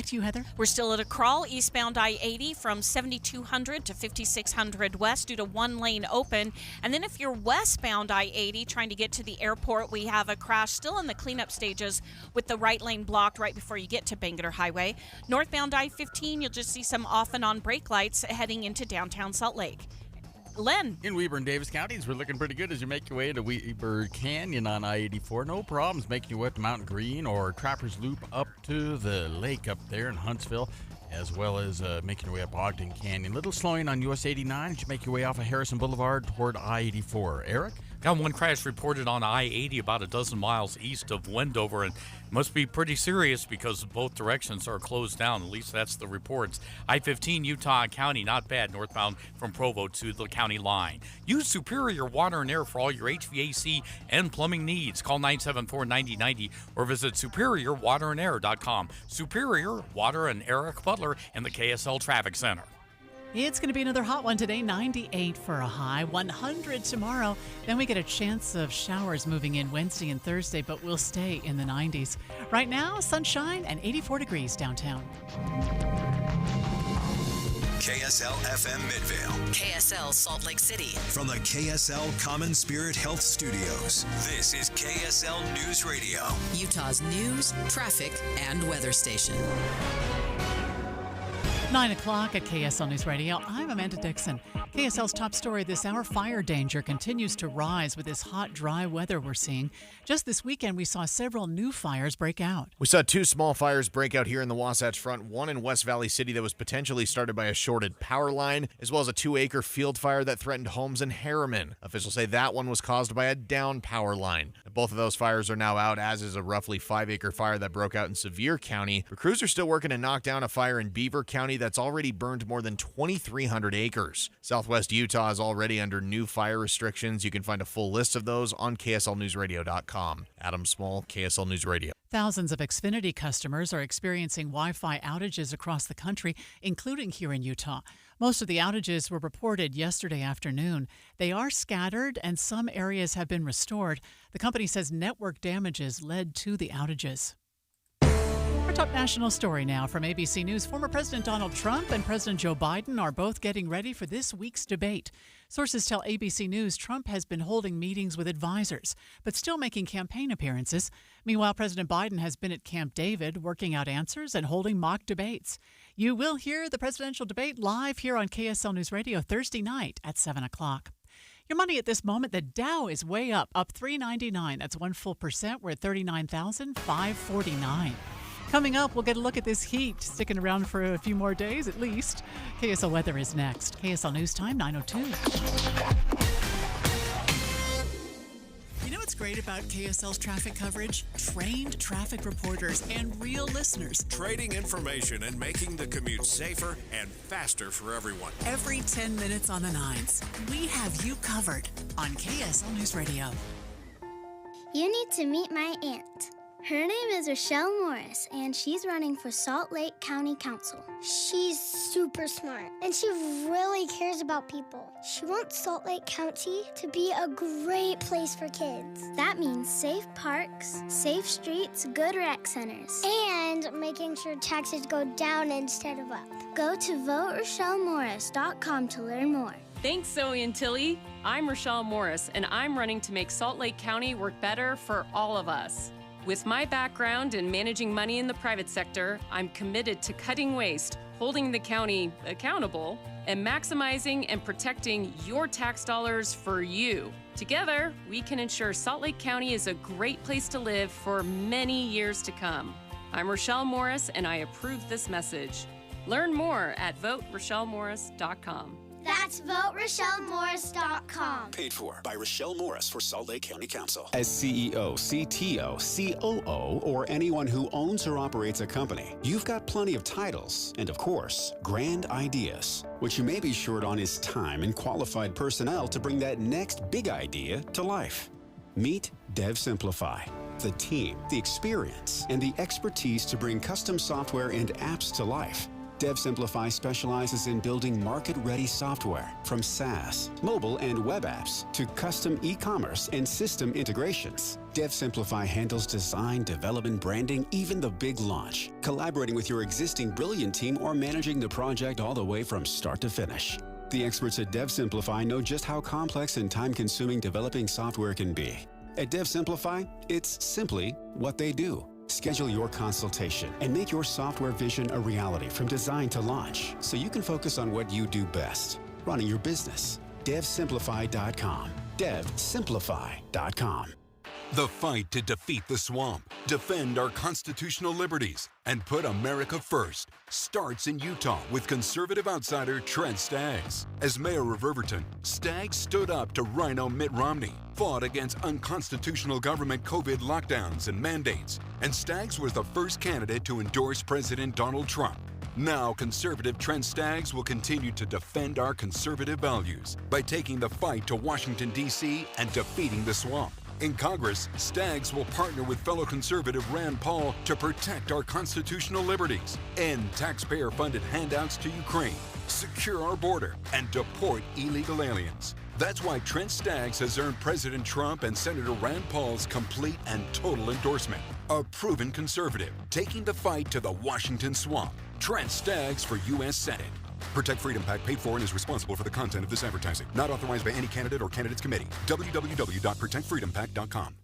Back to you, Heather. We're still at a crawl eastbound I-80 from 7200 to 5600 west due to one lane open. And then if you're westbound I-80 trying to get to the airport, we have a crash still in the cleanup stages with the right lane blocked right before you get to Bangerter Highway. Northbound I-15, you'll just see some off and on brake lights heading into downtown Salt Lake. Len. In Weber and Davis counties, we're looking pretty good as you make your way to Weber Canyon on I-84. No problems making your way up to Mountain Green or Trappers Loop up to the lake up there in Huntsville, as well as making your way up Ogden Canyon. Little slowing on US 89 as you make your way off of Harrison Boulevard toward I-84. Eric? Got one crash reported on I-80 about a dozen miles east of Wendover, and must be pretty serious because both directions are closed down. At least that's the reports. I-15 Utah County, not bad, northbound from Provo to the county line. Use Superior Water and Air for all your HVAC and plumbing needs. Call 974-9090 or visit superiorwaterandair.com. Superior Water and Eric Butler in the KSL Traffic Center. It's going to be another hot one today, 98 for a high, 100 tomorrow. Then we get a chance of showers moving in Wednesday and Thursday, but we'll stay in the 90s. Right now, sunshine and 84 degrees downtown. KSL FM Midvale. KSL Salt Lake City. From the KSL Common Spirit Health Studios, this is KSL News Radio. Utah's news, traffic, and weather station. 9 o'clock at KSL News Radio. I'm Amanda Dixon. KSL's top story this hour, fire danger continues to rise with this hot, dry weather we're seeing. Just this weekend, we saw several new fires break out. We saw two small fires break out here in the Wasatch Front, one in West Valley City that was potentially started by a shorted power line, as well as a 2-acre field fire that threatened homes in Harriman. Officials say that one was caused by a down power line. Both of those fires are now out, as is a roughly 5-acre fire that broke out in Sevier County. The crews are still working to knock down a fire in Beaver County that's already burned more than 2,300 acres. Southwest Utah is already under new fire restrictions. You can find a full list of those on KSLNewsRadio.com. Adam Small, KSL News Radio. Thousands of Xfinity customers are experiencing Wi-Fi outages across the country, including here in Utah. Most of the outages were reported yesterday afternoon. They are scattered, and some areas have been restored. The company says network damages led to the outages. Our top national story now from ABC News. Former President Donald Trump and President Joe Biden are both getting ready for this week's debate. Sources tell ABC News Trump has been holding meetings with advisors, but still making campaign appearances. Meanwhile, President Biden has been at Camp David working out answers and holding mock debates. You will hear the presidential debate live here on KSL News Radio Thursday night at 7 o'clock. Your money at this moment, the Dow is way up 399. That's 1%. We're at 39,549. Coming up, we'll get a look at this heat, sticking around for a few more days at least. KSL weather is next. KSL News Time, 9:02. You know what's great about KSL's traffic coverage? Trained traffic reporters and real listeners. Trading information and making the commute safer and faster for everyone. Every 10 minutes on the 9s, we have you covered on KSL News Radio. You need to meet my aunt. Her name is Rochelle Morris, and she's running for Salt Lake County Council. She's super smart, and she really cares about people. She wants Salt Lake County to be a great place for kids. That means safe parks, safe streets, good rec centers, and making sure taxes go down instead of up. Go to voterochellemorris.com to learn more. Thanks, Zoe and Tilly. I'm Rochelle Morris, and I'm running to make Salt Lake County work better for all of us. With my background in managing money in the private sector, I'm committed to cutting waste, holding the county accountable, and maximizing and protecting your tax dollars for you. Together, we can ensure Salt Lake County is a great place to live for many years to come. I'm Rochelle Morris, and I approve this message. Learn more at voterochellemorris.com. That's voterochellemorris.com. Paid for by Rochelle Morris for Salt Lake County Council. As CEO, CTO, COO, or anyone who owns or operates a company, you've got plenty of titles and, of course, grand ideas. What you may be short on is time and qualified personnel to bring that next big idea to life. Meet DevSimplify. The team, the experience, and the expertise to bring custom software and apps to life. DevSimplify specializes in building market-ready software, from SaaS, mobile and web apps, to custom e-commerce and system integrations. DevSimplify handles design, development, branding, even the big launch, collaborating with your existing brilliant team or managing the project all the way from start to finish. The experts at DevSimplify know just how complex and time-consuming developing software can be. At DevSimplify, it's simply what they do. Schedule your consultation and make your software vision a reality from design to launch, so you can focus on what you do best, running your business. DevSimplify.com. DevSimplify.com. The fight to defeat the swamp, defend our constitutional liberties, and put America first starts in Utah with conservative outsider Trent Staggs. As mayor of Riverton, Staggs stood up to Rhino Mitt Romney, fought against unconstitutional government COVID lockdowns and mandates, and Staggs was the first candidate to endorse President Donald Trump. Now, conservative Trent Staggs will continue to defend our conservative values by taking the fight to Washington, D.C. and defeating the swamp. In Congress, Staggs will partner with fellow conservative Rand Paul to protect our constitutional liberties, end taxpayer-funded handouts to Ukraine, secure our border, and deport illegal aliens. That's why Trent Staggs has earned President Trump and Senator Rand Paul's complete and total endorsement. A proven conservative, taking the fight to the Washington swamp. Trent Staggs for U.S. Senate. Protect Freedom PAC paid for and is responsible for the content of this advertising. Not authorized by any candidate or candidates committee. www.protectfreedompac.com.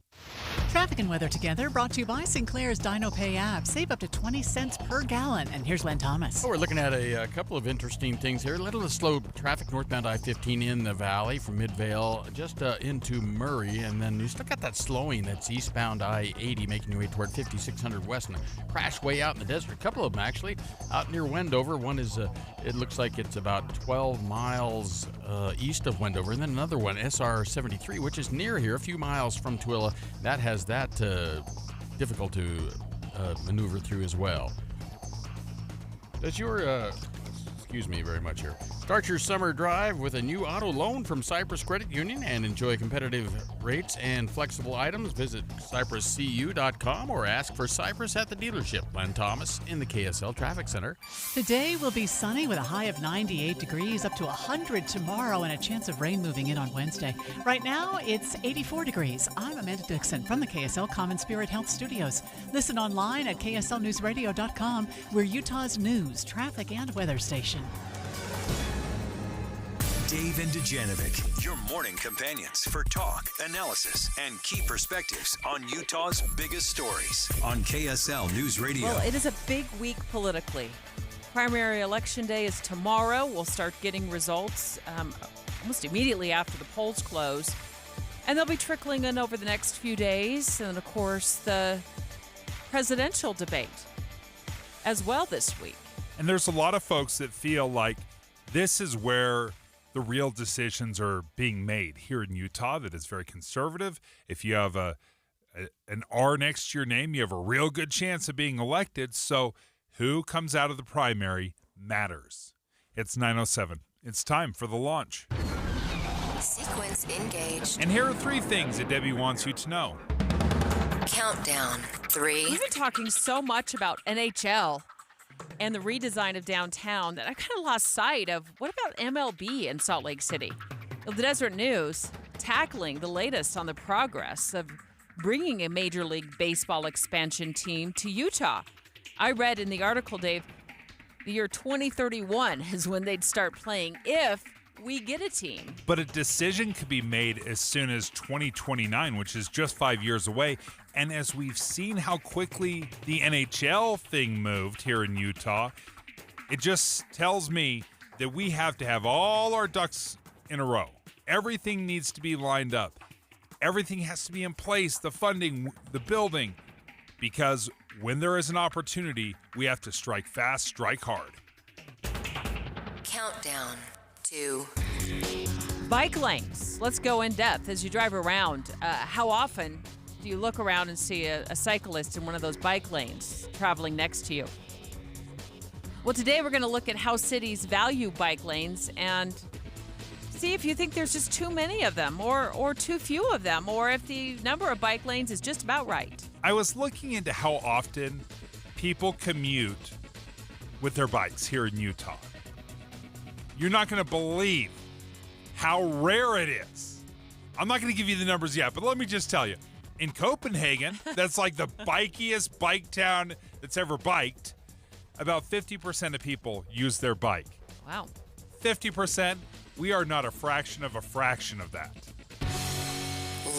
Traffic and weather together brought to you by Sinclair's DinoPay app. Save up to 20 cents per gallon. And here's Len Thomas. Oh, we're looking at a couple of interesting things here. A little slow traffic northbound I-15 in the valley from Midvale just into Murray. And then you still got that slowing that's eastbound I-80 making your way toward 5600 west and a crash way out in the desert. A couple of them actually out near Wendover. One is, it looks like it's about 12 miles east of Wendover. And then another one, SR-73, which is near here, a few miles from Tooele. That has that difficult to maneuver through as well. Does your, excuse me very much here, start your summer drive with a new auto loan from Cypress Credit Union and enjoy competitive rates and flexible items. Visit cypresscu.com or ask for Cypress at the dealership. Len Thomas in the KSL Traffic Center. Today will be sunny with a high of 98 degrees, up to 100 tomorrow, and a chance of rain moving in on Wednesday. Right now, it's 84 degrees. I'm Amanda Dixon from the KSL Common Spirit Health Studios. Listen online at kslnewsradio.com. We're Utah's news, traffic, and weather station. Dave and Dujanovic, your morning companions for talk, analysis, and key perspectives on Utah's biggest stories on KSL News Radio. Well, it is a big week politically. Primary election day is tomorrow. We'll start getting results almost immediately after the polls close. And they'll be trickling in over the next few days. And, of course, the presidential debate as well this week. And there's a lot of folks that feel like this is where the real decisions are being made here in Utah. That is very conservative. If you have an R next to your name, you have a real good chance of being elected. So who comes out of the primary matters. It's 9:07. It's time for the launch. Sequence engaged. And here are 3 things that Debbie wants you to know. Countdown. 3. We've been talking so much about NHL and the redesign of downtown that I kind of lost sight of what about MLB in Salt Lake City? Well, the Desert News tackling the latest on the progress of bringing a Major League Baseball expansion team to Utah. I read in the article, Dave, the year 2031 is when they'd start playing if we get a team. But a decision could be made as soon as 2029, which is just 5 years away. And as we've seen how quickly the NHL thing moved here in Utah, it just tells me that we have to have all our ducks in a row. Everything needs to be lined up. Everything has to be in place, the funding, the building, because when there is an opportunity, we have to strike fast, strike hard. Countdown. 2. Bike lanes. Let's go in depth as you drive around. How often do you look around and see a cyclist in one of those bike lanes traveling next to you? Well, today we're going to look at how cities value bike lanes and see if you think there's just too many of them or too few of them, or if the number of bike lanes is just about right. I was looking into how often people commute with their bikes here in Utah. You're not going to believe how rare it is. I'm not going to give you the numbers yet, but let me just tell you. In Copenhagen, that's like the bikiest bike town that's ever biked, about 50% of people use their bike. Wow. 50%, we are not a fraction of that.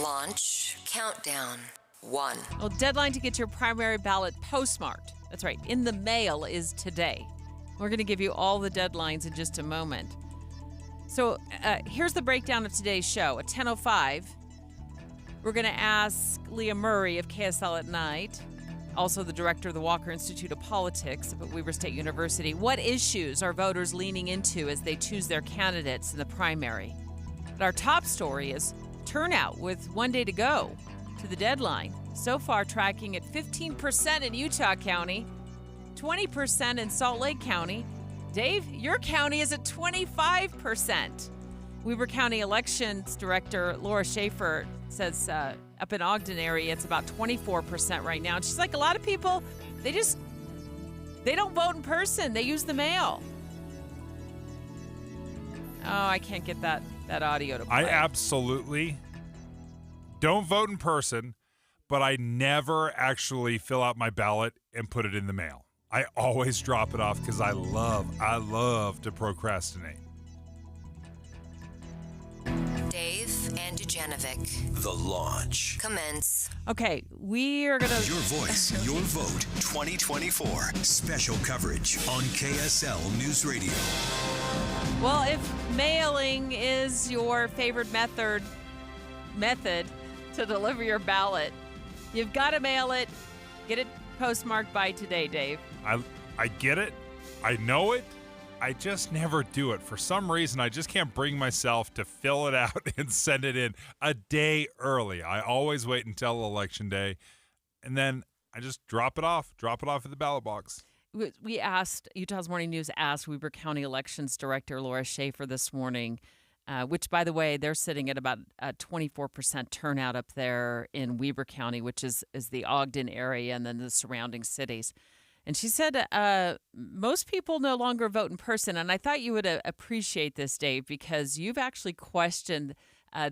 Launch countdown 1. Well, deadline to get your primary ballot postmarked. That's right. In the mail is today. We're going to give you all the deadlines in just a moment. So here's the breakdown of today's show. At 10:05, we're going to ask Leah Murray of KSL at Night, also the director of the Walker Institute of Politics at Weber State University, what issues are voters leaning into as they choose their candidates in the primary. But our top story is turnout with 1 day to go to the deadline. So far tracking at 15% in Utah County, 20% in Salt Lake County. Dave, your county is at 25%. Weber County Elections Director Laura Schaefer says up in Ogden area, it's about 24% right now. And she's like, a lot of people, they don't vote in person. They use the mail. Oh, I can't get that audio to play. I absolutely don't vote in person, but I never actually fill out my ballot and put it in the mail. I always drop it off because I love to procrastinate. Dave and Dujanovic. The launch. Commence. Okay, we are going to... Your voice, your vote, 2024. Special coverage on KSL News Radio. Well, if mailing is your favorite method to deliver your ballot, you've got to mail it. Get it postmarked by today, Dave. I get it. I know it. I just never do it. For some reason, I just can't bring myself to fill it out and send it in a day early. I always wait until Election Day, and then I just drop it off at the ballot box. We asked, Utah's Morning News asked Weber County Elections Director Laura Schaefer this morning, which, by the way, they're sitting at about a 24% turnout up there in Weber County, which is the Ogden area and then the surrounding cities. And she said most people no longer vote in person. And I thought you would appreciate this, Dave, because you've actually questioned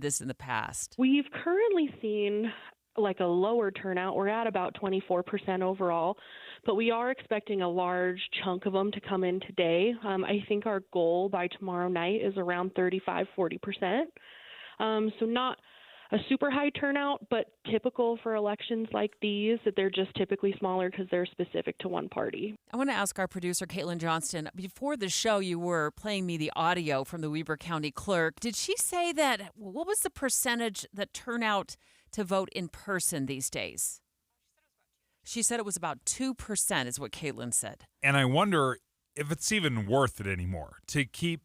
this in the past. We've currently seen like a lower turnout. We're at about 24% overall, but we are expecting a large chunk of them to come in today. I think our goal by tomorrow night is around 35-40%. So not a super high turnout, but typical for elections like these, that they're just typically smaller because they're specific to one party. I want to ask our producer, Caitlin Johnston, before the show, you were playing me the audio from the Weber County clerk. Did she say that, what was the percentage that turn out to vote in person these days? She said it was about 2% is what Caitlin said. And I wonder if it's even worth it anymore to keep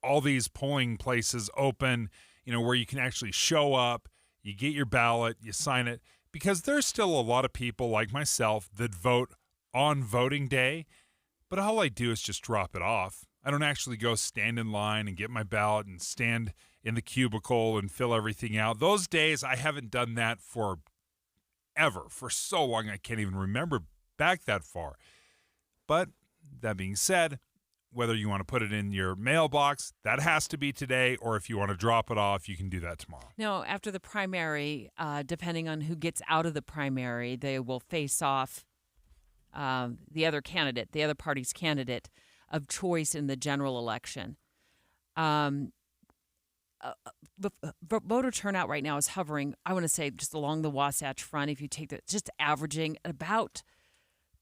all these polling places open, where you can actually show up, you get your ballot, you sign it, because there's still a lot of people like myself that vote on voting day, but all I do is just drop it off. I don't actually go stand in line and get my ballot and stand in the cubicle and fill everything out. Those days, I haven't done that for so long, I can't even remember back that far. But that being said, whether you want to put it in your mailbox, that has to be today, or if you want to drop it off, you can do that tomorrow. No, after the primary, depending on who gets out of the primary, they will face off the other party's candidate of choice in the general election. Voter turnout right now is hovering, I want to say, just along the Wasatch Front. If you take just averaging about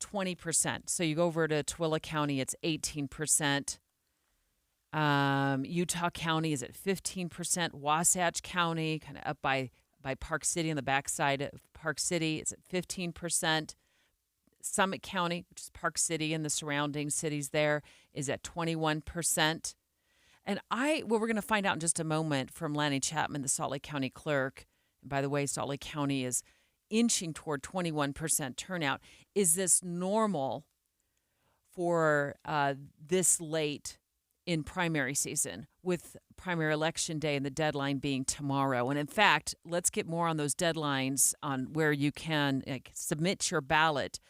20%. So you go over to Tooele County, it's 18%. Utah County is at 15%. Wasatch County, kind of up by Park City on the backside of Park City, it's at 15%. Summit County, which is Park City and the surrounding cities there, is at 21%. And what we're going to find out in just a moment from Lanny Chapman, the Salt Lake County clerk. And by the way, Salt Lake County is inching toward 21% turnout. Is this normal for this late in primary season with primary election day and the deadline being tomorrow? And in fact, let's get more on those deadlines on where you can submit your ballot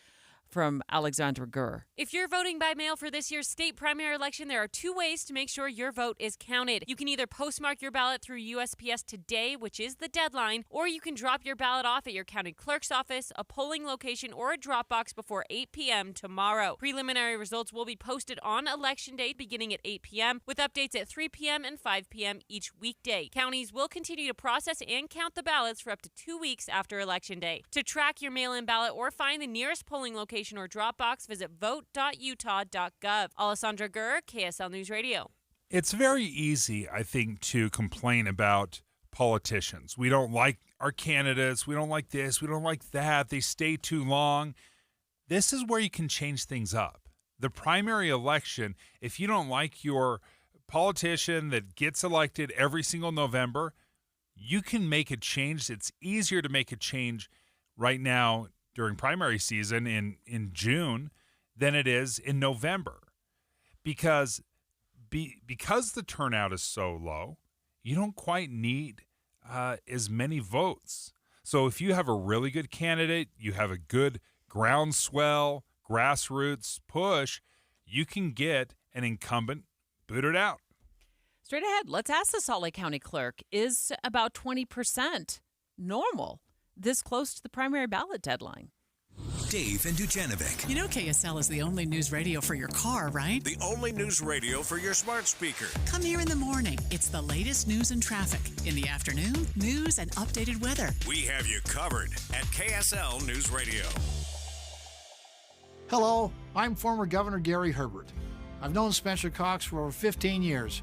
from Alexandra Gurr. If you're voting by mail for this year's state primary election, there are two ways to make sure your vote is counted. You can either postmark your ballot through USPS today, which is the deadline, or you can drop your ballot off at your county clerk's office, a polling location, or a drop box before 8 p.m. tomorrow. Preliminary results will be posted on Election Day beginning at 8 p.m. with updates at 3 p.m. and 5 p.m. each weekday. Counties will continue to process and count the ballots for up to 2 weeks after Election Day. To track your mail-in ballot or find the nearest polling location or drop box, visit vote.utah.gov. Alessandra Gurr, KSL News Radio. It's very easy, I think, to complain about politicians. We don't like our candidates. We don't like this. We don't like that. They stay too long. This is where you can change things up. The primary election, if you don't like your politician that gets elected every single November, you can make a change. It's easier to make a change right now during primary season in June than it is in November. Because the turnout is so low, you don't quite need as many votes. So if you have a really good candidate, you have a good groundswell, grassroots push, you can get an incumbent booted out. Straight ahead, let's ask the Salt Lake County clerk, is about 20% normal this close to the primary ballot deadline? Dave and Dujanovic. You know KSL is the only news radio for your car, right? The only news radio for your smart speaker. Come here in the morning. It's the latest news and traffic. In the afternoon, news and updated weather. We have you covered at KSL News Radio. Hello, I'm former Governor Gary Herbert. I've known Spencer Cox for over 15 years.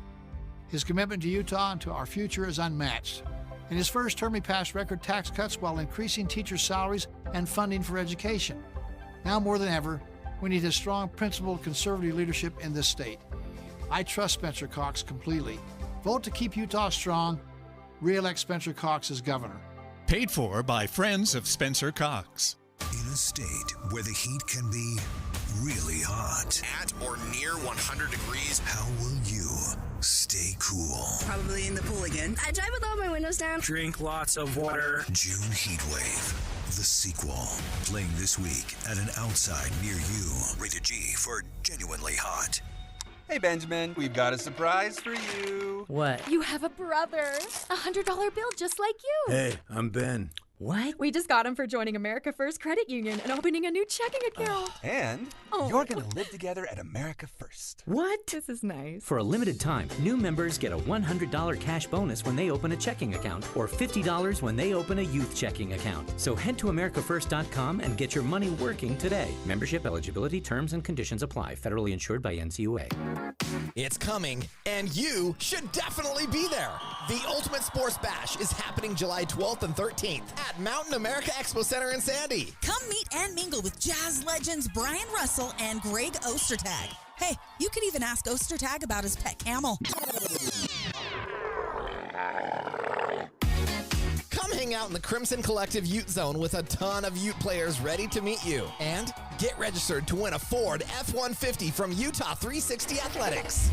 His commitment to Utah and to our future is unmatched. In his first term, he passed record tax cuts while increasing teachers' salaries and funding for education. Now more than ever, we need a strong, principled, conservative leadership in this state. I trust Spencer Cox completely. Vote to keep Utah strong. Re-elect Spencer Cox as governor. Paid for by friends of Spencer Cox. In a state where the heat can be really hot. At or near 100 degrees. How will you stay cool? Probably in the pool again. I drive with all my windows down. Drink lots of water. June Heat Wave, the sequel. Playing this week at an outside near you. Rated G for genuinely hot. Hey, Benjamin, we've got a surprise for you. What? You have a brother. $100 bill just like you. Hey, I'm Ben. What? We just got him for joining America First Credit Union and opening a new checking account. And you're going to live together at America First. What? This is nice. For a limited time, new members get a $100 cash bonus when they open a checking account or $50 when they open a youth checking account. So head to AmericaFirst.com and get your money working today. Membership eligibility, terms, and conditions apply. Federally insured by NCUA. It's coming, and you should definitely be there. The Ultimate Sports Bash is happening July 12th and 13th at Mountain America Expo Center in Sandy. Come meet and mingle with jazz legends Brian Russell and Greg Ostertag. Hey, you could even ask Ostertag about his pet camel. Come hang out in the Crimson Collective Ute Zone with a ton of Ute players ready to meet you. And get registered to win a Ford F-150 from Utah 360 Athletics.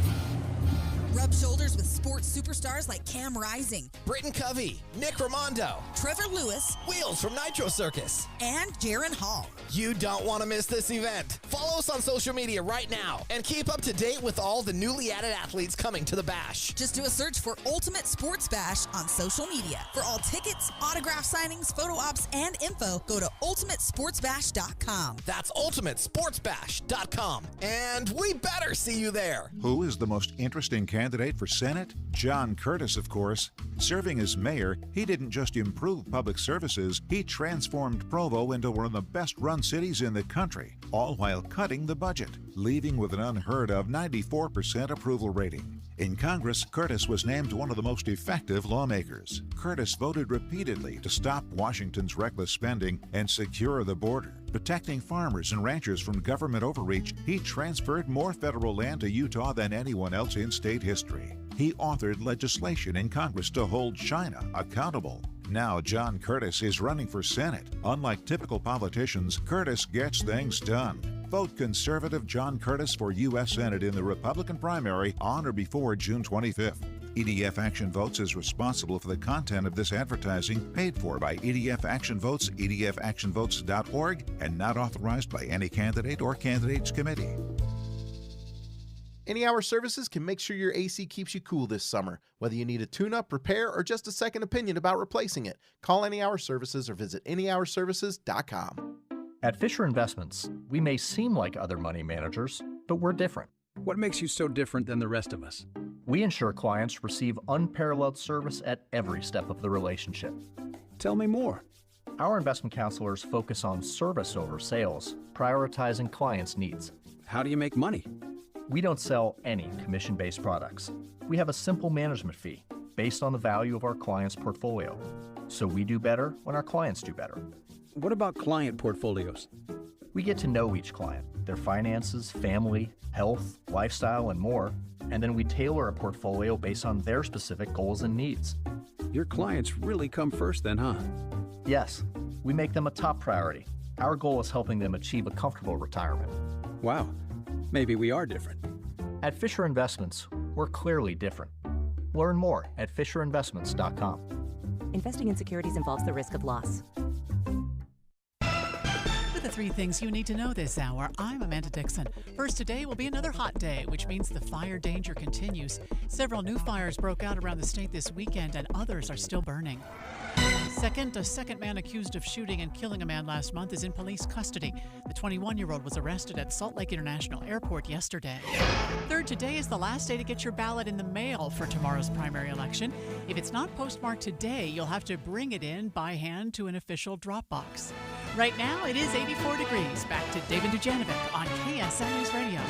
Rub shoulders with sports superstars like Cam Rising, Britton Covey, Nick Raimondo, Trevor Lewis, Wheels from Nitro Circus, and Jaron Hall. You don't want to miss this event. Follow us on social media right now and keep up to date with all the newly added athletes coming to the Bash. Just do a search for Ultimate Sports Bash on social media. For all tickets, autograph signings, photo ops, and info, go to ultimatesportsbash.com. That's ultimatesportsbash.com. And we better see you there. Who is the most interesting candidate for Senate? John Curtis, of course. Serving as mayor, he didn't just improve public services, he transformed Provo into one of the best-run cities in the country, all while cutting the budget, leaving with an unheard of 94% approval rating. In Congress, Curtis was named one of the most effective lawmakers. Curtis voted repeatedly to stop Washington's reckless spending and secure the border. Protecting farmers and ranchers from government overreach, he transferred more federal land to Utah than anyone else in state history. He authored legislation in Congress to hold China accountable. Now John Curtis is running for Senate. Unlike typical politicians, Curtis gets things done. Vote conservative John Curtis for U.S. Senate in the Republican primary on or before June 25th. EDF Action Votes is responsible for the content of this advertising, paid for by EDF Action Votes, edfactionvotes.org, and not authorized by any candidate or candidates committee. Any Hour Services can make sure your AC keeps you cool this summer. Whether you need a tune-up, repair, or just a second opinion about replacing it, call Any Hour Services or visit anyhourservices.com. At Fisher Investments, we may seem like other money managers, but we're different. What makes you so different than the rest of us? We ensure clients receive unparalleled service at every step of the relationship. Tell me more. Our investment counselors focus on service over sales, prioritizing clients' needs. How do you make money? We don't sell any commission-based products. We have a simple management fee based on the value of our client's portfolio. So we do better when our clients do better. What about client portfolios? We get to know each client, their finances, family, health, lifestyle, and more, and then we tailor a portfolio based on their specific goals and needs. Your clients really come first then, huh? Yes, we make them a top priority. Our goal is helping them achieve a comfortable retirement. Wow, maybe we are different. At Fisher Investments, we're clearly different. Learn more at FisherInvestments.com. Investing in securities involves the risk of loss. With the 3 things you need to know this hour, I'm Amanda Dixon. First, today will be another hot day, which means the fire danger continues. Several new fires broke out around the state this weekend, and others are still burning. Second, a second man accused of shooting and killing a man last month is in police custody. The 21-year-old was arrested at Salt Lake International Airport yesterday. Third, today is the last day to get your ballot in the mail for tomorrow's primary election. If it's not postmarked today, you'll have to bring it in by hand to an official drop box. Right now, it is 84 degrees. Back to Dave and Dujanovic on KSL News Radio.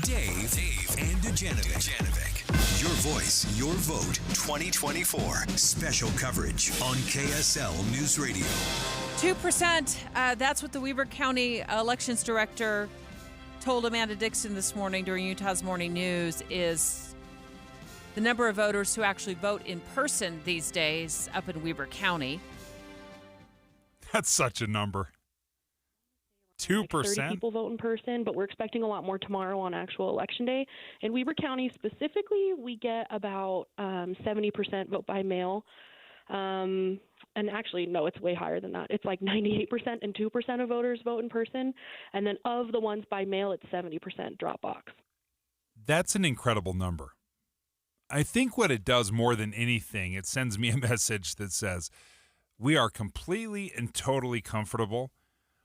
Dave and Dujanovic. Your voice, your vote, 2024. Special coverage on KSL News Radio. 2%. That's what the Weber County Elections Director told Amanda Dixon this morning during Utah's Morning News is the number of voters who actually vote in person these days up in Weber County. That's such a number. 2%. 30 people vote in person, but we're expecting a lot more tomorrow on actual election day. In Weber County specifically, we get about 70% vote by mail. And actually, no, it's way higher than that. It's like 98% and 2% of voters vote in person. And then of the ones by mail, it's 70% drop box. That's an incredible number. I think what it does more than anything, it sends me a message that says we are completely and totally comfortable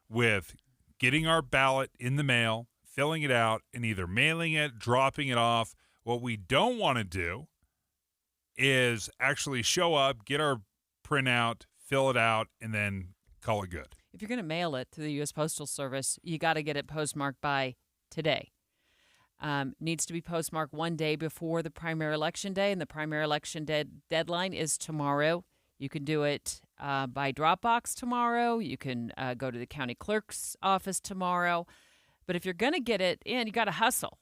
with getting our ballot in the mail, filling it out, and either mailing it, dropping it off. What we don't want to do is actually show up, get our printout, fill it out, and then call it good. If you're going to mail it to the U.S. Postal Service, you got to get it postmarked by today. Needs to be postmarked one day before the primary election day, and the primary election deadline is tomorrow. You can do it by Dropbox tomorrow. You can go to the county clerk's office tomorrow. But if you're going to get it in, you got to hustle.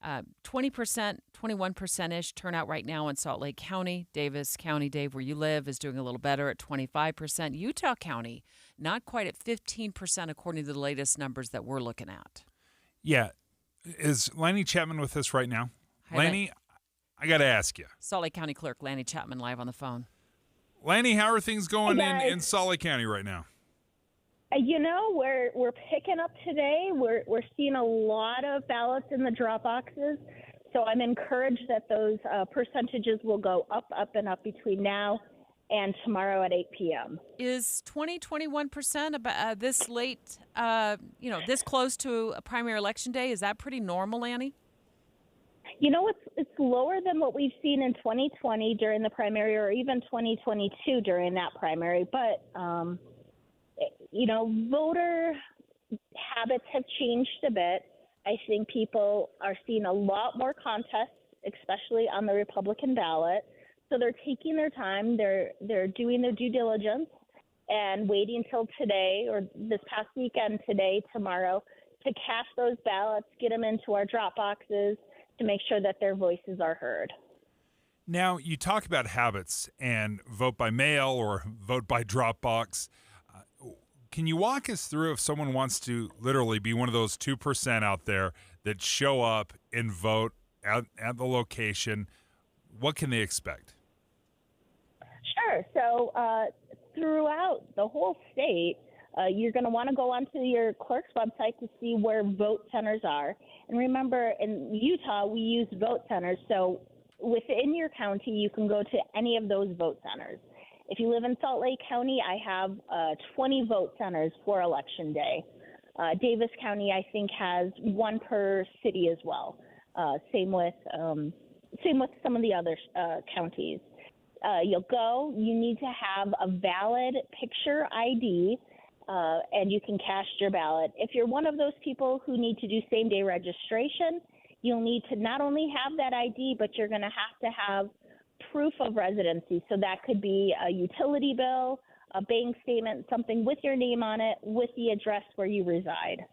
20%, 21%-ish turnout right now in Salt Lake County. Davis County, Dave, where you live, is doing a little better at 25%. Utah County, not quite at 15% according to the latest numbers that we're looking at. Yeah. Is Lanny Chapman with us right now? Hi, Lanny, I got to ask you. Salt Lake County Clerk Lanny Chapman live on the phone. Lanny, how are things going Hey, in Salt Lake County right now? You know, we're picking up today. We're seeing a lot of ballots in the drop boxes, so I'm encouraged that those percentages will go up, and up between now and tomorrow at 8 p.m. Is 21% about this late, this close to a primary election day? Is that pretty normal, Annie? You know, it's lower than what we've seen in 2020 during the primary, or even 2022 during that primary. But, voter habits have changed a bit. I think people are seeing a lot more contests, especially on the Republican ballot. So they're taking their time. They're doing their due diligence and waiting till today, or this past weekend, today, tomorrow, to cast those ballots, get them into our drop boxes, to make sure that their voices are heard. Now, you talk about habits and vote by mail or vote by Dropbox. Can you walk us through if someone wants to literally be one of those 2% out there that show up and vote at the location? what can they expect? Sure. So throughout the whole state, you're going to want to go onto your clerk's website to see where vote centers are. And remember, in Utah, we use vote centers. So within your county, you can go to any of those vote centers. If you live in Salt Lake County, I have 20 vote centers for Election Day. Davis County, I think, has one per city as well. Same with some of the other counties. You'll go. You need to have a valid picture ID, and you can cast your ballot. If you're one of those people who need to do same-day registration, you'll need to not only have that ID, but you're going to have proof of residency. So that could be a utility bill, a bank statement, something with your name on it, with the address where you reside.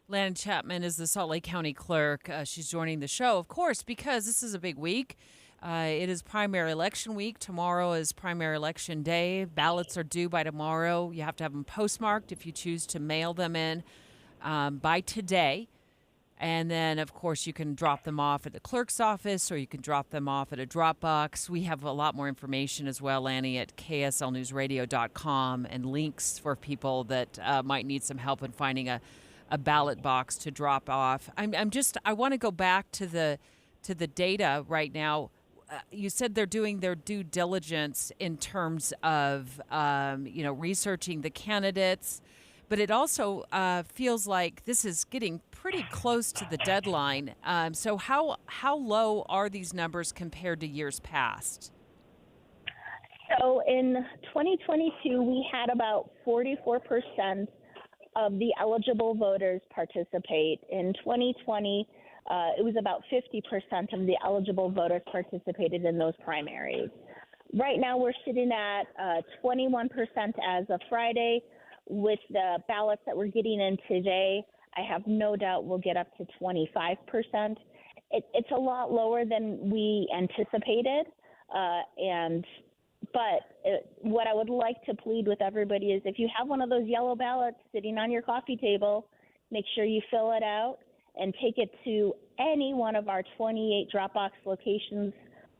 Lanny Chapman is the Salt Lake County clerk. She's joining the show, of course, because this is a big week. It is primary election week. Tomorrow is primary election day. Ballots are due by tomorrow. You have to have them postmarked if you choose to mail them in by today. And then, of course, you can drop them off at the clerk's office or you can drop them off at a drop box. We have a lot more information as well, Lanny, at kslnewsradio.com and links for people that might need some help in finding a ballot box to drop off. I want to go back to the data right now. You said they're doing their due diligence in terms of, researching the candidates, but it also feels like this is getting pretty close to the deadline. So how low are these numbers compared to years past? So in 2022, we had about 44% of the eligible voters participate. In 2020, it was about 50% of the eligible voters participated in those primaries. Right now, we're sitting at 21% as of Friday. With the ballots that we're getting in today, I have no doubt we'll get up to 25%. It's a lot lower than we anticipated, what I would like to plead with everybody is if you have one of those yellow ballots sitting on your coffee table, make sure you fill it out and take it to any one of our 28 Dropbox locations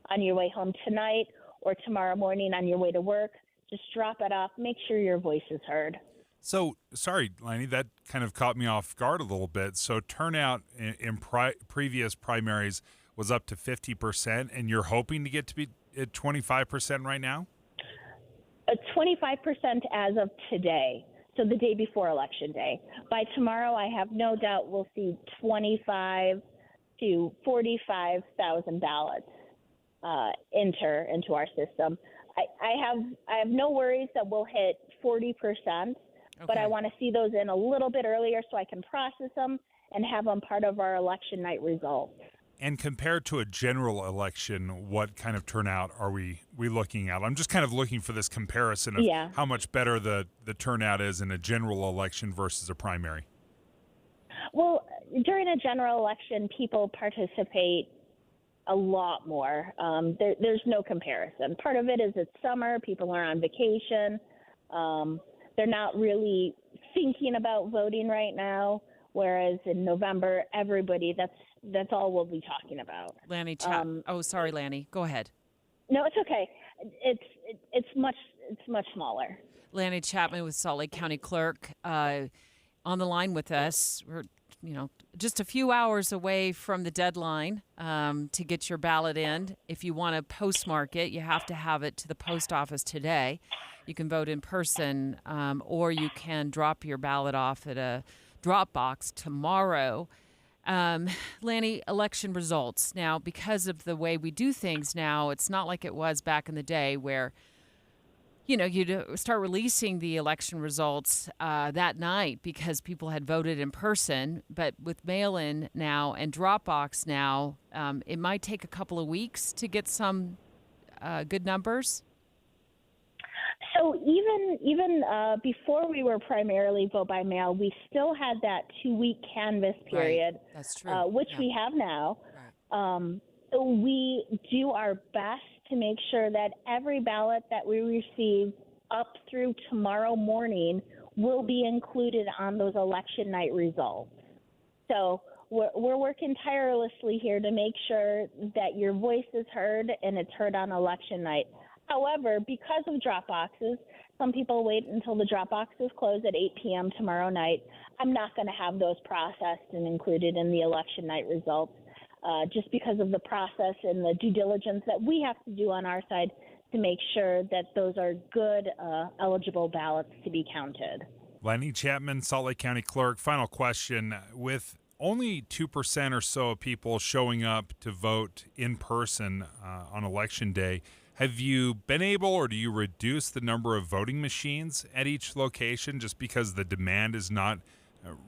on your way home tonight or tomorrow morning on your way to work. Just drop it off. Make sure your voice is heard. So, sorry, Lanny, that kind of caught me off guard a little bit. So turnout in previous primaries was up to 50%, and you're hoping to get to be at 25% right now? 25% as of today, so the day before Election Day. By tomorrow, I have no doubt we'll see 25 to 45,000 ballots enter into our system. I have no worries that we'll hit 40%, but I want to see those in a little bit earlier so I can process them and have them part of our election night results. And compared to a general election, what kind of turnout are we looking at? I'm just kind of looking for this comparison of how much better the turnout is in a general election versus a primary. Well, during a general election, people participate a lot more. There's no comparison. Part of it is it's summer. People are on vacation. They're not really thinking about voting right now, whereas in November, everybody, that's all we'll be talking about. Lanny, sorry, Lanny. Go ahead. No, it's okay. It's much smaller. Lanny Chapman with Salt Lake County Clerk on the line with us. We're just a few hours away from the deadline to get your ballot in. If you want to postmark it, you have to have it to the post office today. You can vote in person, or you can drop your ballot off at a drop box tomorrow. Lanny, election results. Now, because of the way we do things now, it's not like it was back in the day where you'd start releasing the election results that night because people had voted in person. But with mail-in now and Dropbox now, it might take a couple of weeks to get some good numbers. So even before we were primarily vote by mail, we still had that 2-week canvass period. Right. That's true. Which we have now. Right. We do our best to make sure that every ballot that we receive up through tomorrow morning will be included on those election night results. So we're working tirelessly here to make sure that your voice is heard and it's heard on election night. However, because of drop boxes, some people wait until the drop boxes close at 8 p.m. tomorrow night. I'm not going to have those processed and included in the election night results, just because of the process and the due diligence that we have to do on our side to make sure that those are good, eligible ballots to be counted. Lenny Chapman, Salt Lake County Clerk. Final question. With only 2% or so of people showing up to vote in person on Election Day, have you been able, or do you reduce the number of voting machines at each location just because the demand is not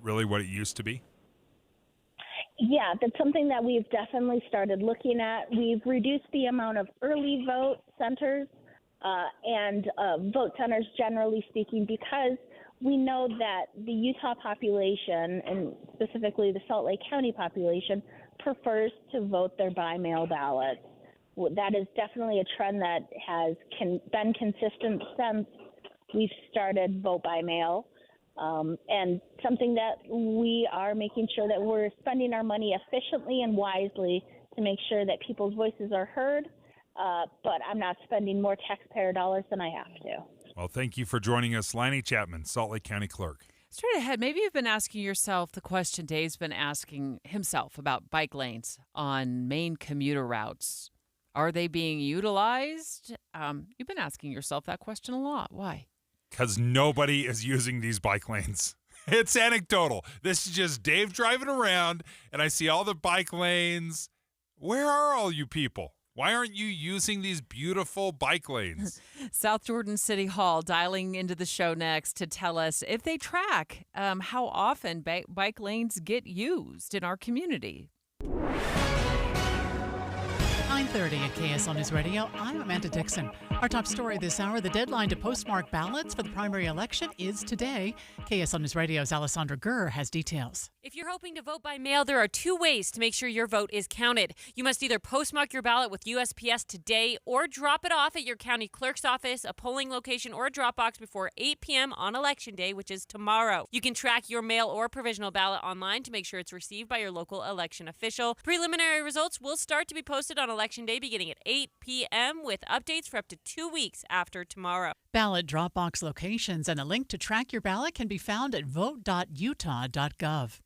really what it used to be? Yeah, that's something that we've definitely started looking at. We've reduced the amount of early vote centers and vote centers, generally speaking, because we know that the Utah population, and specifically the Salt Lake County population, prefers to vote their by-mail ballots. That is definitely a trend that has been consistent since we've started vote by mail, and something that we are making sure that we're spending our money efficiently and wisely to make sure that people's voices are heard, but I'm not spending more taxpayer dollars than I have to. Well, thank you for joining us, Lanny Chapman, Salt Lake County Clerk. Straight ahead, maybe you've been asking yourself the question Dave's been asking himself about bike lanes on main commuter routes. Are they being utilized? You've been asking yourself that question a lot. Why? Because nobody is using these bike lanes. It's anecdotal. This is just Dave driving around, and I see all the bike lanes. Where are all you people? Why aren't you using these beautiful bike lanes? South Jordan City Hall dialing into the show next to tell us if they track how often bike lanes get used in our community. 9:30 at KSL News Radio. I'm Amanda Dixon. Our top story this hour, the deadline to postmark ballots for the primary election is today. KSL News Radio's Alessandra Gurr has details. If you're hoping to vote by mail, there are two ways to make sure your vote is counted. You must either postmark your ballot with USPS today or drop it off at your county clerk's office, a polling location, or a drop box before 8 p.m. on Election Day, which is tomorrow. You can track your mail or provisional ballot online to make sure it's received by your local election official. Preliminary results will start to be posted on Election Day beginning at 8 p.m. with updates for up to 2 weeks after tomorrow. Ballot drop box locations and a link to track your ballot can be found at vote.utah.gov.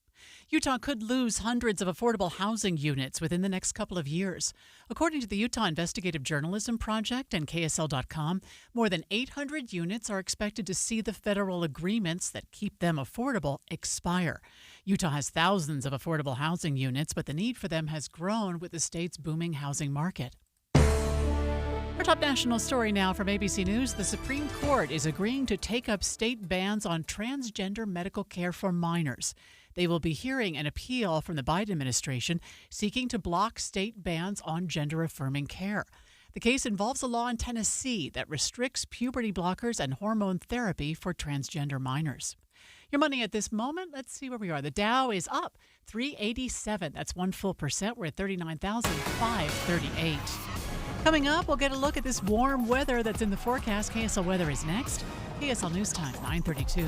Utah could lose hundreds of affordable housing units within the next couple of years. According to the Utah Investigative Journalism Project and KSL.com, more than 800 units are expected to see the federal agreements that keep them affordable expire. Utah has thousands of affordable housing units, but the need for them has grown with the state's booming housing market. Our top national story now from ABC News. The Supreme Court is agreeing to take up state bans on transgender medical care for minors. They will be hearing an appeal from the Biden administration seeking to block state bans on gender-affirming care. The case involves a law in Tennessee that restricts puberty blockers and hormone therapy for transgender minors. Your money at this moment, let's see where we are. The Dow is up 387. That's 1 full percent. We're at 39,538. Coming up, we'll get a look at this warm weather that's in the forecast. KSL weather is next. KSL News Time, 9:32.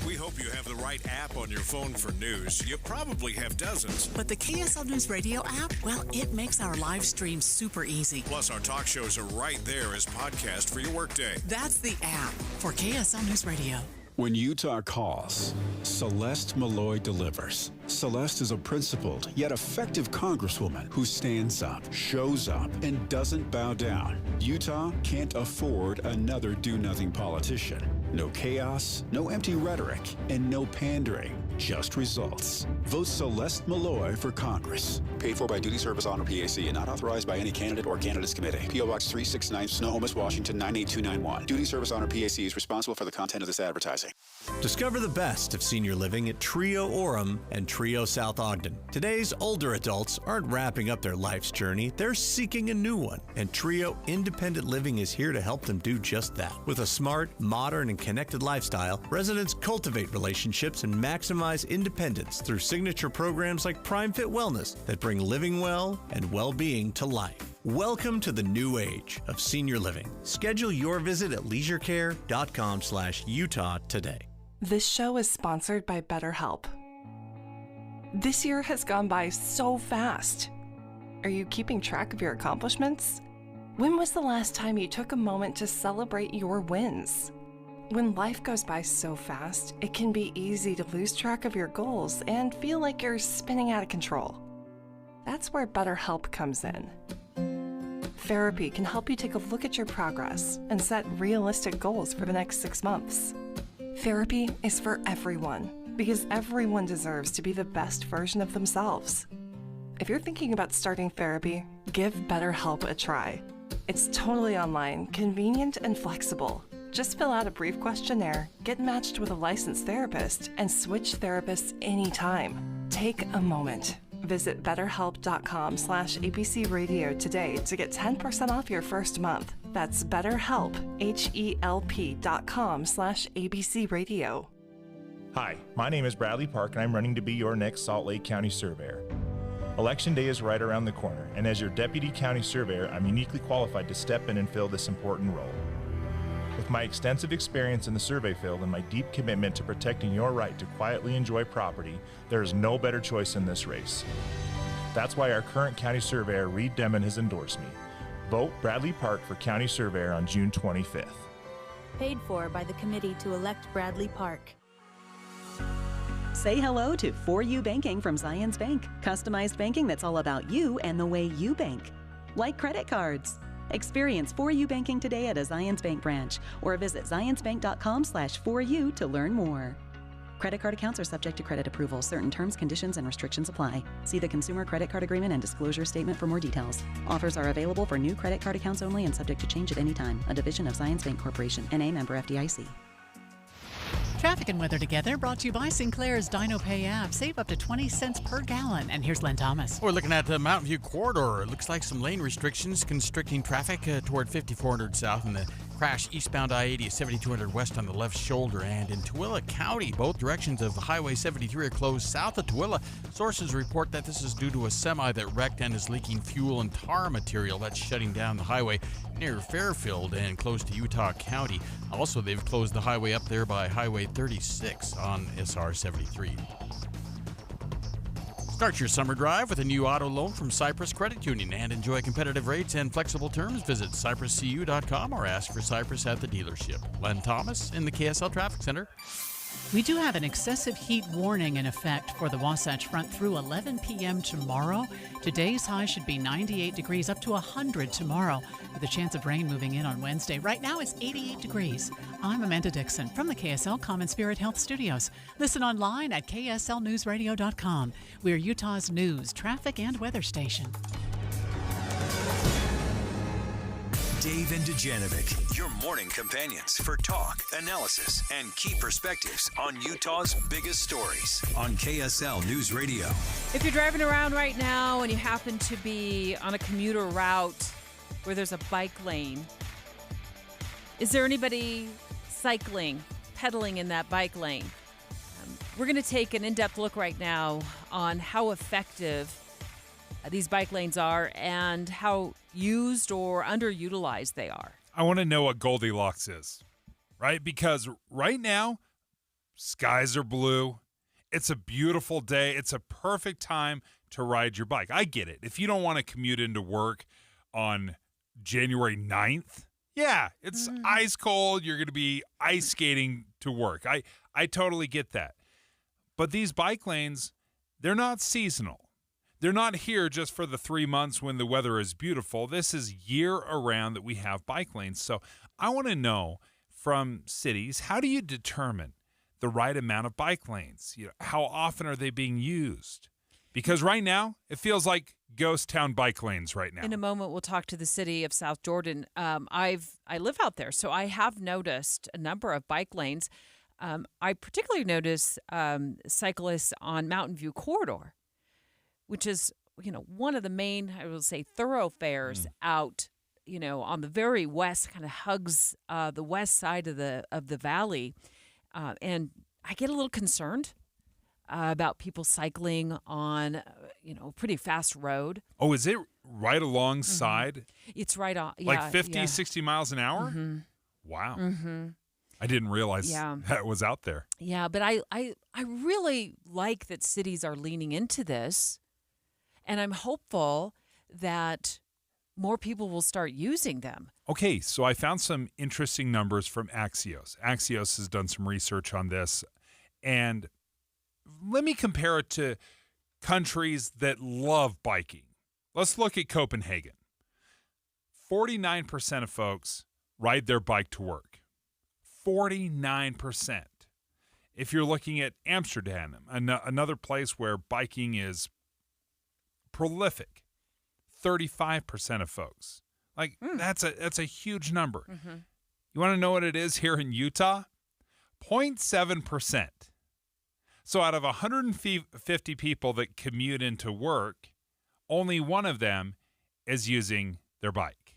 We hope you have the right app on your phone for news. You probably have dozens. But the KSL News Radio app, well, it makes our live stream super easy. Plus, our talk shows are right there as podcast for your workday. That's the app for KSL News Radio. When Utah calls, Celeste Malloy delivers. Celeste is a principled yet effective congresswoman who stands up, shows up, and doesn't bow down. Utah can't afford another do-nothing politician. No chaos, no empty rhetoric, and no pandering. Just results. Vote Celeste Malloy for Congress. Paid for by Duty Service Honor PAC and not authorized by any candidate or candidates committee. P.O. Box 369, Snohomish, Washington 98291. Duty Service Honor PAC is responsible for the content of this advertising. Discover the best of senior living at Trio Orem and Trio South Ogden. Today's older adults aren't wrapping up their life's journey, they're seeking a new one. And Trio Independent Living is here to help them do just that. With a smart, modern, and connected lifestyle, residents cultivate relationships and maximize independence through signature programs like Prime Fit Wellness that bring living well and well-being to life. Welcome to the new age of senior living. Schedule your visit at leisurecare.com/Utah today. This show is sponsored by BetterHelp. This year has gone by so fast. Are you keeping track of your accomplishments? When was the last time you took a moment to celebrate your wins? When life goes by so fast, it can be easy to lose track of your goals and feel like you're spinning out of control. That's where BetterHelp comes in. Therapy can help you take a look at your progress and set realistic goals for the next 6 months. Therapy is for everyone because everyone deserves to be the best version of themselves. If you're thinking about starting therapy, give BetterHelp a try. It's totally online, convenient, and flexible. Just fill out a brief questionnaire, get matched with a licensed therapist, and switch therapists anytime. Take a moment. Visit betterhelp.com/ABC Radio today to get 10% off your first month. That's BetterHelp, HELP.com/ABC Radio. Hi, my name is Bradley Park, and I'm running to be your next Salt Lake County Surveyor. Election day is right around the corner, and as your Deputy County Surveyor, I'm uniquely qualified to step in and fill this important role. With my extensive experience in the survey field and my deep commitment to protecting your right to quietly enjoy property, there is no better choice in this race. That's why our current County Surveyor, Reed Demon, has endorsed me. Vote Bradley Park for County Surveyor on June 25th. Paid for by the committee to elect Bradley Park. Say hello to For You Banking from Zions Bank. Customized banking that's all about you and the way you bank. Like credit cards. Experience For You Banking today at a Zions Bank branch or visit zionsbank.com/4u to learn more. Credit card accounts are subject to credit approval. Certain terms, conditions, and restrictions apply. See the Consumer Credit Card Agreement and Disclosure Statement for more details. Offers are available for new credit card accounts only and subject to change at any time. A division of Zions Bank Corporation, N.A. member FDIC. Traffic and weather together brought to you by Sinclair's Dino Pay app. Save up to 20 cents per gallon. And here's Len Thomas. We're looking at the Mountain View corridor. It looks like some lane restrictions constricting traffic toward 5400 south and the crash eastbound I-80 at 7200 west on the left shoulder. And in Tooele County, both directions of Highway 73 are closed south of Tooele. Sources report that this is due to a semi that wrecked and is leaking fuel and tar material. That's shutting down the highway near Fairfield and close to Utah County. Also, they've closed the highway up there by Highway 36 on SR 73. Start your summer drive with a new auto loan from Cypress Credit Union and enjoy competitive rates and flexible terms. Visit cypresscu.com or ask for Cypress at the dealership. Len Thomas in the KSL Traffic Center. We do have an excessive heat warning in effect for the Wasatch Front through 11 p.m. tomorrow. Today's high should be 98 degrees, up to 100 tomorrow, with a chance of rain moving in on Wednesday. Right now it's 88 degrees. I'm Amanda Dixon from the KSL Common Spirit Health Studios. Listen online at kslnewsradio.com. We're Utah's news, traffic, and weather station. Dave and Dujanovic, your morning companions for talk, analysis, and key perspectives on Utah's biggest stories on KSL News Radio. If you're driving around right now and you happen to be on a commuter route where there's a bike lane, is there anybody cycling, pedaling in that bike lane? We're going to take an in-depth look right now on how effective these bike lanes are and how used or underutilized they are. I want to know what Goldilocks is, right? Because right now, skies are blue. It's a beautiful day. It's a perfect time to ride your bike. I get it. If you don't want to commute into work on January 9th, yeah, it's ice cold. You're going to be ice skating to work. I totally get that. But these bike lanes, they're not seasonal. They're not here just for the 3 months when the weather is beautiful. This is year-around that we have bike lanes. So I want to know from cities, how do you determine the right amount of bike lanes? You know, how often are they being used? Because right now, it feels like ghost town bike lanes right now. In a moment, we'll talk to the city of South Jordan. I live out there, so I have noticed a number of bike lanes. I particularly notice cyclists on Mountain View Corridor, which is, one of the main, I will say, thoroughfares out, on the very west, kind of hugs the west side of the valley. And I get a little concerned about people cycling on, a pretty fast road. Oh, is it right alongside? Mm-hmm. It's right on. Like 50, 60 miles an hour? Mm-hmm. Wow. Mm-hmm. I didn't realize that was out there. Yeah, but I really like that cities are leaning into this, and I'm hopeful that more people will start using them. Okay, so I found some interesting numbers from Axios. Axios has done some research on this, and let me compare it to countries that love biking. Let's look at Copenhagen. 49% of folks ride their bike to work. 49%. If you're looking at Amsterdam, another place where biking is prolific, 35% of folks. Like, that's a huge number. Mm-hmm. You want to know what it is here in Utah? 0.7%. So out of 150 people that commute into work, only one of them is using their bike.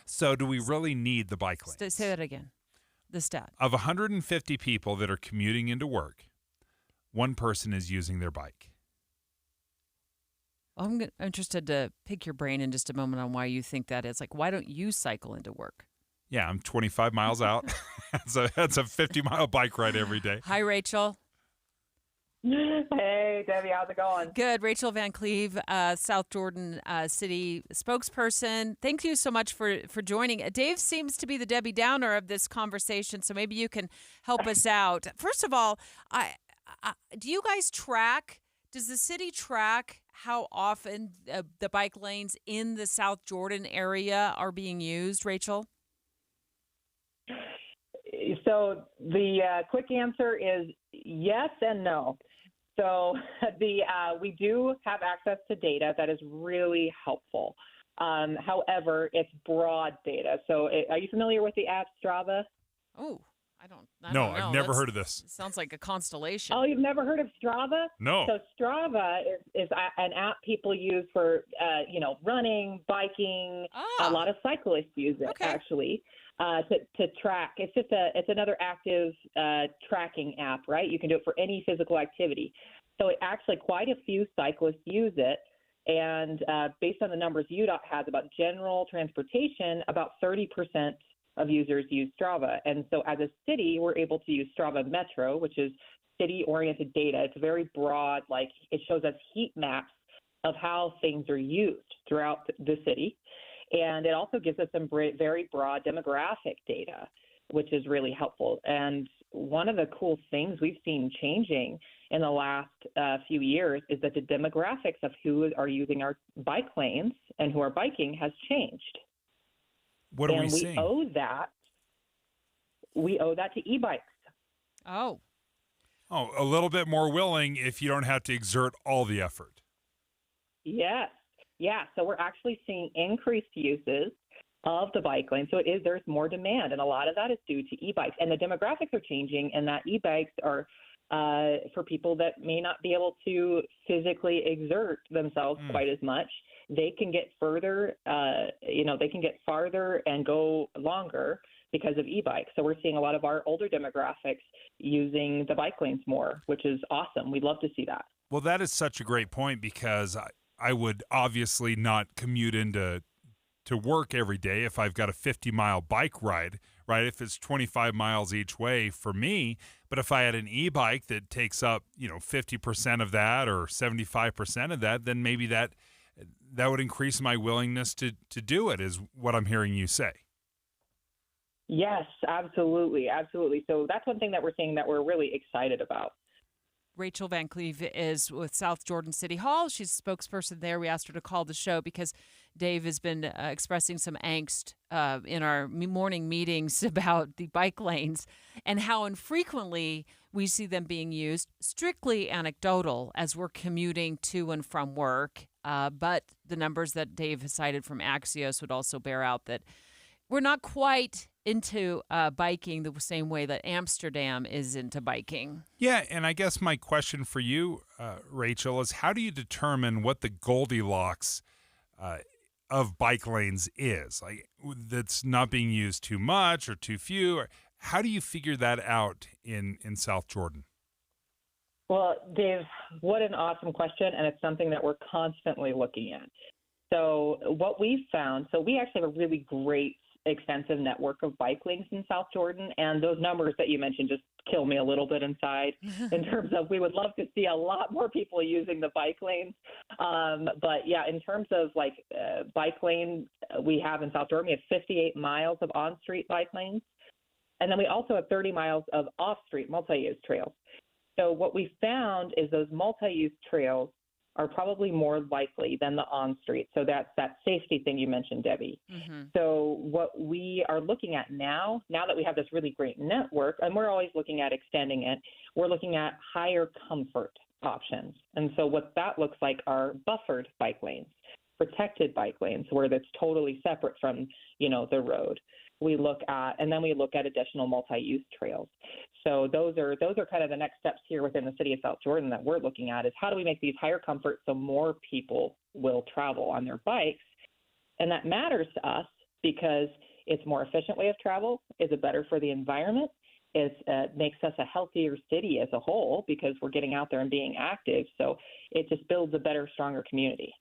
So do we really need the bike lanes? Say that again. The stat. Of 150 people that are commuting into work, one person is using their bike. I'm interested to pick your brain in just a moment on why you think that is. Like, why don't you cycle into work? Yeah, I'm 25 miles out. That's a 50-mile bike ride every day. Hi, Rachel. Hey, Debbie, how's it going? Good. Rachel Van Cleve, South Jordan City spokesperson. Thank you so much for joining. Dave seems to be the Debbie Downer of this conversation, so maybe you can help us out. First of all, do you guys track? Does the city track how often the bike lanes in the South Jordan area are being used, Rachel? So the quick answer is yes and no. So we do have access to data that is really helpful. However, it's broad data. So are you familiar with the app Strava? Oh, I don't No, know. I've never heard of this. Sounds like a constellation. Oh, you've never heard of Strava? No. So Strava is an app people use for, running, biking. A lot of cyclists use it, actually, to track. It's just it's another active tracking app, right? You can do it for any physical activity. So actually quite a few cyclists use it. And based on the numbers UDOT has about general transportation, about 30% of users use Strava. And so as a city, we're able to use Strava Metro, which is city-oriented data. It's very broad, like it shows us heat maps of how things are used throughout the city. And it also gives us some very broad demographic data, which is really helpful. And one of the cool things we've seen changing in the last few years is that the demographics of who are using our bike lanes and who are biking has changed. What are we seeing? We owe that to e-bikes. Oh, a little bit more willing if you don't have to exert all the effort. Yes. Yeah. So we're actually seeing increased uses of the bike lane. So there's more demand, and a lot of that is due to e-bikes. And the demographics are changing, and that e-bikes are for people that may not be able to physically exert themselves quite as much. They can get further, they can get farther and go longer because of e-bikes. So we're seeing a lot of our older demographics using the bike lanes more, which is awesome. We'd love to see that. Well, that is such a great point, because I would obviously not commute into work every day if I've got a 50-mile bike ride, right? If it's 25 miles each way for me. But if I had an e-bike that takes up, 50% of that or 75% of that, then maybe that would increase my willingness to do it, is what I'm hearing you say. Yes, absolutely. Absolutely. So that's one thing that we're seeing that we're really excited about. Rachel Van Cleve is with South Jordan City Hall. She's a spokesperson there. We asked her to call the show because Dave has been expressing some angst in our morning meetings about the bike lanes and how infrequently we see them being used. Strictly anecdotal as we're commuting to and from work. But the numbers that Dave has cited from Axios would also bear out that we're not quite into biking the same way that Amsterdam is into biking. Yeah, and I guess my question for you, Rachel, is how do you determine what the Goldilocks of bike lanes is? Like, that's not being used too much or too few? Or how do you figure that out in South Jordan? Well, Dave, what an awesome question, and it's something that we're constantly looking at. So what we've found, so we actually have a really great extensive network of bike lanes in South Jordan. And those numbers that you mentioned just kill me a little bit inside in terms of we would love to see a lot more people using the bike lanes. But yeah, in terms of bike lanes we have in South Jordan, we have 58 miles of on-street bike lanes. And then we also have 30 miles of off-street multi-use trails. So what we found is those multi-use trails are probably more likely than the on-street. So that's that safety thing you mentioned, Debbie. Mm-hmm. So what we are looking at now that we have this really great network, and we're always looking at extending it, we're looking at higher comfort options. And so what that looks like are buffered bike lanes, protected bike lanes, where that's totally separate from, the road. We look at additional multi-use trails. So those are kind of the next steps here within the city of South Jordan that we're looking at is how do we make these higher comfort so more people will travel on their bikes? And that matters to us because it's a more efficient way of travel. Is it better for the environment? It makes us a healthier city as a whole because we're getting out there and being active. So it just builds a better, stronger community.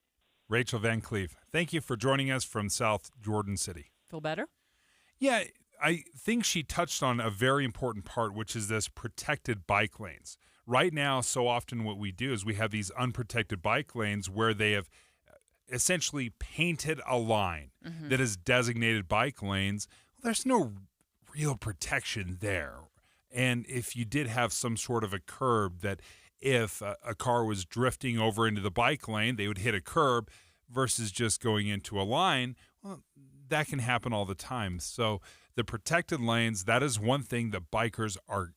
Rachel Van Cleve, thank you for joining us from South Jordan City. Feel better? Yeah, I think she touched on a very important part, which is this protected bike lanes. Right now, so often what we do is we have these unprotected bike lanes where they have essentially painted a line that is designated bike lanes. Well, there's no real protection there. And if you did have some sort of a curb that if a car was drifting over into the bike lane, they would hit a curb versus just going into a line, well, that can happen all the time. So the protected lanes, that is one thing that bikers are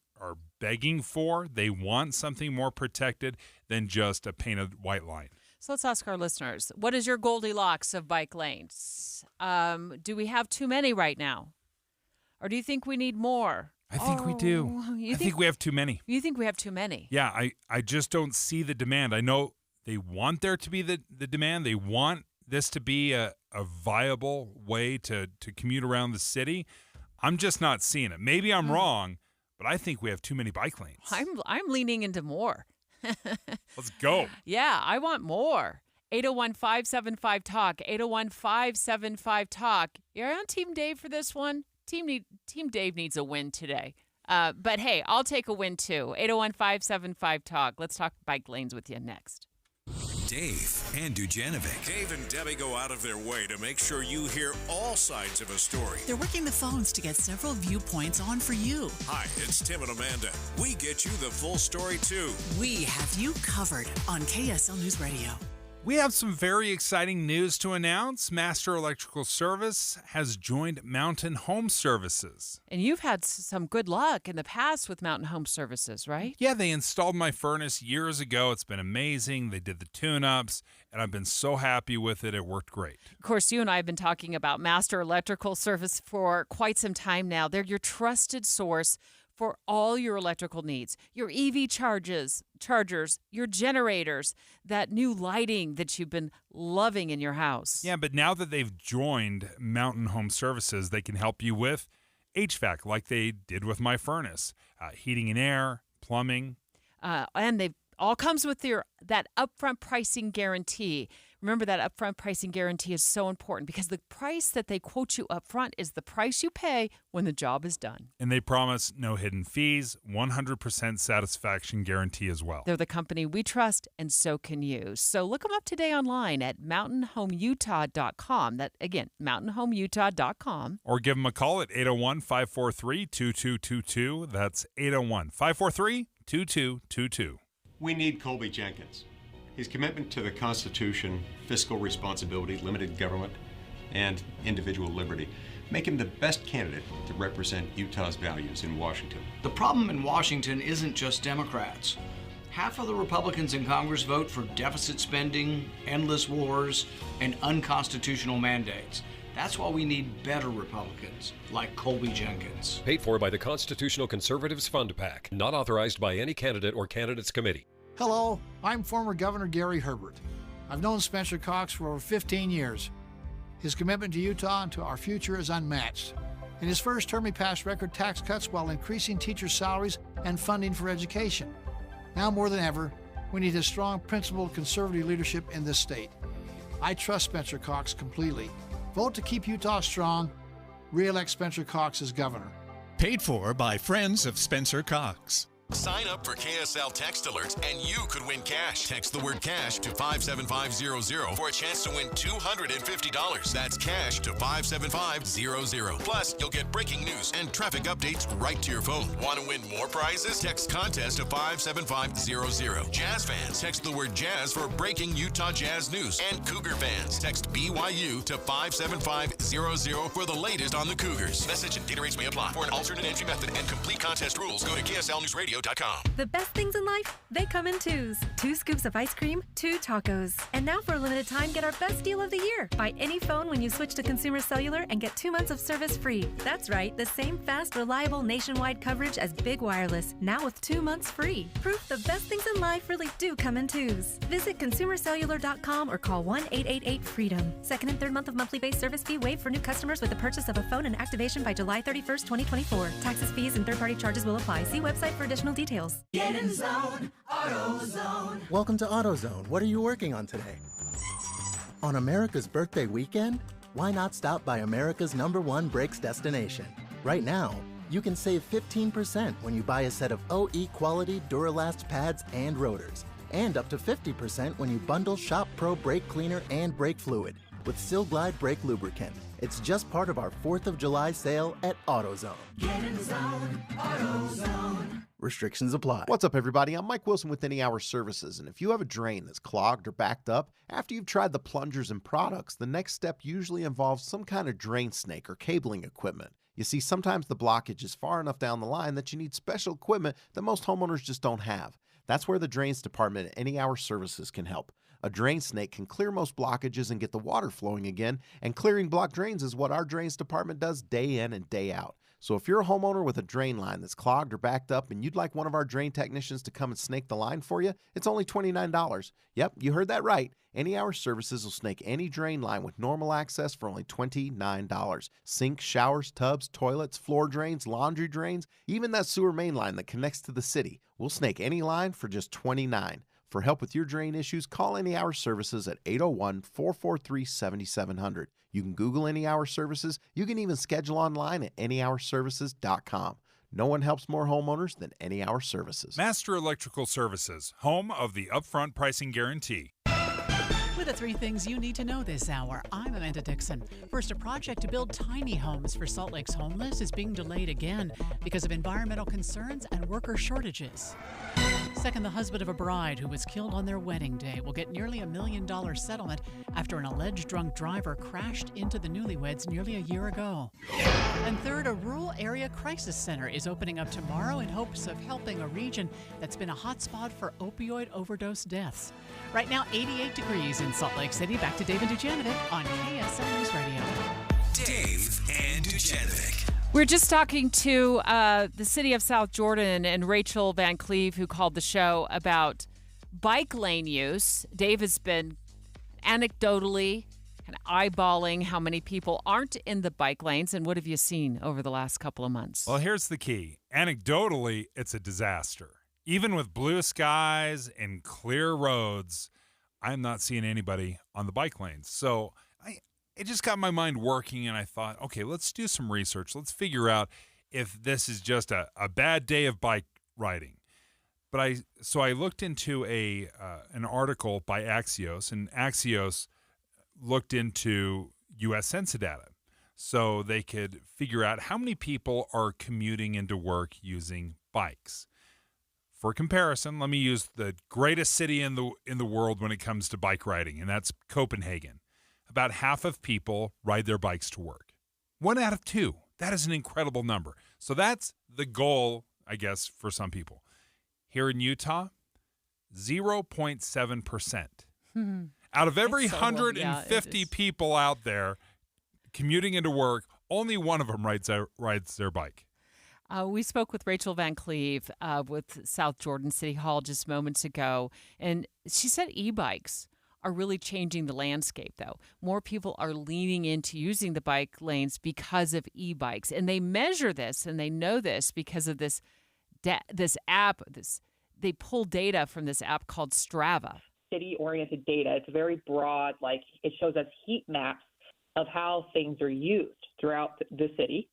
begging for. They want something more protected than just a painted white line. So let's ask our listeners, what is your Goldilocks of bike lanes? Do we have too many right now? Or do you think we need more? I think we do. I think we have too many. You think we have too many? Yeah, I just don't see the demand. I know they want there to be the demand. They want this to be a viable way to commute around the city. I'm just not seeing it. Maybe I'm wrong, but I think we have too many bike lanes. I'm leaning into more. Let's go. Yeah, I want more. 801-575-TALK, 801-575-TALK. You're on Team Dave for this one? Team Dave needs a win today. But hey, I'll take a win too. 801-575-TALK. Let's talk bike lanes with you next. Dave and Dujanovic. Dave and Debbie go out of their way to make sure you hear all sides of a story. They're working the phones to get several viewpoints on for you. Hi, it's Tim and Amanda. We get you the full story, too. We have you covered on KSL News Radio. We have some very exciting news to announce. Master Electrical Service has joined Mountain Home Services. And you've had some good luck in the past with Mountain Home Services, right? Yeah, they installed my furnace years ago. It's been amazing. They did the tune-ups, and I've been so happy with it. It worked great. Of course, you and I have been talking about Master Electrical Service for quite some time now. They're your trusted source for all your electrical needs, your EV chargers, your generators, that new lighting that you've been loving in your house. Yeah, but now that they've joined Mountain Home Services, they can help you with HVAC like they did with my furnace, heating and air, plumbing. And they all comes with that upfront pricing guarantee. Remember, that upfront pricing guarantee is so important because the price that they quote you upfront is the price you pay when the job is done. And they promise no hidden fees, 100% satisfaction guarantee as well. They're the company we trust, and so can you. So look them up today online at mountainhomeutah.com. That, again, mountainhomeutah.com. Or give them a call at 801-543-2222. That's 801-543-2222. We need Colby Jenkins. His commitment to the Constitution, fiscal responsibility, limited government, and individual liberty make him the best candidate to represent Utah's values in Washington. The problem in Washington isn't just Democrats. Half of the Republicans in Congress vote for deficit spending, endless wars, and unconstitutional mandates. That's why we need better Republicans, like Colby Jenkins. Paid for by the Constitutional Conservatives Fund PAC, not authorized by any candidate or candidates committee. Hello, I'm former Governor Gary Herbert. I've known Spencer Cox for over 15 years. His commitment to Utah and to our future is unmatched. In his first term, he passed record tax cuts while increasing teachers' salaries and funding for education. Now more than ever, we need a strong, principled, conservative leadership in this state. I trust Spencer Cox completely. Vote to keep Utah strong. re-elect Spencer Cox as governor. Paid for by friends of Spencer Cox. Sign up for KSL text alerts and you could win cash. Text the word cash to 57500 for a chance to win $250. That's cash to 57500. Plus, you'll get breaking news and traffic updates right to your phone. Want to win more prizes? Text contest to 57500. Jazz fans, text the word jazz for breaking Utah Jazz news. And Cougar fans, text BYU to 57500 for the latest on the Cougars. Message and data rates may apply. For an alternate entry method and complete contest rules, go to KSLNewsRadio.com. The best things in life, they come in twos. 2 scoops of ice cream, 2 tacos. And now for a limited time, get our best deal of the year. Buy any phone when you switch to Consumer Cellular and get 2 months of service free. That's right, the same fast, reliable nationwide coverage as Big Wireless, now with 2 months free. Proof the best things in life really do come in twos. Visit ConsumerCellular.com or call 1-888-FREEDOM. Second and third month of monthly base service fee waived for new customers with the purchase of a phone and activation by July 31st, 2024. Taxes, fees, and third-party charges will apply. See website for additional details. Get in zone, AutoZone. Welcome to AutoZone. What are you working on today? On America's birthday weekend? Why not stop by America's #1 brakes destination? Right now, you can save 15% when you buy a set of OE quality Duralast pads and rotors, and up to 50% when you bundle Shop Pro brake cleaner and brake fluid with Silglide brake lubricant. It's just part of our 4th of July sale at AutoZone. Get in zone, AutoZone. Restrictions apply. What's up, everybody? I'm Mike Wilson with Any Hour Services, and if you have a drain that's clogged or backed up, after you've tried the plungers and products, the next step usually involves some kind of drain snake or cabling equipment. You see, sometimes the blockage is far enough down the line that you need special equipment that most homeowners just don't have. That's where the Drains Department at Any Hour Services can help. A drain snake can clear most blockages and get the water flowing again, and clearing blocked drains is what our Drains Department does day in and day out. So if you're a homeowner with a drain line that's clogged or backed up and you'd like one of our drain technicians to come and snake the line for you, it's only $29. Yep, you heard that right. Any Hour Services will snake any drain line with normal access for only $29. Sinks, showers, tubs, toilets, floor drains, laundry drains, even that sewer main line that connects to the city. We'll snake any line for just $29. For help with your drain issues, call Any Hour Services at 801-443-7700. You can Google Any Hour Services. You can even schedule online at anyhourservices.com. No one helps more homeowners than Any Hour Services. Master Electrical Services, home of the upfront pricing guarantee. With the 3 things you need to know this hour, I'm Amanda Dixon. First, a project to build tiny homes for Salt Lake's homeless is being delayed again because of environmental concerns and worker shortages. Second, the husband of a bride who was killed on their wedding day will get nearly $1 million settlement after an alleged drunk driver crashed into the newlyweds nearly a year ago. And third, a rural area crisis center is opening up tomorrow in hopes of helping a region that's been a hotspot for opioid overdose deaths. Right now, 88 degrees in Salt Lake City. Back to Dave and Dujanovic on KSL News Radio. Dave and Dujanovic. We're just talking to the city of South Jordan and Rachel Van Cleve, who called the show about bike lane use. Dave has been anecdotally kind of eyeballing how many people aren't in the bike lanes, and what have you seen over the last couple of months? Well, here's the key. Anecdotally, it's a disaster. Even with blue skies and clear roads, I'm not seeing anybody on the bike lanes. So it just got my mind working, and I thought, okay, let's do some research. Let's figure out if this is just a bad day of bike riding. But I looked into an article by Axios, and Axios looked into U.S. Census data so they could figure out how many people are commuting into work using bikes. For comparison, let me use the greatest city in the world when it comes to bike riding, and that's Copenhagen. About half of people ride their bikes to work. 1 out of 2. That is an incredible number. So that's the goal, I guess, for some people. Here in Utah, 0.7%. Out of every 150 people out there commuting into work, only one of them rides their bike. We spoke with Rachel Van Cleve with South Jordan City Hall just moments ago, and she said e-bikes are really changing the landscape, though. More people are leaning into using the bike lanes because of e-bikes, and they measure this, and they know this because of this app. They pull data from this app called Strava. City-oriented data. It's very broad. Like, it shows us heat maps of how things are used throughout the city.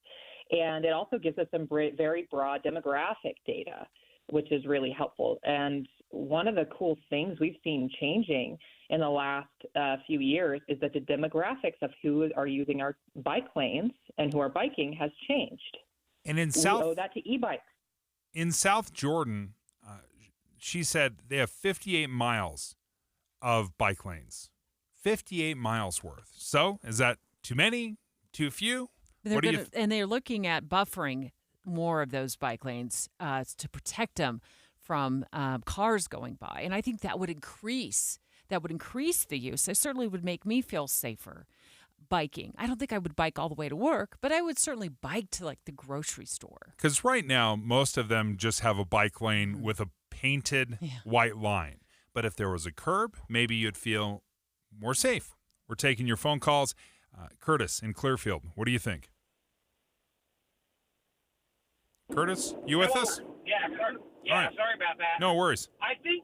And it also gives us some very broad demographic data, which is really helpful. And one of the cool things we've seen changing in the last few years is that the demographics of who are using our bike lanes and who are biking has changed. And we owe that to e-bikes. In South Jordan, she said they have 58 miles of bike lanes. 58 miles worth. So is that too many? Too few? And they're looking at buffering more of those bike lanes to protect them from cars going by. And I think that would increase the use. It certainly would make me feel safer biking. I don't think I would bike all the way to work, but I would certainly bike to like the grocery store. Because right now, most of them just have a bike lane with a painted white line. But if there was a curb, maybe you'd feel more safe. We're taking your phone calls. Curtis in Clearfield, what do you think? Curtis, you with us? Yeah, right. Sorry about that. No worries. I think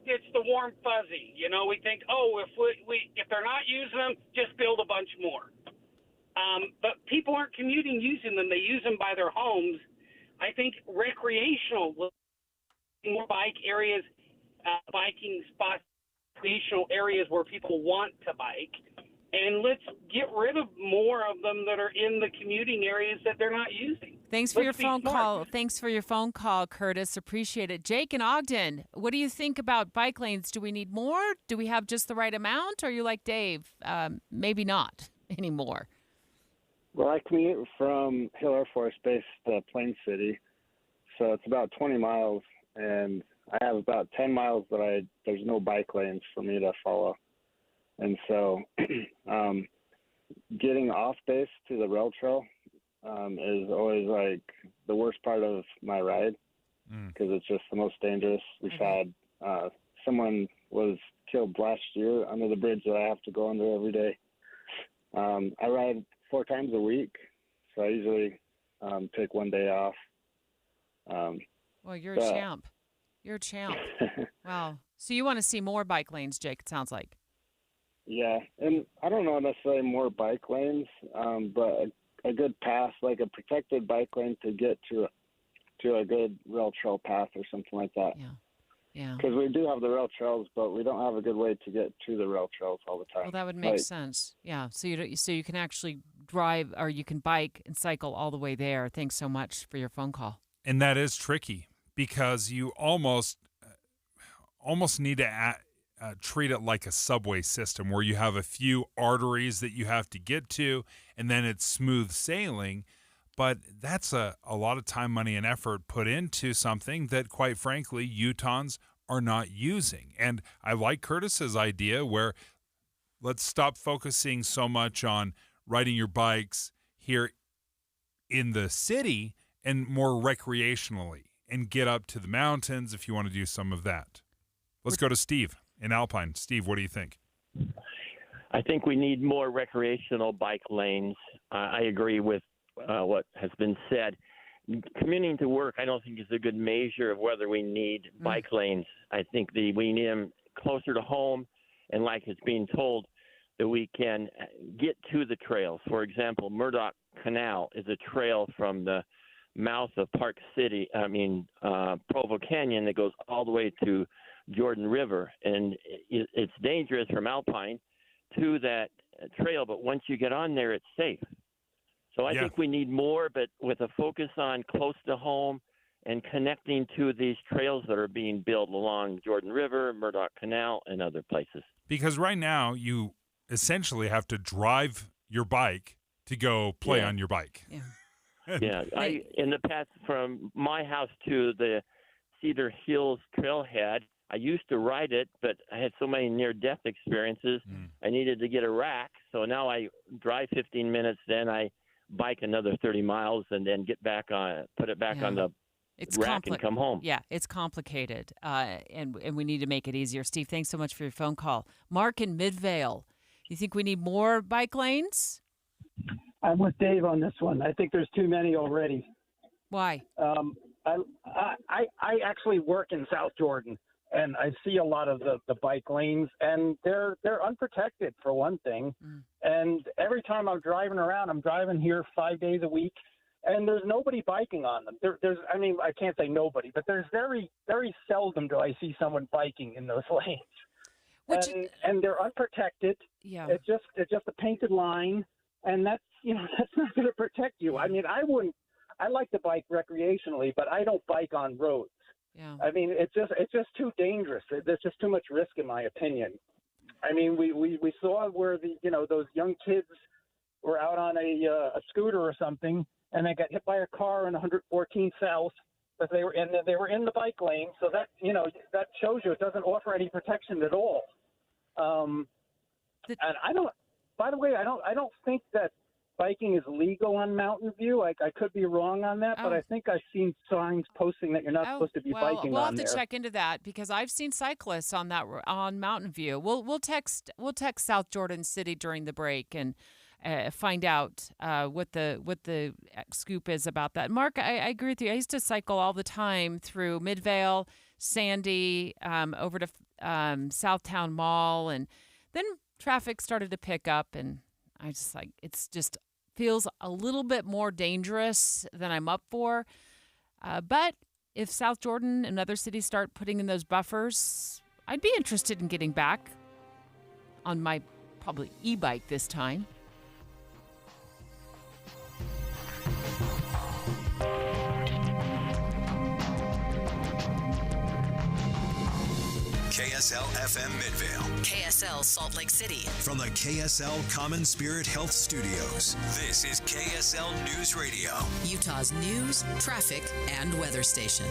it's the warm fuzzy. You know, we think, if they're not using them, just build a bunch more. But people aren't commuting using them; they use them by their homes. I think recreational, more bike areas, biking spots, recreational areas where people want to bike. And let's get rid of more of them that are in the commuting areas that they're not using. Thanks for your phone call. Thanks for your phone call, Curtis. Appreciate it. Jake in Ogden, what do you think about bike lanes? Do we need more? Do we have just the right amount? Or are you like Dave? Maybe not anymore. Well, I commute from Hill Air Force Base to Plain City, so it's about 20 miles, and I have about 10 miles that there's no bike lanes for me to follow. And so getting off base to the rail trail is always like the worst part of my ride because it's just the most dangerous. We've had someone was killed last year under the bridge that I have to go under every day. I ride 4 times a week, so I usually take one day off. Well, you're a champ. You're a champ. Wow. So you want to see more bike lanes, Jake, it sounds like. Yeah, and I don't know necessarily more bike lanes, but a good path, like a protected bike lane to get to a good rail trail path or something like that. Yeah. Because we do have the rail trails, but we don't have a good way to get to the rail trails all the time. Well, that would make sense. Yeah, so you can actually drive or you can bike and cycle all the way there. Thanks so much for your phone call. And that is tricky because you almost need to treat it like a subway system where you have a few arteries that you have to get to, and then it's smooth sailing. But that's a lot of time, money, and effort put into something that, quite frankly, Utahns are not using. And I like Curtis's idea where let's stop focusing so much on riding your bikes here in the city and more recreationally and get up to the mountains if you want to do some of that. Let's go to Steve in Alpine. Steve, what do you think? I think we need more recreational bike lanes. I agree with what has been said. Commuting to work, I don't think is a good measure of whether we need bike lanes. I think we need them closer to home, and like it's being told, that we can get to the trails. For example, Murdoch Canal is a trail from the mouth of Provo Canyon that goes all the way to Jordan River, and it's dangerous from Alpine to that trail, but once you get on there, it's safe. So I think we need more, but with a focus on close to home and connecting to these trails that are being built along Jordan River, Murdoch Canal, and other places. Because right now, you essentially have to drive your bike to go play on your bike. Yeah. In the past, from my house to the Cedar Hills trailhead, I used to ride it, but I had so many near-death experiences, I needed to get a rack. So now I drive 15 minutes, then I bike another 30 miles, and then get back on, put it back on the rack and come home. Yeah, it's complicated, and we need to make it easier. Steve, thanks so much for your phone call. Mark in Midvale, you think we need more bike lanes? I'm with Dave on this one. I think there's too many already. Why? I actually work in South Jordan, and I see a lot of the bike lanes, and they're unprotected for one thing. And every time I'm driving around, I'm driving here 5 days a week, and there's nobody biking on them. I can't say nobody, but there's very, very seldom do I see someone biking in those lanes. And they're unprotected. Yeah. It's just a painted line, and that's not going to protect you. I mean, I like to bike recreationally, but I don't bike on roads. Yeah. I mean, it's just too dangerous. There's just too much risk, in my opinion. I mean, we saw where those young kids were out on a scooter or something, and they got hit by a car on 114 South. But they were in the bike lane, so that that shows you it doesn't offer any protection at all. And I don't. By the way, I don't think that biking is legal on Mountain View. I could be wrong on that, but I think I've seen signs posting that you're not supposed to be biking on there. We'll have to check into that because I've seen cyclists on Mountain View. We'll text South Jordan City during the break and find out what the scoop is about that. Mark, I agree with you. I used to cycle all the time through Midvale, Sandy, over to Southtown Mall, and then traffic started to pick up, and I just it's just feels a little bit more dangerous than I'm up for. But if South Jordan and other cities start putting in those buffers, I'd be interested in getting back on my probably e-bike this time. KSL FM Midvale. KSL Salt Lake City. From the KSL Common Spirit Health Studios, this is KSL News Radio. Utah's news, traffic, and weather station.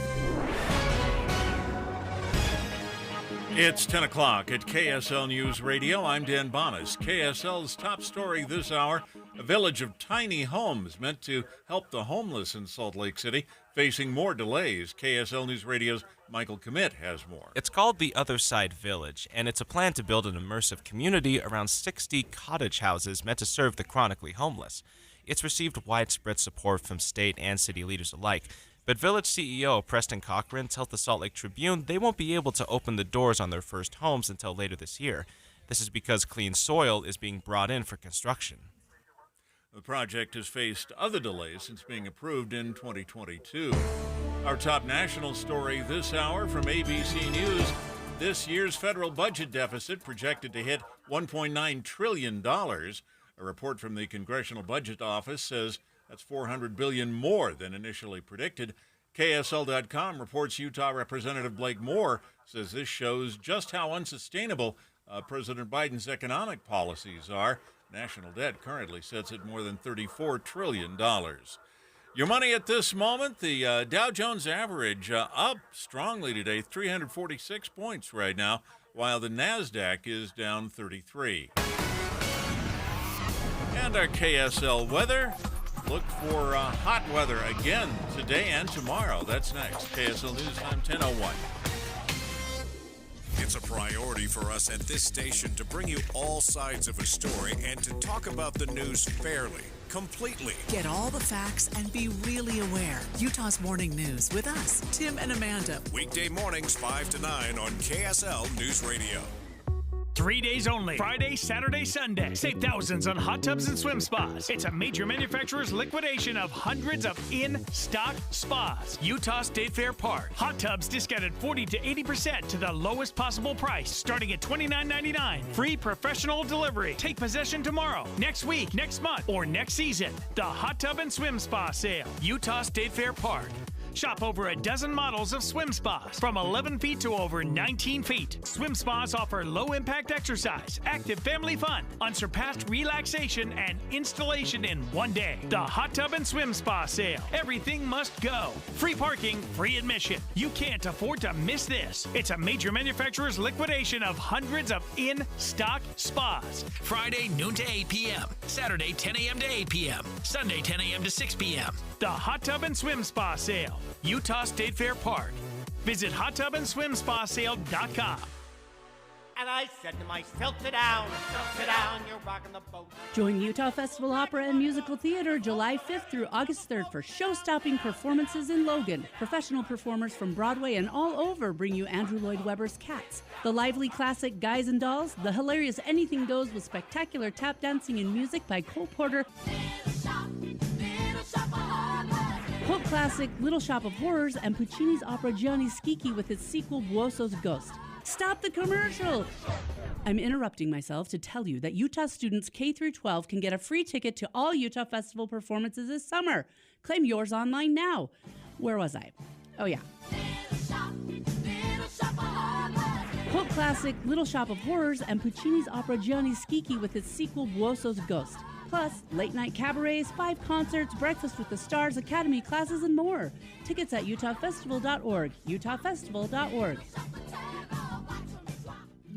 It's 10 o'clock at KSL News Radio. I'm Dan Bonas. KSL's top story this hour, a village of tiny homes meant to help the homeless in Salt Lake City, facing more delays. KSL News Radio's Michael Commit has more. It's called the Other Side Village, and it's a plan to build an immersive community around 60 cottage houses meant to serve the chronically homeless. It's received widespread support from state and city leaders alike. But Village CEO Preston Cochran tells the Salt Lake Tribune they won't be able to open the doors on their first homes until later this year. This is because clean soil is being brought in for construction. The project has faced other delays since being approved in 2022. Our top national story this hour from ABC News. This year's federal budget deficit projected to hit $1.9 trillion. A report from the Congressional Budget Office says that's $400 billion more than initially predicted. KSL.com reports Utah Representative Blake Moore says this shows just how unsustainable President Biden's economic policies are. National debt currently sits at more than $34 trillion. Your money at this moment, the Dow Jones average up strongly today, 346 points right now, while the NASDAQ is down 33. And our KSL weather. Look for hot weather again today and tomorrow. That's next. KSL News Time 10:01. It's a priority for us at this station to bring you all sides of a story and to talk about the news fairly, completely. Get all the facts and be really aware. Utah's Morning News with us, Tim and Amanda. Weekday mornings 5 to 9 on KSL News Radio. 3 days only. Friday, Saturday, Sunday. Save thousands on hot tubs and swim spas. It's a major manufacturer's liquidation of hundreds of in-stock spas. Utah State Fair Park. Hot tubs discounted 40 to 80% to the lowest possible price, starting at $29.99. Free professional delivery. Take possession tomorrow, next week, next month, or next season. The Hot Tub and Swim Spa Sale. Utah State Fair Park. Shop over a dozen models of swim spas from 11 feet to over 19 feet. Swim spas offer low-impact exercise, active family fun, unsurpassed relaxation, and installation in one day. The Hot Tub and Swim Spa Sale. Everything must go. Free parking, free admission. You can't afford to miss this. It's a major manufacturer's liquidation of hundreds of in-stock spas. Friday, noon to 8 p.m. Saturday, 10 a.m. to 8 p.m. Sunday, 10 a.m. to 6 p.m. The Hot Tub and Swim Spa Sale. Utah State Fair Park. Visit hottubandswimspasale.com. And I said to myself, sit down, you're rocking the boat. Join Utah Festival Opera and Musical Theater July 5th through August 3rd for show-stopping performances in Logan. Professional performers from Broadway and all over bring you Andrew Lloyd Webber's Cats, the lively classic Guys and Dolls, the hilarious Anything Goes with spectacular tap dancing and music by Cole Porter, cult classic Little Shop of Horrors, and Puccini's opera Gianni Schicchi with its sequel Buoso's Ghost. Stop the commercial! I'm interrupting myself to tell you that Utah students K through 12 can get a free ticket to all Utah Festival performances this summer. Claim yours online now. Where was I? Oh, yeah. Cult classic Little Shop of Horrors and Puccini's opera Gianni Schicchi with its sequel Buoso's Ghost. Plus, late-night cabarets, 5 concerts, breakfast with the stars, academy classes, and more. Tickets at utahfestival.org. utahfestival.org.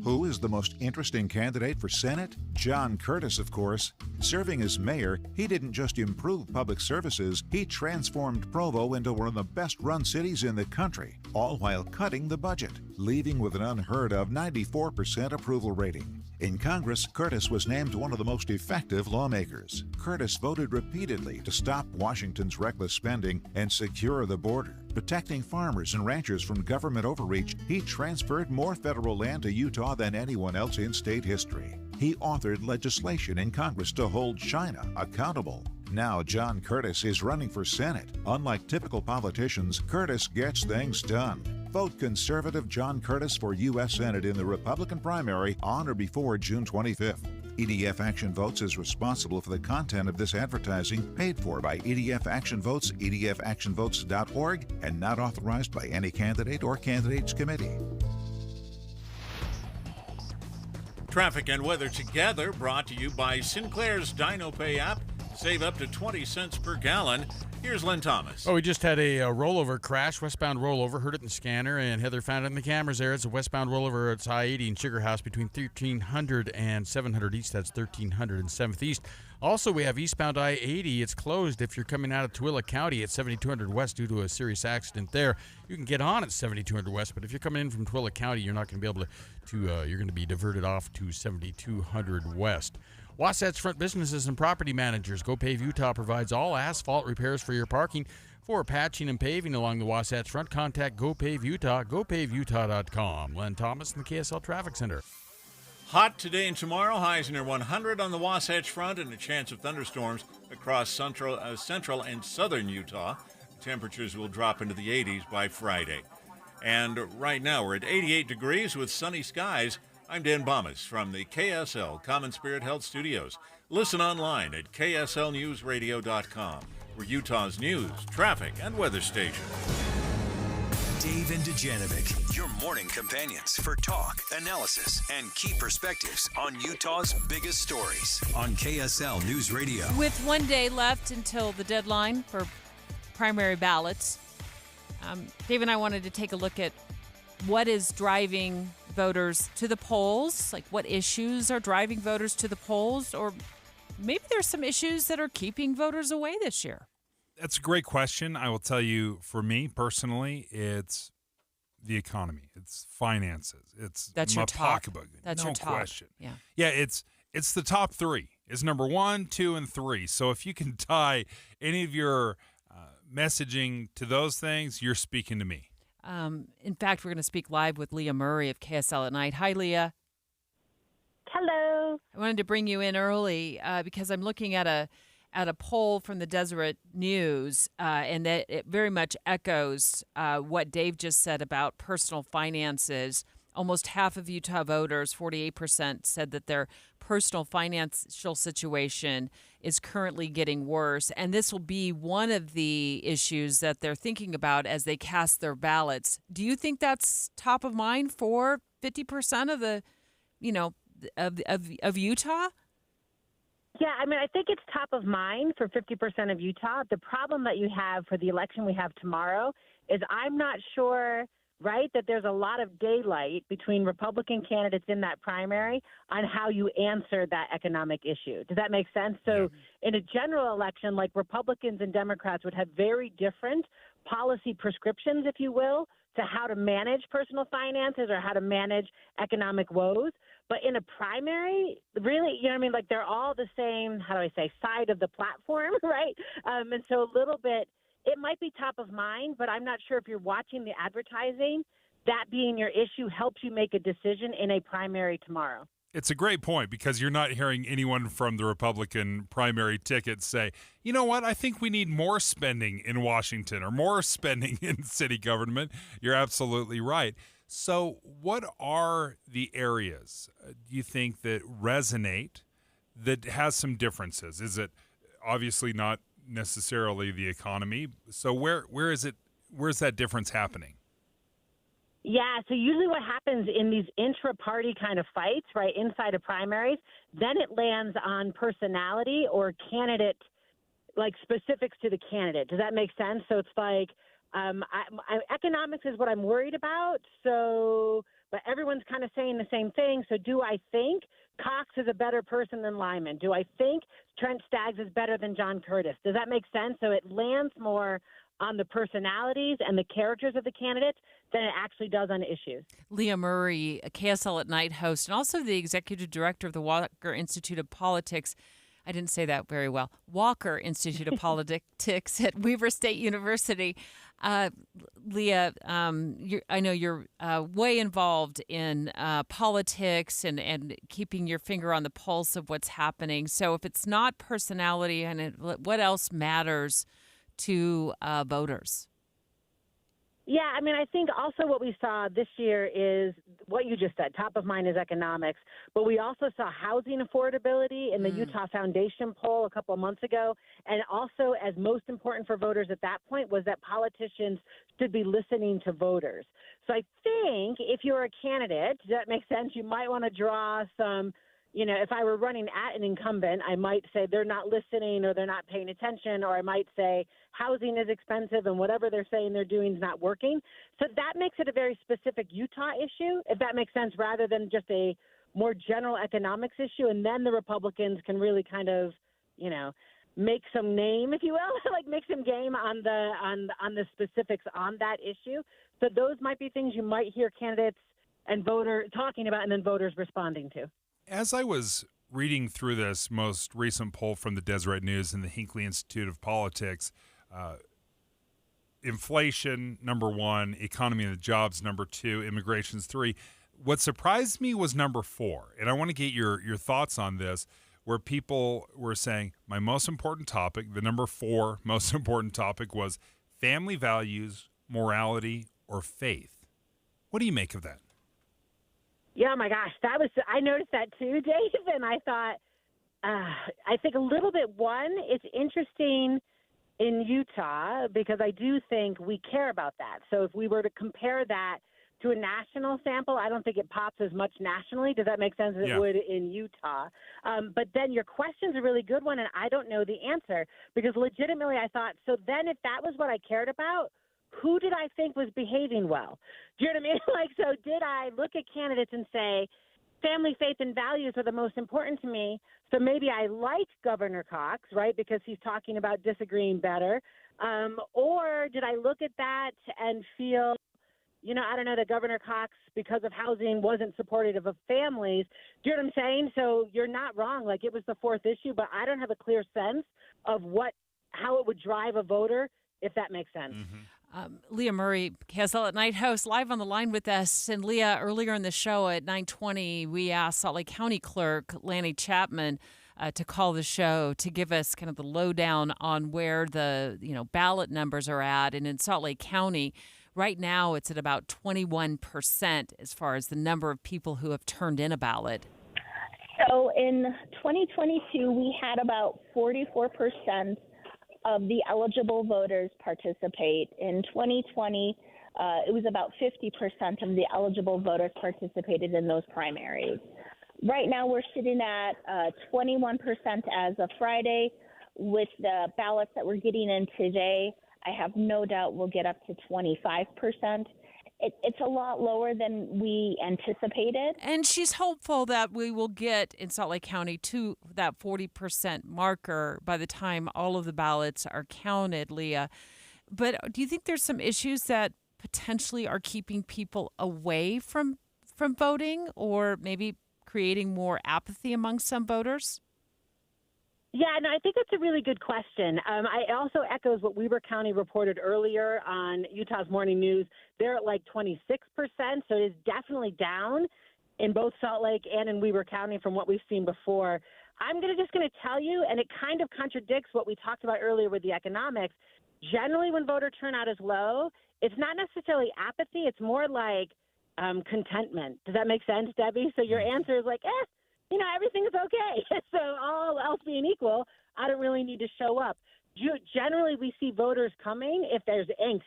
Who is the most interesting candidate for Senate? John Curtis, of course. Serving as mayor, he didn't just improve public services, he transformed Provo into one of the best-run cities in the country, all while cutting the budget, leaving with an unheard of 94% approval rating. In Congress, Curtis was named one of the most effective lawmakers. Curtis voted repeatedly to stop Washington's reckless spending and secure the border. Protecting farmers and ranchers from government overreach, he transferred more federal land to Utah than anyone else in state history. He authored legislation in Congress to hold China accountable. Now John Curtis is running for Senate. Unlike typical politicians, Curtis gets things done. Vote conservative John Curtis for U.S. Senate in the Republican primary on or before June 25th. EDF Action Votes is responsible for the content of this advertising, paid for by EDF Action Votes, edfactionvotes.org, and not authorized by any candidate or candidates committee. Traffic and weather together, brought to you by Sinclair's DinoPay app. Save up to 20 cents per gallon. Here's Len Thomas. Oh, we just had a rollover crash, westbound rollover, heard it in the scanner, and Heather found it in the cameras there. It's a westbound rollover. It's I-80 in Sugar House between 1300 and 700 East. That's 1300 and 7th East. Also, we have eastbound I-80. It's closed if you're coming out of Tooele County at 7200 West due to a serious accident there. You can get on at 7200 West, but if you're coming in from Tooele County, you're not going to be able to you're going to be diverted off to 7200 West. Wasatch Front Businesses and Property Managers. GoPave Utah provides all asphalt repairs for your parking. For patching and paving along the Wasatch Front, contact GoPave Utah, gopavutah.com. Len Thomas in the KSL Traffic Center. Hot today and tomorrow, highs near 100 on the Wasatch Front and a chance of thunderstorms across central and southern Utah. Temperatures will drop into the 80s by Friday. And right now we're at 88 degrees with sunny skies. I'm Dan Bomas from the KSL Common Spirit Health Studios. Listen online at kslnewsradio.com. We're Utah's news, traffic, and weather station. Dave and Dujanovic, your morning companions for talk, analysis, and key perspectives on Utah's biggest stories on KSL News Radio. With 1 day left until the deadline for primary ballots, Dave and I wanted to take a look at what is driving voters to the polls, like what issues are driving voters to the polls, or maybe there's some issues that are keeping voters away this year. That's a great question. I will tell you, for me personally, it's the economy, it's finances, that's my your top. pocketbook. That's no your top. question. Yeah, it's the top three. It's number 1, 2, and 3. So if you can tie any of your messaging to those things, you're speaking to me. In fact, we're going to speak live with Leah Murray of KSL at Night. Hi, Leah. Hello. I wanted to bring you in early because I'm looking at a poll from the Deseret News, and that it very much echoes what Dave just said about personal finances. Almost half of Utah voters, 48%, said that their personal financial situation is currently getting worse. And this will be one of the issues that they're thinking about as they cast their ballots. Do you think that's top of mind for 50% of the, of Utah? Yeah, I mean, I think it's top of mind for 50% of Utah. The problem that you have for the election we have tomorrow is I'm not sure, right, that there's a lot of daylight between Republican candidates in that primary on how you answer that economic issue. Does that make sense? So in a general election, like Republicans and Democrats would have very different policy prescriptions, if you will, to how to manage personal finances or how to manage economic woes. But in a primary, really, you know what I mean? Like they're all the same, how do I say, side of the platform, right? And so a little bit, it might be top of mind, but I'm not sure if you're watching the advertising, that being your issue helps you make a decision in a primary tomorrow. It's a great point because you're not hearing anyone from the Republican primary ticket say, you know what, I think we need more spending in Washington or more spending in city government. You're absolutely right. So what are the areas you think that resonate that has some differences? Is it obviously not necessarily the economy? So where is it? Where's that difference happening? Yeah, so usually what happens in these intra-party kind of fights, right, inside of primaries, then it lands on personality or candidate, like specifics to the candidate. Does that make sense? So it's like economics is what I'm worried about, so but everyone's kind of saying the same thing. So do I think Cox is a better person than Lyman? Do I think Trent Staggs is better than John Curtis? Does that make sense? So it lands more on the personalities and the characters of the candidates than it actually does on issues. Leah Murray, a KSL at Night host, and also the executive director of the Walker Institute of Politics. I didn't say that very well. Walker Institute of Politics at Weber State University. Leah, I know you're way involved in politics and keeping your finger on the pulse of what's happening. So if it's not personality, what else matters to voters? Yeah, I mean, I think also what we saw this year is what you just said. Top of mind is economics, but we also saw housing affordability in the Utah Foundation poll a couple of months ago. And also, as most important for voters at that point, was that politicians should be listening to voters. So I think if you're a candidate, does that make sense? You might want to draw some. You know, if I were running at an incumbent, I might say they're not listening or they're not paying attention, or I might say housing is expensive and whatever they're saying they're doing is not working. So that makes it a very specific Utah issue, if that makes sense, rather than just a more general economics issue. And then the Republicans can really kind of, you know, make some name, if you will, like make some game on the specifics on that issue. So those might be things you might hear candidates and voters talking about and then voters responding to. As I was reading through this most recent poll from the Deseret News and the Hinckley Institute of Politics, inflation, number one, economy and the jobs, number two, immigration's three. What surprised me was number four, and I want to get your thoughts on this, where people were saying my most important topic, the number four most important topic was family values, morality, or faith. What do you make of that? Yeah, my gosh, I noticed that too, Dave, and I thought, I think a little bit, it's interesting in Utah because I do think we care about that. So if we were to compare that to a national sample, I don't think it pops as much nationally. Does that make sense as it would in Utah? But then your question's a really good one, and I don't know the answer because legitimately I thought, so then if that was what I cared about, who did I think was behaving well? Do you know what I mean? Like, so did I look at candidates and say, family, faith, and values are the most important to me, so maybe I like Governor Cox, right, because he's talking about disagreeing better? Or did I look at that and feel, you know, I don't know, that Governor Cox, because of housing, wasn't supportive of families? Do you know what I'm saying? So you're not wrong. Like, it was the fourth issue, but I don't have a clear sense of how it would drive a voter, if that makes sense. Mm-hmm. Leah Murray, KSL at Night host, live on the line with us. And Leah, earlier in the show at 9:20, we asked Salt Lake County Clerk Lanny Chapman to call the show to give us kind of the lowdown on where the ballot numbers are at. And in Salt Lake County, right now it's at about 21% as far as the number of people who have turned in a ballot. So in 2022, we had about 44% of the eligible voters participate. In 2020, it was about 50% of the eligible voters participated in those primaries. Right now, we're sitting at 21% as of Friday. With the ballots that we're getting in today, I have no doubt we'll get up to 25%. It's a lot lower than we anticipated. And she's hopeful that we will get in Salt Lake County to that 40% marker by the time all of the ballots are counted, Leah. But do you think there's some issues that potentially are keeping people away from voting, or maybe creating more apathy among some voters? Yeah, no, I think that's a really good question. I also echoes what Weber County reported earlier on Utah's Morning News. They're at like 26%, so it is definitely down in both Salt Lake and in Weber County from what we've seen before. I'm just going to tell you, and it kind of contradicts what we talked about earlier with the economics. Generally, when voter turnout is low, it's not necessarily apathy. It's more like contentment. Does that make sense, Debbie? So your answer is like, everything's okay. So all else being equal, I don't really need to show up. Generally, we see voters coming if there's angst.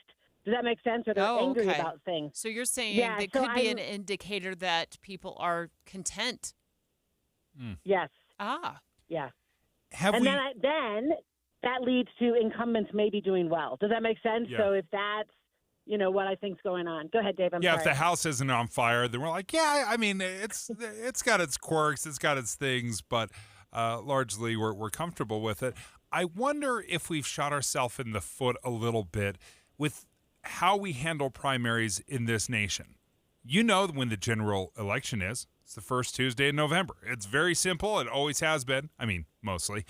Does that make sense? Or they're angry about things. So you're saying that could be an indicator that people are content. Yes. Ah. Yeah. Then that leads to incumbents maybe doing well. Does that make sense? Yeah. So if that's what I think's going on. Go ahead, Dave. I'm sorry. If the house isn't on fire, then we're like, I mean, it's got its quirks, it's got its things, but largely we're comfortable with it. I wonder if we've shot ourselves in the foot a little bit with how we handle primaries in this nation. You know when the general election is. It's the first Tuesday in November. It's very simple. It always has been. I mean, mostly.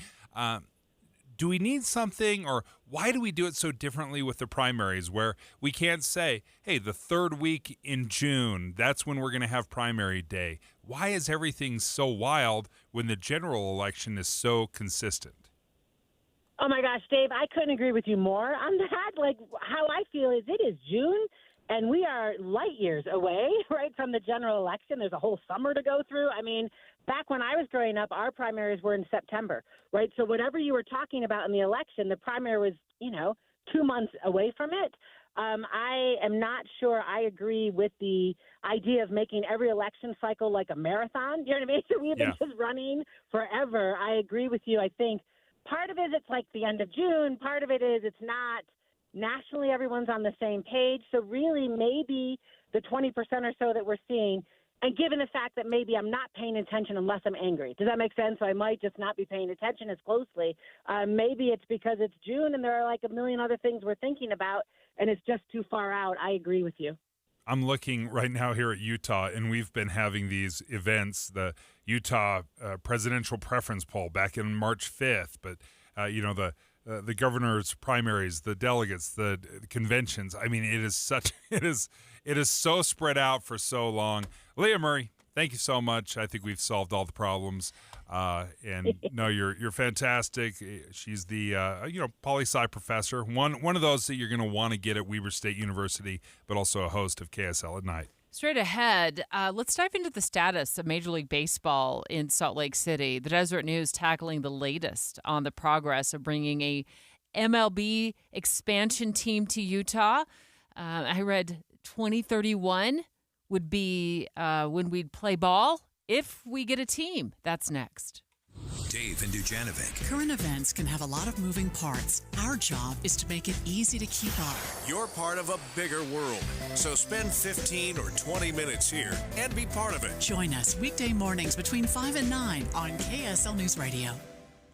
Do we need something, or why do we do it so differently with the primaries where we can't say, hey, the third week in June, that's when we're going to have primary day? Why is everything so wild when the general election is so consistent? Oh, my gosh, Dave, I couldn't agree with you more on that. Like, how I feel is it is June, and we are light years away, right, from the general election. There's a whole summer to go through. I mean, back when I was growing up, our primaries were in September, right? So whatever you were talking about in the election, the primary was, 2 months away from it. I am not sure I agree with the idea of making every election cycle like a marathon. You know what I mean? So we've been just running forever. I agree with you. I think part of it is it's like the end of June. Part of it is it's not nationally everyone's on the same page. So really maybe the 20% or so that we're seeing, and given the fact that maybe I'm not paying attention unless I'm angry. Does that make sense? So I might just not be paying attention as closely. Maybe it's because it's June and there are like a million other things we're thinking about and it's just too far out. I agree with you. I'm looking right now here at Utah, and we've been having these events, the Utah presidential preference poll back in March 5th, but, the governor's primaries, the delegates, the conventions. I mean, it is so spread out for so long. Leah Murray, thank you so much. I think we've solved all the problems. And no, you're fantastic. She's the poli-sci professor, one of those that you're going to want to get at Weber State University, but also a host of KSL at Night. Straight ahead, let's dive into the status of Major League Baseball in Salt Lake City. The Deseret News tackling the latest on the progress of bringing a MLB expansion team to Utah. I read 2031 would be when we'd play ball if we get a team. That's next. Dave and Dujanovic. Current events can have a lot of moving parts. Our job is to make it easy to keep up. You're part of a bigger world, so spend 15 or 20 minutes here and be part of it. Join us weekday mornings between 5 and 9 on KSL News Radio.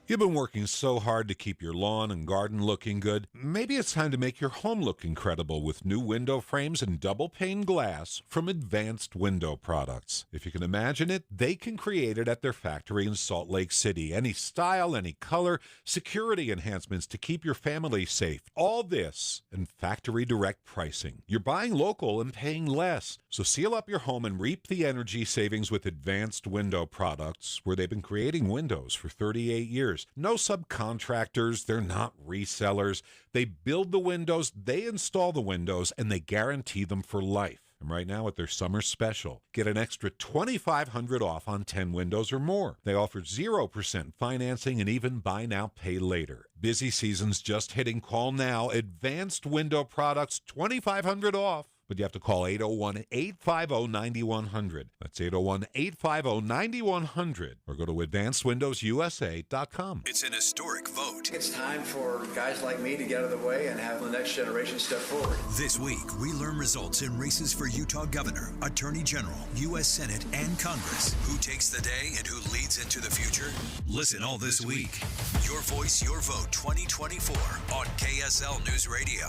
You've been working so hard to keep your lawn and garden looking good. Maybe it's time to make your home look incredible with new window frames and double-pane glass from Advanced Window Products. If you can imagine it, they can create it at their factory in Salt Lake City. Any style, any color, security enhancements to keep your family safe. All this and factory direct pricing. You're buying local and paying less. So seal up your home and reap the energy savings with Advanced Window Products, where they've been creating windows for 38 years. No subcontractors, they're not resellers. They build the windows, they install the windows, and they guarantee them for life. And right now at their summer special, get an extra $2,500 off on 10 windows or more. They offer 0% financing and even buy now, pay later. Busy season's just hitting. Call now. Advanced Window Products, $2,500 off. But you have to call 801-850-9100. That's 801-850-9100. Or go to advancedwindowsusa.com. It's an historic vote. It's time for guys like me to get out of the way and have the next generation step forward. This week, we learn results in races for Utah Governor, Attorney General, U.S. Senate, and Congress. Who takes the day and who leads into the future? Listen all this week. Your Voice, Your Vote 2024 on KSL News Radio.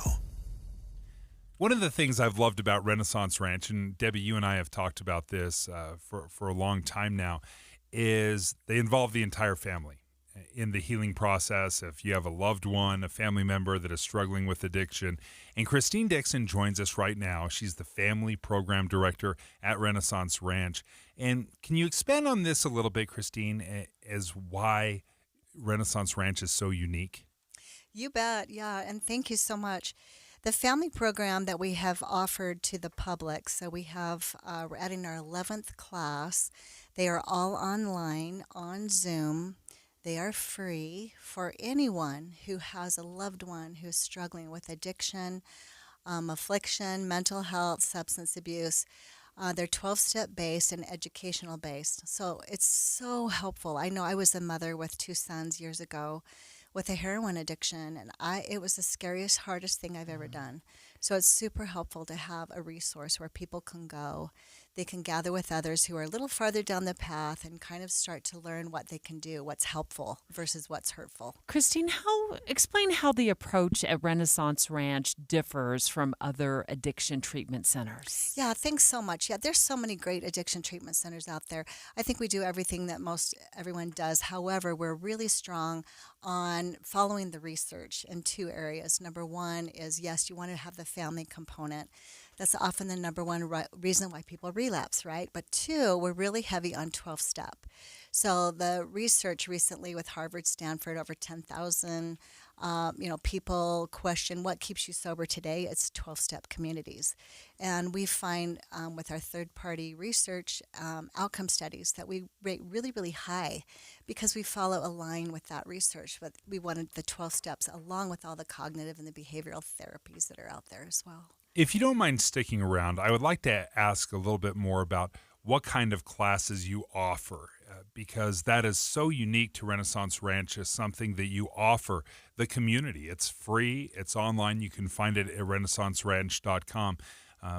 One of the things I've loved about Renaissance Ranch, and Debbie, you and I have talked about this for a long time now, is they involve the entire family in the healing process. If you have a loved one, a family member that is struggling with addiction. And Christine Dixon joins us right now. She's the Family Program Director at Renaissance Ranch. And can you expand on this a little bit, Christine, as why Renaissance Ranch is so unique? You bet, yeah, and thank you so much. The family program that we have offered to the public, so we're adding our 11th class. They are all online on Zoom. They are free for anyone who has a loved one who is struggling with addiction, affliction, mental health, substance abuse. They're 12-step based and educational based. So it's so helpful. I know I was a mother with 2 sons years ago with a heroin addiction, and it was the scariest, hardest thing I've ever done. So it's super helpful to have a resource where people can go. They can gather with others who are a little farther down the path and kind of start to learn what they can do, what's helpful versus what's hurtful. Christine, explain how the approach at Renaissance Ranch differs from other addiction treatment centers. Yeah, thanks so much. Yeah, there's so many great addiction treatment centers out there. I think we do everything that most everyone does. However, we're really strong on following the research in 2 areas. Number one is, yes, you want to have the family component. That's often the number one reason why people relapse, right? But 2, we're really heavy on 12-step. So the research recently with Harvard, Stanford, over 10,000 people question what keeps you sober today. It's 12-step communities. And we find with our third-party research outcome studies that we rate really, really high because we follow a line with that research. But we wanted the 12 steps along with all the cognitive and the behavioral therapies that are out there as well. If you don't mind sticking around, I would like to ask a little bit more about what kind of classes you offer, because that is so unique to Renaissance Ranch as something that you offer the community. It's free. It's online. You can find it at renaissanceranch.com.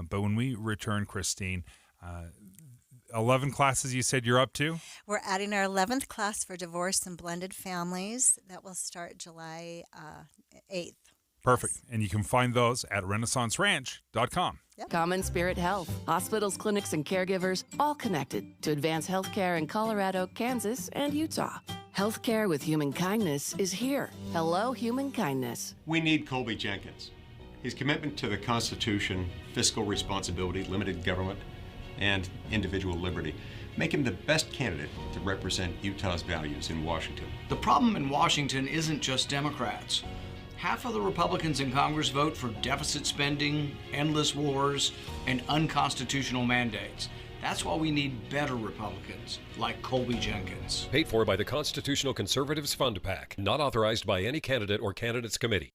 But when we return, Christine, 11 classes you said you're up to? We're adding our 11th class for divorced and blended families. That will start July 8th. Perfect. And you can find those at renaissanceranch.com. Yep. Common Spirit Health. Hospitals, clinics, and caregivers all connected to advance healthcare in Colorado, Kansas, and Utah. Healthcare with human kindness is here. Hello, human kindness. We need Colby Jenkins. His commitment to the Constitution, fiscal responsibility, limited government, and individual liberty make him the best candidate to represent Utah's values in Washington. The problem in Washington isn't just Democrats. Half of the Republicans in Congress vote for deficit spending, endless wars, and unconstitutional mandates. That's why we need better Republicans, like Colby Jenkins. Paid for by the Constitutional Conservatives Fund PAC. Not authorized by any candidate or candidates committee.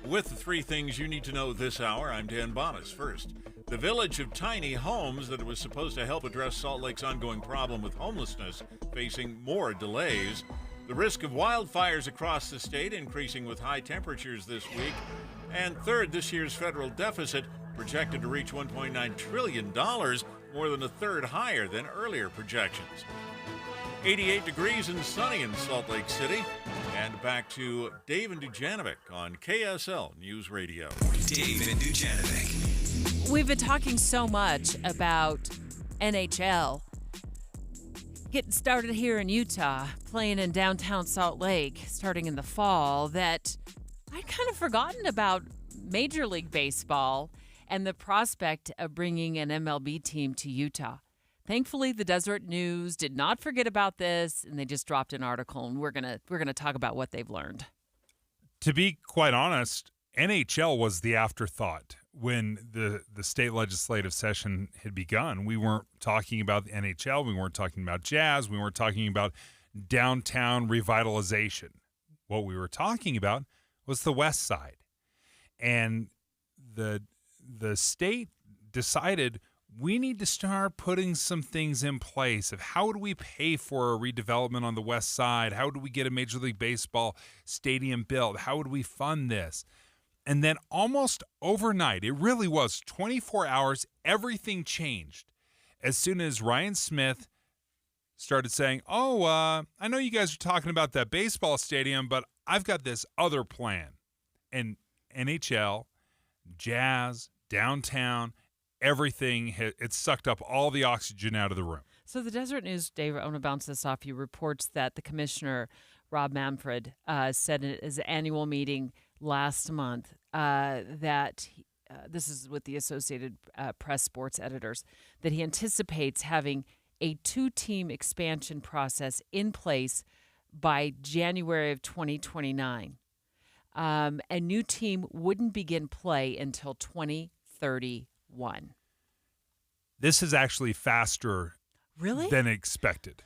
With the 3 things you need to know this hour, I'm Dan Bonas. First, the village of tiny homes that was supposed to help address Salt Lake's ongoing problem with homelessness facing more delays. The risk of wildfires across the state increasing with high temperatures this week. And third, this year's federal deficit projected to reach $1.9 trillion, more than a third higher than earlier projections. 88 degrees and sunny in Salt Lake City. And back to Dave and Dujanovic on KSL News Radio. Dave and Dujanovic. We've been talking so much about NHL. Getting started here in Utah, playing in downtown Salt Lake, starting in the fall, that I'd kind of forgotten about Major League Baseball and the prospect of bringing an MLB team to Utah. Thankfully, the Desert News did not forget about this, and they just dropped an article, and we're gonna talk about what they've learned. To be quite honest, NHL was the afterthought when the state legislative session had begun. We weren't talking about the NHL. We weren't talking about jazz. We weren't talking about downtown revitalization. What we were talking about was the West Side. And the state decided we need to start putting some things in place of how do we pay for a redevelopment on the West Side? How do we get a Major League Baseball stadium built? How would we fund this? And then almost overnight, it really was 24 hours, everything changed. As soon as Ryan Smith started saying, I know you guys are talking about that baseball stadium, but I've got this other plan. And NHL Jazz, downtown, everything, it's sucked up all the oxygen out of the room. So the Desert News, Dave, I want to bounce this off you, reports that the commissioner, Rob Manfred, said in his annual meeting last month that this is with the Associated Press sports editors, that he anticipates having a 2-team expansion process in place by January of 2029. A new team wouldn't begin play until 2031. This is actually faster than expected.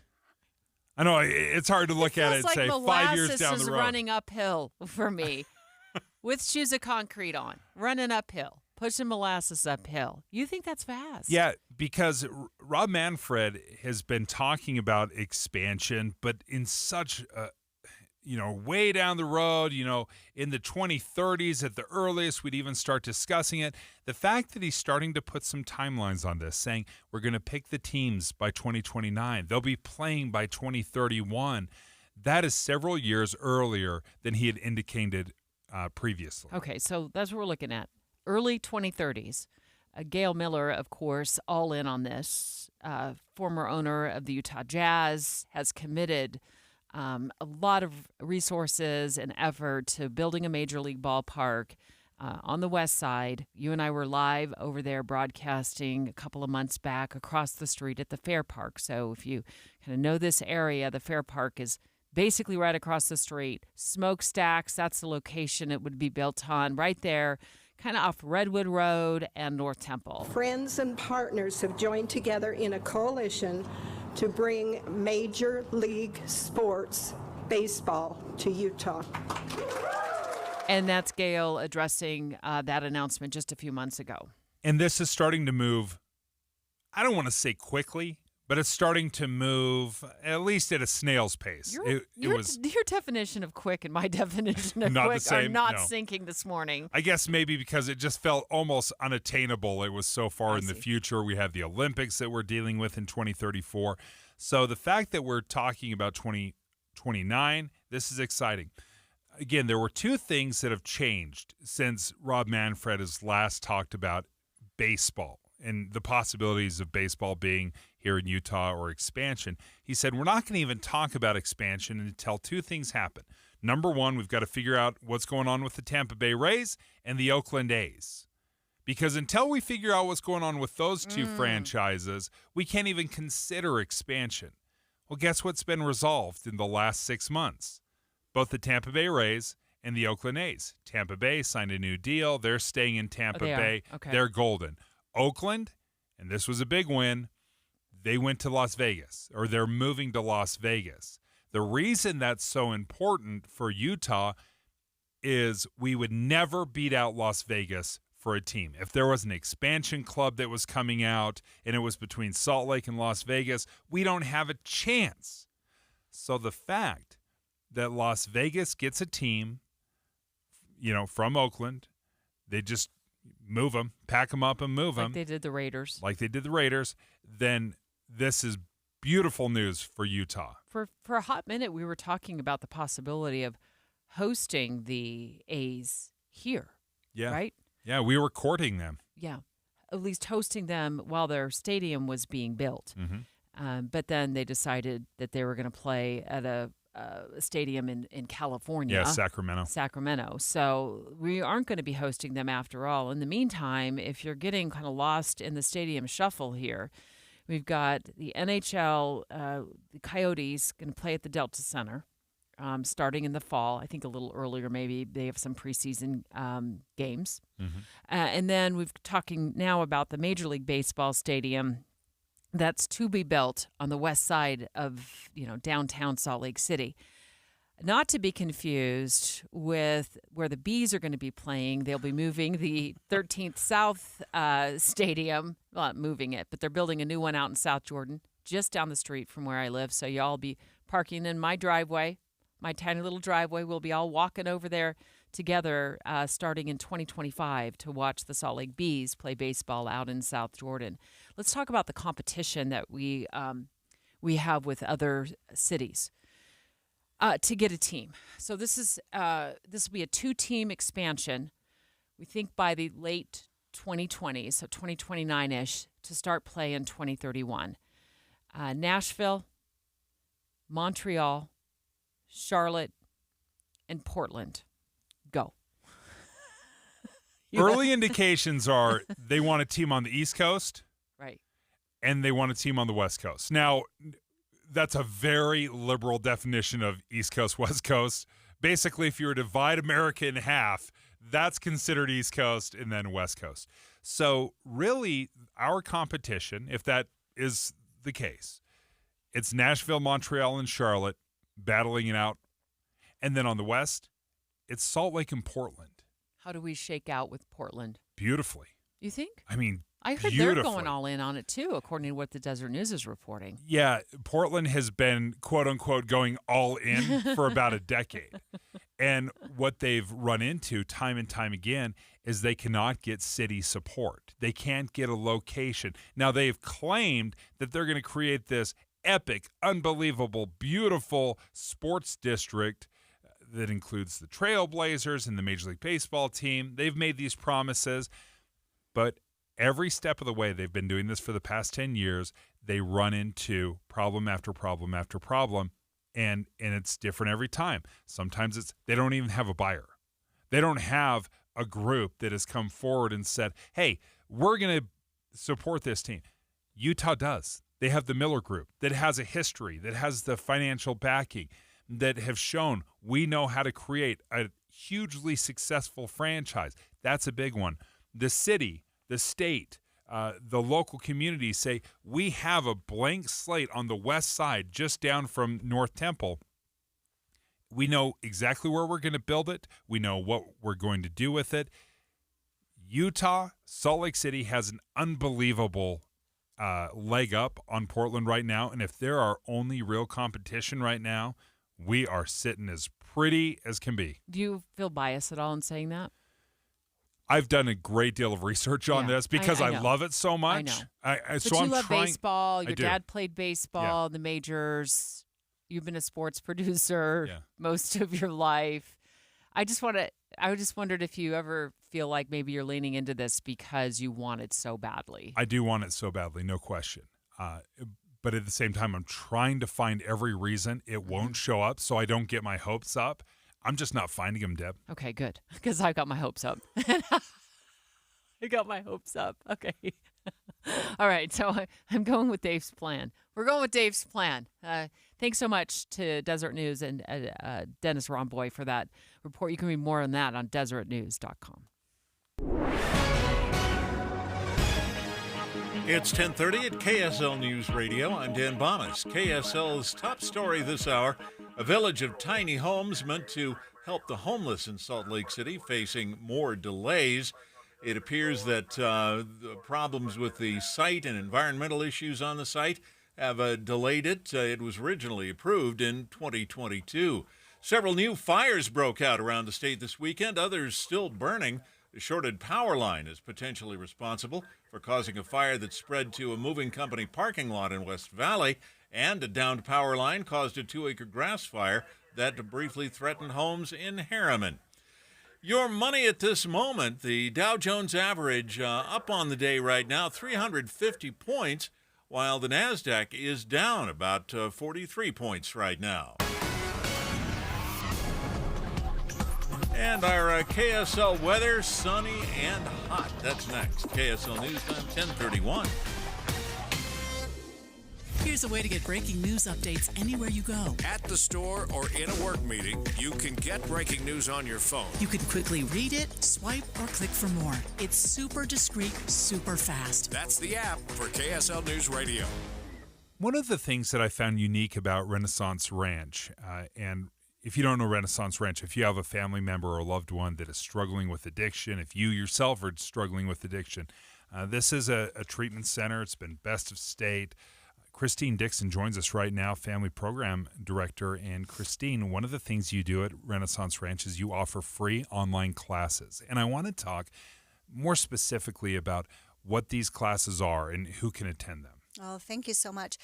I know it's hard to look at it and like say 5 years down the road. Molasses is running uphill for me with shoes of concrete on, running uphill, pushing molasses uphill. You think that's fast? Yeah, because Rob Manfred has been talking about expansion, but in such a, way down the road, in the 2030s at the earliest, we'd even start discussing it. The fact that he's starting to put some timelines on this, saying we're going to pick the teams by 2029, they'll be playing by 2031, that is several years earlier than he had indicated previously. Okay, so that's what we're looking at. Early 2030s. Gail Miller, of course, all in on this. Former owner of the Utah Jazz, has committed a lot of resources and effort to building a major league ballpark on the west side. You and I were live over there broadcasting a couple of months back across the street at the Fair Park. So if you kind of know this area, the Fair Park is basically right across the street. Smokestacks, that's the location it would be built on, right there, kind of off Redwood Road and North Temple. Friends and partners have joined together in a coalition to bring Major League sports, baseball, to Utah. And that's Gail addressing that announcement just a few months ago. And this is starting to move, I don't want to say quickly, but it's starting to move at least at a snail's pace. Your definition of quick and my definition of quick are not syncing this morning. I guess maybe because it just felt almost unattainable. It was so far in the future. We have the Olympics that we're dealing with in 2034. So the fact that we're talking about 2029, this is exciting. Again, there were two things that have changed since Rob Manfred has last talked about baseball and the possibilities of baseball being here in Utah or expansion. He said, we're not going to even talk about expansion until two things happen. Number one, we've got to figure out what's going on with the Tampa Bay Rays and the Oakland A's. Because until we figure out what's going on with those two franchises, we can't even consider expansion. Well, guess what's been resolved in the last 6 months? Both the Tampa Bay Rays and the Oakland A's. Tampa Bay signed a new deal. They're staying in Tampa Bay. Okay. They're golden. Oakland, and this was a big win, they went to Las Vegas, or they're moving to Las Vegas. The reason that's so important for Utah is we would never beat out Las Vegas for a team. If there was an expansion club that was coming out and it was between Salt Lake and Las Vegas, we don't have a chance. So the fact that Las Vegas gets a team, from Oakland, they just move them, pack them up and move them. Like they did the Raiders. Then this is beautiful news for Utah. For a hot minute, we were talking about the possibility of hosting the A's here. Yeah. Right? Yeah, we were courting them. Yeah. At least hosting them while their stadium was being built. Mm-hmm. But then they decided that they were going to play at a stadium in California. Yeah, Sacramento. So we aren't going to be hosting them after all. In the meantime, if you're getting kind of lost in the stadium shuffle here, we've got the NHL, the Coyotes going to play at the Delta Center starting in the fall. I think a little earlier maybe. They have some preseason games. Mm-hmm. And then we're talking now about the Major League Baseball stadium that's to be built on the west side of, downtown Salt Lake City. Not to be confused with where the Bees are going to be playing. They'll be moving the 13th South Stadium. Well, not moving it, but they're building a new one out in South Jordan, just down the street from where I live. So y'all be parking in my driveway, my tiny little driveway. We'll be all walking over there together starting in 2025 to watch the Salt Lake Bees play baseball out in South Jordan. Let's talk about the competition that we have with other cities to get a team. So this will be a 2-team expansion We think by the late 2020s, so 2029-ish, to start play in 2031. Nashville, Montreal, Charlotte, and Portland. Go. Early indications are they want a team on the East Coast. Right. And they want a team on the West Coast. Now, that's a very liberal definition of East Coast, West Coast. Basically, if you were to divide America in half, that's considered East Coast and then West Coast. So really, our competition, if that is the case, it's Nashville, Montreal, and Charlotte battling it out. And then on the West, it's Salt Lake and Portland. How do we shake out with Portland? Beautifully. You think? I mean, I heard beautifully. they're going all in on it, too, according to what the Desert News is reporting. Yeah, Portland has been, quote unquote, going all in for about a decade. And what they've run into time and time again is they cannot get city support. They can't get a location. Now, they've claimed that they're going to create this epic, unbelievable, beautiful sports district that includes the Trailblazers and the Major League Baseball team. They've made these promises, but every step of the way, they've been doing this for the past 10 years, they run into problem after problem after problem, and it's different every time. Sometimes it's they don't even have a buyer. They don't have a group that has come forward and said, hey, we're going to support this team. Utah does. They have the Miller Group that has a history, that has the financial backing, that have shown we know how to create a hugely successful franchise. That's a big one. The city, the state, the local community say, we have a blank slate on the west side just down from North Temple. We know exactly where we're going to build it. We know what we're going to do with it. Utah, Salt Lake City has an unbelievable leg up on Portland right now. And if there are only real competition right now, we are sitting as pretty as can be. Do you feel biased at all in saying that? I've done a great deal of research on this because I love it so much. I know. So but you I'm love trying, baseball. Your I do. dad played baseball, the majors. You've been a sports producer most of your life. I just wondered if you ever feel like maybe you're leaning into this because you want it so badly. I do want it so badly, no question. But at the same time, I'm trying to find every reason it won't show up so I don't get my hopes up. I'm just not finding them, Deb. Okay, good. Because I got my hopes up. I got my hopes up. Okay. All right. So I'm going with Dave's plan. We're going with Dave's plan. Thanks so much to Desert News and Dennis Romboy for that report. You can read more on that on desertnews.com. It's 10:30 at KSL News Radio. I'm Dan Bonas. KSL's top story this hour, a village of tiny homes meant to help the homeless in Salt Lake City facing more delays. It appears that the problems with the site and environmental issues on the site have delayed it. It was originally approved in 2022. Several new fires broke out around the state this weekend, others still burning. The shorted power line is potentially responsible for causing a fire that spread to a moving company parking lot in West Valley, and a downed power line caused a 2-acre grass fire that briefly threatened homes in Harriman. Your money at this moment, the Dow Jones average up on the day right now, 350 points, while the NASDAQ is down about 43 points right now. And our KSL weather, sunny and hot. That's next. KSL News Time, 10:31. Here's a way to get breaking news updates anywhere you go. At the store or in a work meeting, you can get breaking news on your phone. You can quickly read it, swipe, or click for more. It's super discreet, super fast. That's the app for KSL News Radio. One of the things that I found unique about Renaissance Ranch, and if you don't know Renaissance Ranch, if you have a family member or a loved one that is struggling with addiction, if you yourself are struggling with addiction, this is a treatment center. It's been best of state. Christine Dixon joins us right now, Family Program Director. And Christine, one of the things you do at Renaissance Ranch is you offer free online classes. And I want to talk more specifically about what these classes are and who can attend them. Oh, thank you so much.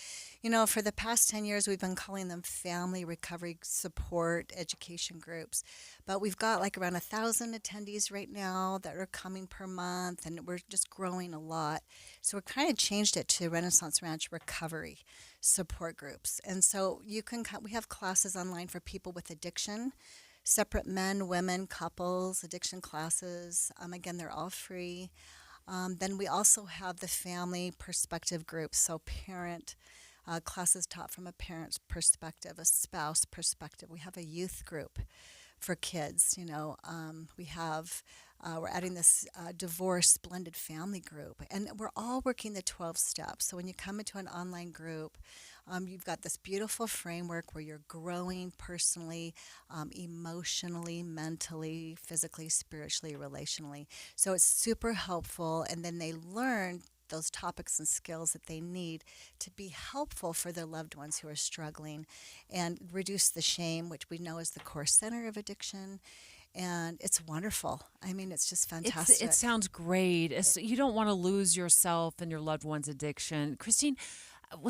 For the past 10 years, we've been calling them family recovery support education groups. But we've got like around 1,000 attendees right now that are coming per month, and we're just growing a lot. So we're kind of changed it to Renaissance Ranch recovery support groups. And so we have classes online for people with addiction, separate men, women, couples, addiction classes. Again, they're all free. Then we also have the family perspective groups, so parent classes taught from a parent's perspective, a spouse perspective. We have a youth group for kids. We're adding this divorce blended family group, and we're all working the 12 steps. So when you come into an online group, you've got this beautiful framework where you're growing personally, emotionally, mentally, physically, spiritually, relationally. So it's super helpful, and then they learn those topics and skills that they need to be helpful for their loved ones who are struggling, and reduce the shame, which we know is the core center of addiction. And it's wonderful. I mean, it's just fantastic. It sounds great. You don't want to lose yourself and your loved one's addiction. Christine,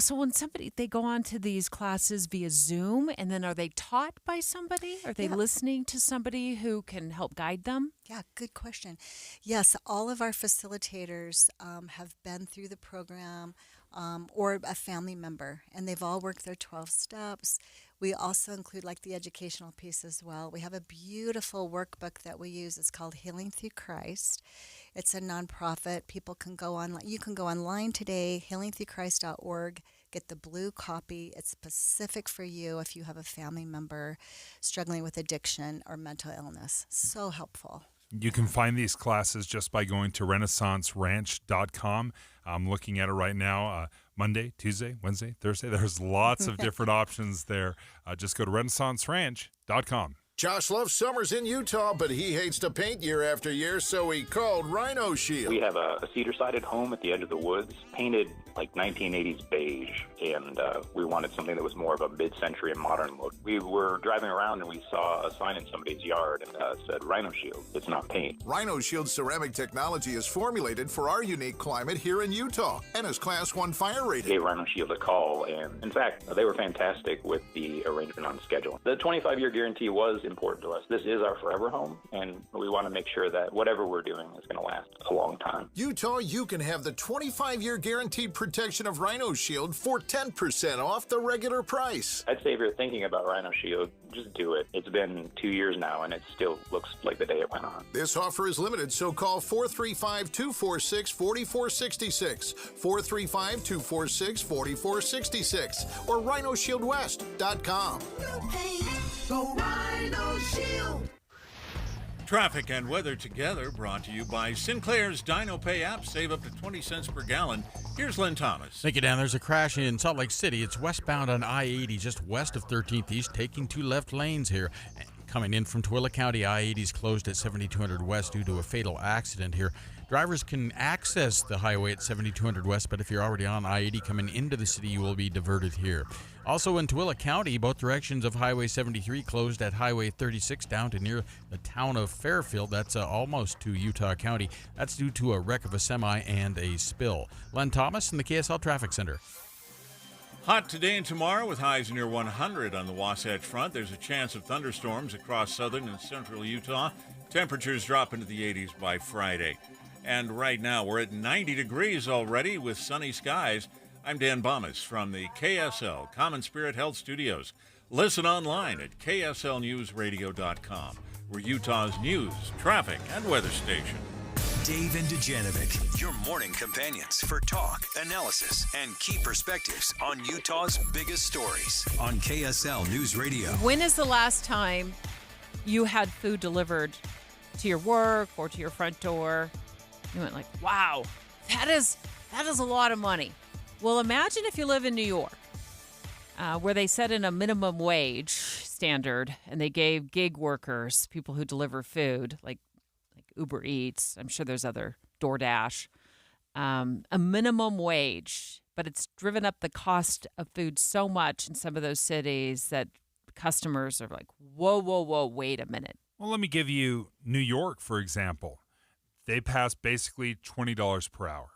so when they go on to these classes via Zoom, and then are they taught by somebody? Are they listening to somebody who can help guide them? Yeah, good question. Yes, all of our facilitators have been through the program or a family member, and they've all worked their 12 steps. We also include the educational piece as well. We have a beautiful workbook that we use. It's called Healing Through Christ. It's a nonprofit. People can go online. You can go online today, healingthroughchrist.org, get the blue copy. It's specific for you if you have a family member struggling with addiction or mental illness. So helpful. You can find these classes just by going to renaissanceranch.com. I'm looking at it right now. Monday, Tuesday, Wednesday, Thursday. There's lots of different options there. Just go to renaissanceranch.com. Josh loves summers in Utah, but he hates to paint year after year, so he called Rhino Shield. We have a cedar-sided home at the edge of the woods, painted like 1980s beige, and we wanted something that was more of a mid-century and modern look. We were driving around and we saw a sign in somebody's yard and said Rhino Shield. It's not paint. Rhino Shield ceramic technology is formulated for our unique climate here in Utah and is Class 1 fire rated. Gave Rhino Shield a call, and in fact, they were fantastic with the arrangement on schedule. The 25-year guarantee was important to us. This is our forever home, and we want to make sure that whatever we're doing is going to last a long time. Utah, you can have the 25-year guaranteed protection of Rhino Shield for 10% off the regular price. I'd say if you're thinking about Rhino Shield, just do it. It's been 2 years now, and it still looks like the day it went on. This offer is limited, so call 435-246-4466, 435-246-4466, or rhinoshieldwest.com. Go Rhino Shield. Traffic and weather together brought to you by Sinclair's DinoPay app. Save up to 20 cents per gallon. Here's Lynn Thomas. Thank you, Dan. There's a crash in Salt Lake City. It's westbound on I-80, just west of 13th East, taking two left lanes here. Coming in from Tooele County, I-80 is closed at 7200 West due to a fatal accident here. Drivers can access the highway at 7200 West, but if you're already on I-80 coming into the city, you will be diverted here. Also in Tooele County, both directions of Highway 73 closed at Highway 36 down to near the town of Fairfield. That's almost to Utah County. That's due to a wreck of a semi and a spill. Len Thomas in the KSL Traffic Center. Hot today and tomorrow with highs near 100 on the Wasatch Front. There's a chance of thunderstorms across southern and central Utah. Temperatures drop into the 80s by Friday. And right now we're at 90 degrees already with sunny skies. I'm Dan Bomas from the KSL Common Spirit Health Studios. Listen online at kslnewsradio.com. We're Utah's news, traffic, and weather station. Dave and Dujanovic, your morning companions for talk, analysis, and key perspectives on Utah's biggest stories on KSL News Radio. When is the last time you had food delivered to your work or to your front door? You went like, wow, that is a lot of money. Well, imagine if you live in New York, where they set in a minimum wage standard and they gave gig workers, people who deliver food, like Uber Eats, I'm sure there's other, DoorDash, a minimum wage, but it's driven up the cost of food so much in some of those cities that customers are like, whoa, wait a minute. Well, let me give you New York, for example. They pass basically $20 per hour.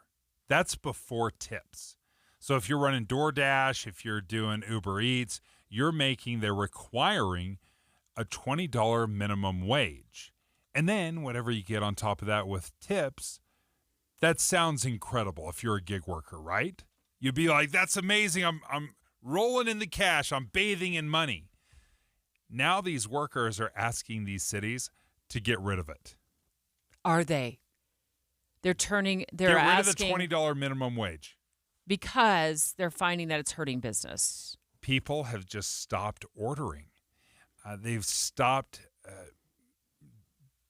That's before tips. So if you're running DoorDash, if you're doing Uber Eats, they're requiring a $20 minimum wage. And then whatever you get on top of that with tips, that sounds incredible if you're a gig worker, right? You'd be like, that's amazing. I'm rolling in the cash. I'm bathing in money. Now these workers are asking these cities to get rid of it. Are they? They're asking rid of the $20 minimum wage. Because they're finding that it's hurting business. People have just stopped ordering. They've stopped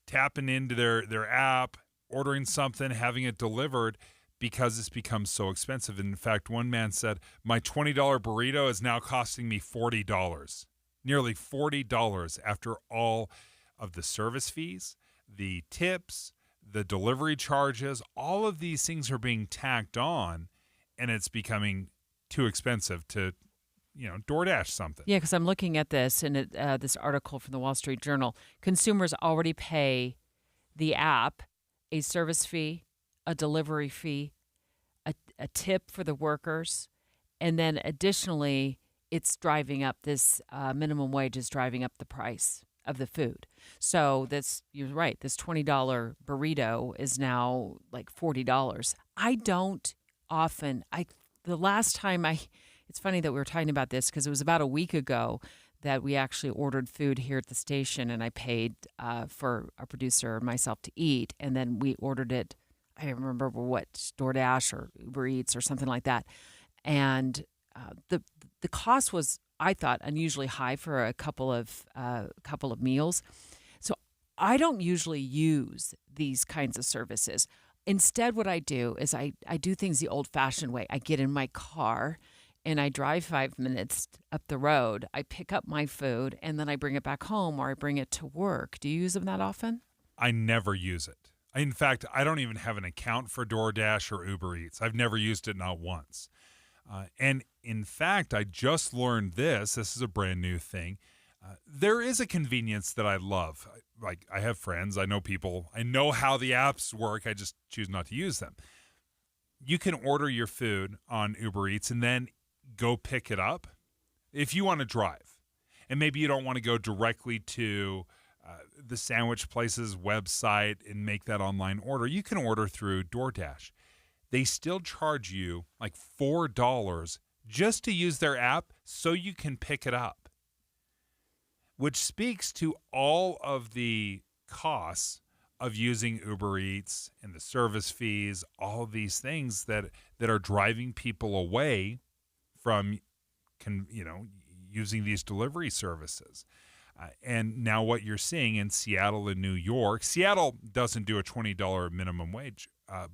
tapping into their app, ordering something, having it delivered because it's become so expensive. In fact, one man said, my $20 burrito is now costing me $40. Nearly $40 after all of the service fees, the tips, the delivery charges, all of these things are being tacked on, and it's becoming too expensive to DoorDash something. Yeah, because I'm looking at this and this article from the Wall Street Journal. Consumers already pay the app a service fee, a delivery fee, a tip for the workers, and then additionally, it's driving up this minimum wage is driving up the price of the food. So you're right, this $20 burrito is now like $40. It's funny that we were talking about this because it was about a week ago that we actually ordered food here at the station, and I paid for our producer and myself to eat, and then we ordered it, I don't remember what, DoorDash or Uber Eats or something like that. And the cost was, I thought, unusually high for a couple of meals. So I don't usually use these kinds of services. Instead, what I do is I do things the old-fashioned way. I get in my car and I drive 5 minutes up the road. I pick up my food and then I bring it back home or I bring it to work. Do you use them that often? I never use it. In fact, I don't even have an account for DoorDash or Uber Eats. I've never used it, not once. And in fact, I just learned this. This is a brand new thing. There is a convenience that I love. Like, I have friends, I know people, I know how the apps work. I just choose not to use them. You can order your food on Uber Eats and then go pick it up if you want to drive. And maybe you don't want to go directly to the sandwich place's website and make that online order. You can order through DoorDash. They still charge you like $4 just to use their app so you can pick it up, which speaks to all of the costs of using Uber Eats and the service fees, all of these things that are driving people away from using these delivery services. And now what you're seeing in Seattle and New York, Seattle doesn't do a $20 minimum wage,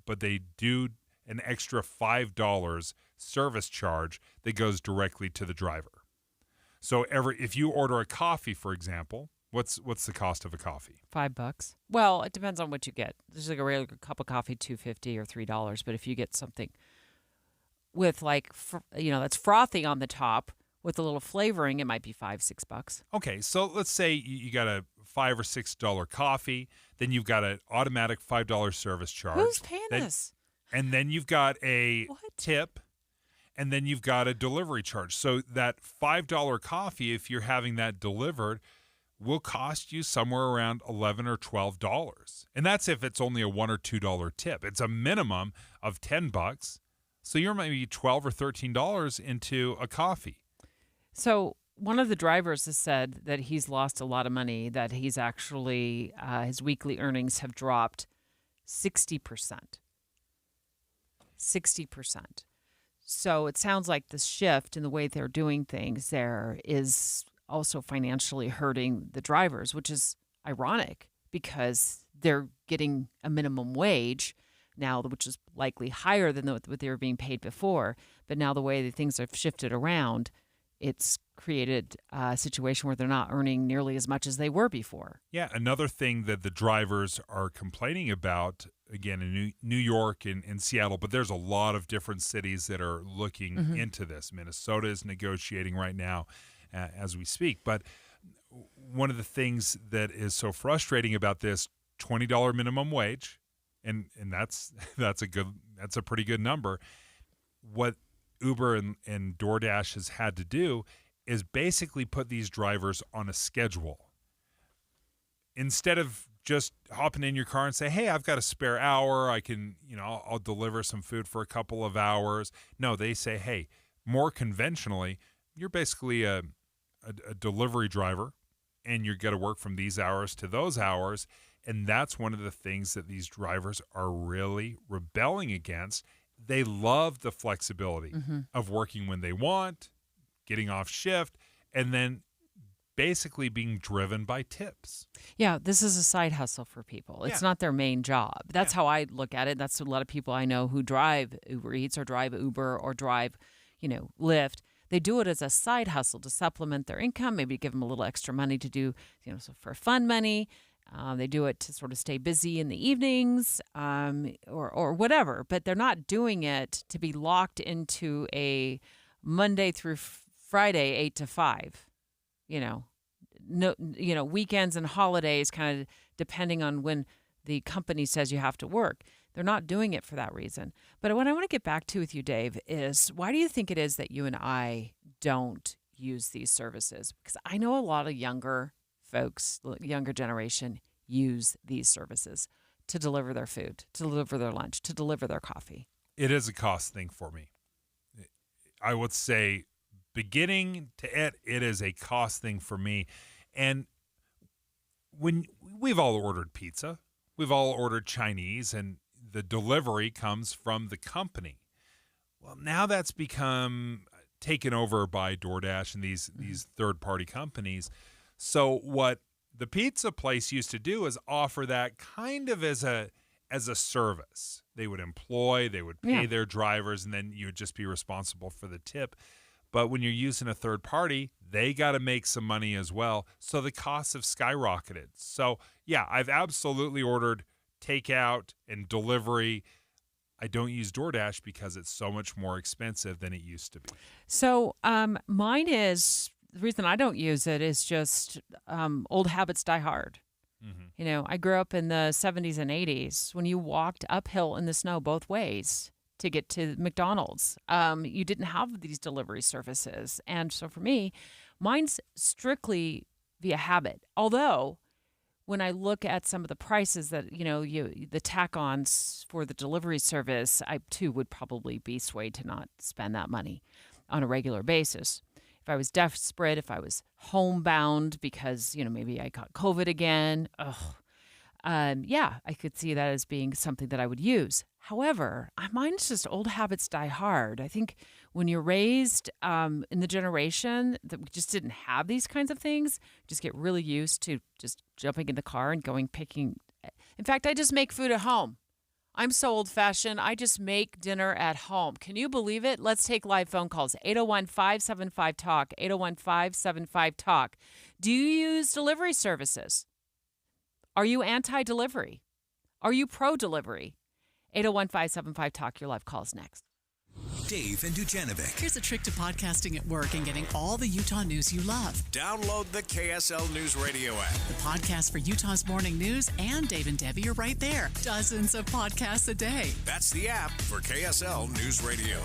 but they do an extra $5 service charge that goes directly to the driver. So if you order a coffee, for example, what's the cost of a coffee? $5. Well, it depends on what you get. There's like a regular cup of coffee, $2.50 or $3. But if you get something with that's frothy on the top with a little flavoring, it might be $5-6. Okay, so let's say you got a $5 or $6 coffee, then you've got an automatic $5 service charge. Who's paying this? And then you've got a tip, and then you've got a delivery charge. So that $5 coffee, if you're having that delivered, will cost you somewhere around $11 or $12. And that's if it's only a $1 or $2 tip. It's a minimum of $10. So you're maybe $12 or $13 into a coffee. So one of the drivers has said that he's lost a lot of money, that he's actually, his weekly earnings have dropped 60%. 60%. So it sounds like the shift in the way they're doing things there is also financially hurting the drivers, which is ironic because they're getting a minimum wage now, which is likely higher than what they were being paid before. But now the way that things have shifted around, it's created a situation where they're not earning nearly as much as they were before. Yeah, another thing that the drivers are complaining about, again, in New York and Seattle, but there's a lot of different cities that are looking into this. Minnesota is negotiating right now as we speak. But one of the things that is so frustrating about this $20 minimum wage, and that's a pretty good number. What Uber and DoorDash has had to do is basically put these drivers on a schedule. Instead of just hopping in your car and say, hey, I've got a spare hour. I can, I'll deliver some food for a couple of hours. No, they say, hey, more conventionally, you're basically a delivery driver and you're going to work from these hours to those hours. And that's one of the things that these drivers are really rebelling against. They love the flexibility of working when they want, getting off shift, and then basically being driven by tips. Yeah, this is a side hustle for people. It's not their main job. That's how I look at it. That's a lot of people I know who drive Uber Eats or drive Uber or drive, Lyft. They do it as a side hustle to supplement their income, maybe give them a little extra money to do, so for fun money. They do it to sort of stay busy in the evenings or whatever, but they're not doing it to be locked into a Monday through Friday 8 to 5. Weekends and holidays, kind of depending on when the company says you have to work. They're not doing it for that reason. But what I want to get back to with you, Dave, is why do you think it is that you and I don't use these services? Because I know a lot of younger folks, younger generation, use these services to deliver their food, to deliver their lunch, to deliver their coffee. It is a cost thing for me. I would say beginning to it is a cost thing for me. And when we've all ordered pizza, we've all ordered Chinese, and the delivery comes from the company. Well, now that's become taken over by DoorDash and these third-party companies. So what the pizza place used to do is offer that kind of as a service. They would pay their drivers, and then you would just be responsible for the tip. But when you're using a third party, they got to make some money as well. So the costs have skyrocketed. So yeah, I've absolutely ordered takeout and delivery. I don't use DoorDash because it's so much more expensive than it used to be. So mine is, the reason I don't use it is just old habits die hard. I grew up in the 70s and 80s when you walked uphill in the snow both ways to get to McDonald's. You didn't have these delivery services. And so for me, mine's strictly via habit. Although when I look at some of the prices that, the tack-ons for the delivery service, I too would probably be swayed to not spend that money on a regular basis. If I was desperate, if I was homebound because, maybe I got COVID again, I could see that as being something that I would use. However, mine's just old habits die hard. I think when you're raised in the generation that we just didn't have these kinds of things, just get really used to just jumping in the car and picking. In fact, I just make food at home. I'm so old-fashioned. I just make dinner at home. Can you believe it? Let's take live phone calls. 801-575-TALK, 801-575-TALK. Do you use delivery services? Are you anti-delivery? Are you pro-delivery? 801-575-TALK. Your live calls next. Dave and Dujanovic. Here's a trick to podcasting at work and getting all the Utah news you love. Download the KSL News Radio app. The podcast for Utah's morning news and Dave and Debbie are right there. Dozens of podcasts a day. That's the app for KSL News Radio.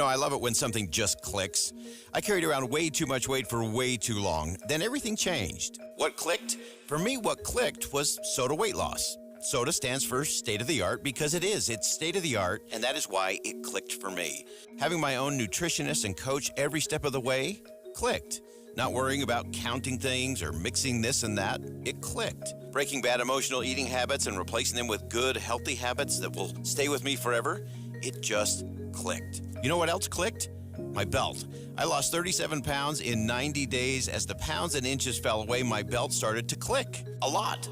I love it when something just clicks. I carried around way too much weight for way too long. Then everything changed. What clicked? For me, what clicked was SOTA weight loss. SOTA stands for state-of-the-art because it is. It's state-of-the-art, and that is why it clicked for me. Having my own nutritionist and coach every step of the way, clicked. Not worrying about counting things or mixing this and that, it clicked. Breaking bad emotional eating habits and replacing them with good, healthy habits that will stay with me forever, it just clicked. You know what else clicked? My belt. I lost 37 pounds in 90 days. As the pounds and inches fell away, my belt started to click. A lot.